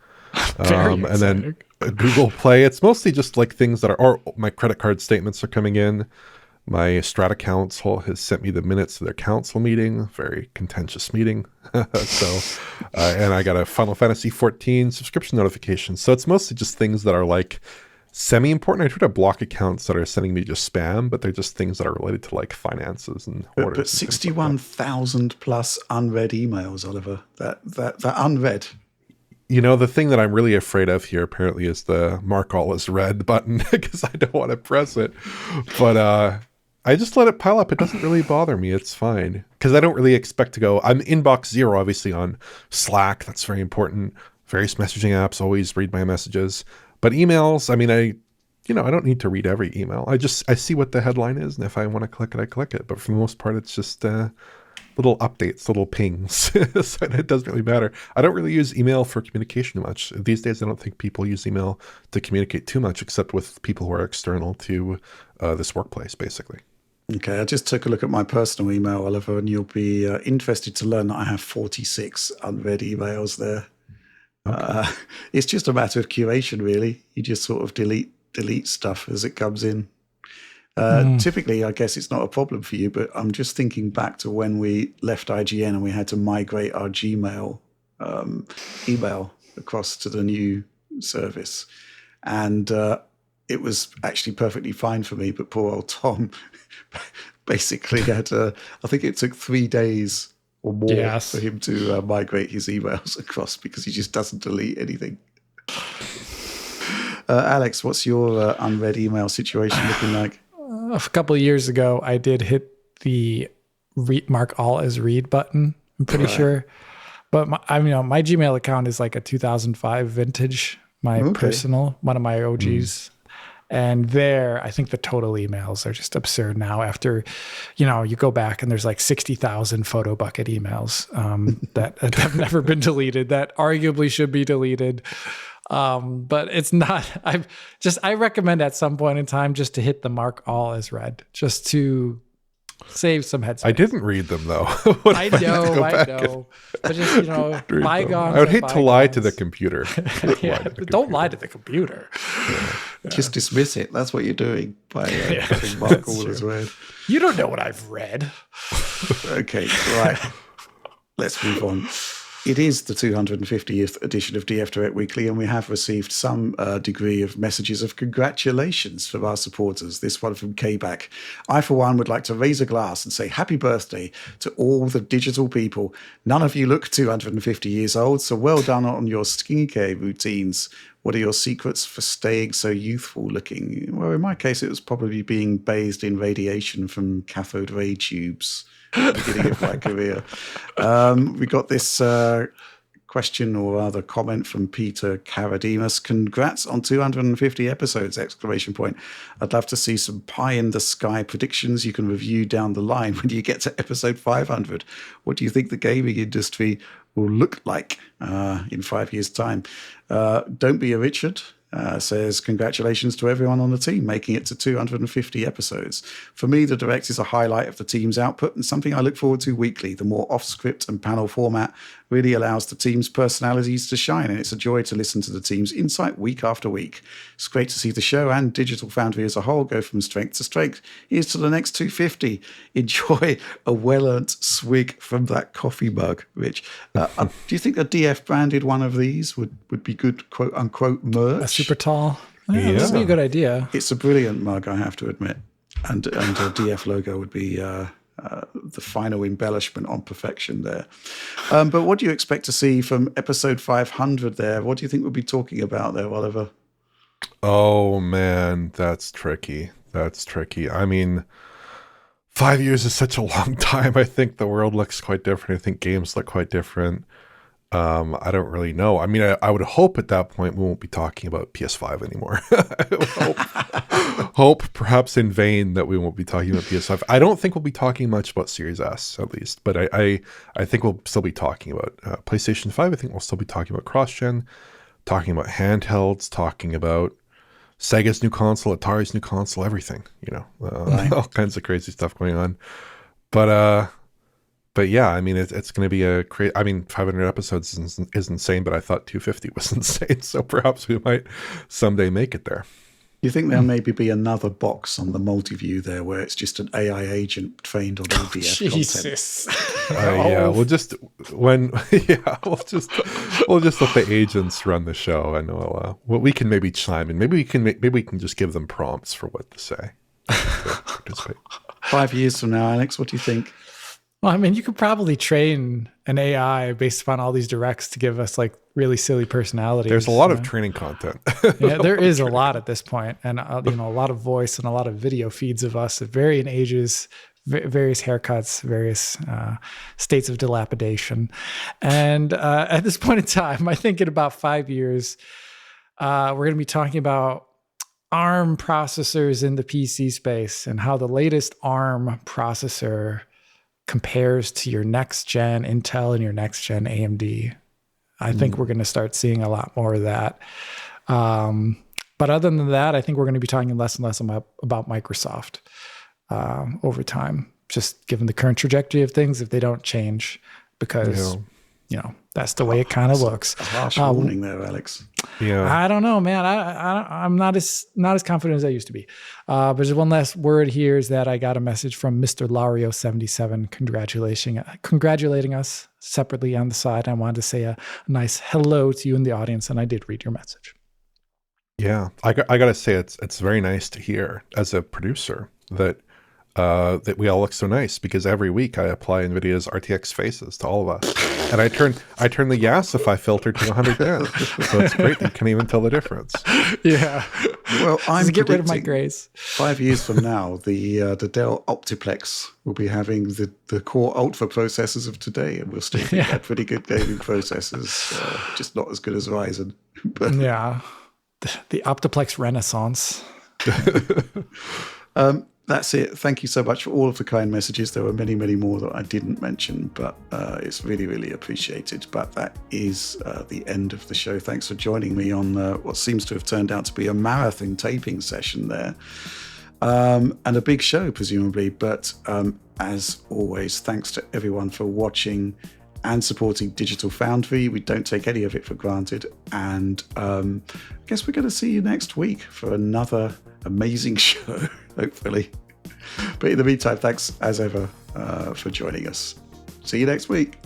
Very exciting. And then Google Play. It's mostly just like things that are, or my credit card statements are coming in. My Strata Council has sent me the minutes of their council meeting. Very contentious meeting. And I got a Final Fantasy 14 subscription notification. So it's mostly just things that are like semi-important. I try to block accounts that are sending me just spam, but they're just things that are related to like finances and orders. But 61,000 plus unread emails, Oliver. That unread. You know, the thing that I'm really afraid of here apparently is the mark all as read button, because I don't want to press it. But I just let it pile up. It doesn't really bother me. It's fine. Because I don't really expect to go. I'm inbox 0, obviously, on Slack. That's very important. Various messaging apps always read my messages. But emails, I mean, I don't need to read every email. I see what the headline is, and if I want to click it, I click it. But for the most part, it's just little updates, little pings. So it doesn't really matter. I don't really use email for communication much. These days, I don't think people use email to communicate too much, except with people who are external to this workplace, basically. Okay, I just took a look at my personal email, Oliver, and you'll be interested to learn that I have 46 unread emails there. Okay. It's just a matter of curation, really. You just sort of delete stuff as it comes in. Typically, I guess it's not a problem for you, but I'm just thinking back to when we left IGN and we had to migrate our Gmail email across to the new service. And it was actually perfectly fine for me, but poor old Tom basically had I think it took 3 days or more for him to migrate his emails across, because he just doesn't delete anything. Alex, what's your unread email situation looking like? A couple of years ago, I did hit the mark all as read button, I'm pretty sure. But my Gmail account is like a 2005 vintage, personal, one of my OGs. And there, I think the total emails are just absurd now. After, you go back and there's like 60,000 photo bucket emails that have never been deleted, that arguably should be deleted. But it's not. I recommend at some point in time just to hit the mark all as read, just to save some headspace. I didn't read them though. I know. But just bygones. I would hate to lie to the computer. Don't lie to the computer. Just dismiss it. That's what you're doing by putting mark all as read. You don't know what I've read. Okay, right. Let's move on. It is the 250th edition of DF Direct Weekly, and we have received some degree of messages of congratulations from our supporters. This one from K-Back. I, for one, would like to raise a glass and say happy birthday to all the digital people. None of you look 250 years old, so well done on your skincare routines. What are your secrets for staying so youthful looking? Well, in my case, it was probably being bathed in radiation from cathode ray tubes. Beginning of my career. We got this question, or rather comment, from Peter Karadimas. Congrats on 250 episodes, exclamation point. I'd love to see some pie in the sky predictions you can review down the line when you get to episode 500. What do you think the gaming industry will look like in 5 years' time? Don't be a Richard. says, congratulations to everyone on the team making it to 250 episodes. For me, the Direct is a highlight of the team's output and something I look forward to weekly. The more off-script and panel format really allows the team's personalities to shine, and it's a joy to listen to the team's insight week after week. It's great to see the show and Digital Foundry as a whole go from strength to strength. Here's to the next 250. Enjoy a well-earned swig from that coffee mug, Rich. Do you think a DF branded one of these would be good, quote-unquote, merch? Super tall. Yeah, that'd be a good idea. It's a brilliant mug, I have to admit. And a DF logo would be the final embellishment on perfection there. But what do you expect to see from episode 500 there? What do you think we'll be talking about there, Oliver? Oh, man, that's tricky. That's tricky. I mean, 5 years is such a long time. I think the world looks quite different. I think games look quite different. I don't really know. I mean, I would hope at that point we won't be talking about PS5 anymore. I would hope, perhaps in vain, that we won't be talking about PS5. I don't think we'll be talking much about Series S, at least. But I think we'll still be talking about PlayStation 5. I think we'll still be talking about cross-gen, talking about handhelds, talking about Sega's new console, Atari's new console, everything. Right. All kinds of crazy stuff going on. But yeah, I mean, it's going to be a crazy. I mean, 500 episodes is insane, but I thought 250 was insane. So perhaps we might someday make it there. You think there'll maybe be another box on the multi-view there where it's just an AI agent trained on ODF Jesus. Yeah, we'll just let the agents run the show, and we can maybe chime in. Maybe we can just give them prompts for what to say. 5 years from now, Alex, what do you think? Well, I mean, you could probably train an AI based upon all these directs to give us like really silly personalities. There's a lot of training content. Yeah, there is a lot at this point, and a lot of voice and a lot of video feeds of us at varying ages, various haircuts, various states of dilapidation. And at this point in time, I think in about 5 years, we're going to be talking about ARM processors in the PC space and how the latest ARM processor compares to your next gen Intel and your next gen AMD. I think we're going to start seeing a lot more of that. But other than that, I think we're going to be talking less and less about Microsoft over time, just given the current trajectory of things, if they don't change, because that's the way it kind of looks. A harsh warning there, Alex. Yeah, I don't know, man. I'm not as confident as I used to be. But there's one last word here is that I got a message from Mr. Lario77 congratulating us separately on the side. I wanted to say a nice hello to you in the audience, and I did read your message. Yeah, I got to say it's very nice to hear as a producer that we all look so nice, because every week I apply NVIDIA's RTX faces to all of us, and I turn the Yasify filter to 100 band, so it's great. You can't even tell the difference. Yeah. Well, I'm get rid of my grays. 5 years from now, the Dell OptiPlex will be having the core Ultra processors of today, and we'll still think they're pretty good gaming processors, just not as good as Ryzen. But yeah, the OptiPlex Renaissance. That's it. Thank you so much for all of the kind messages. There were many, many more that I didn't mention, but it's really, really appreciated. But that is the end of the show. Thanks for joining me on what seems to have turned out to be a marathon taping session there. And a big show, presumably. But as always, thanks to everyone for watching and supporting Digital Foundry. We don't take any of it for granted. And I guess we're going to see you next week for another amazing show, hopefully. But in the meantime, thanks as ever for joining us. See you next week.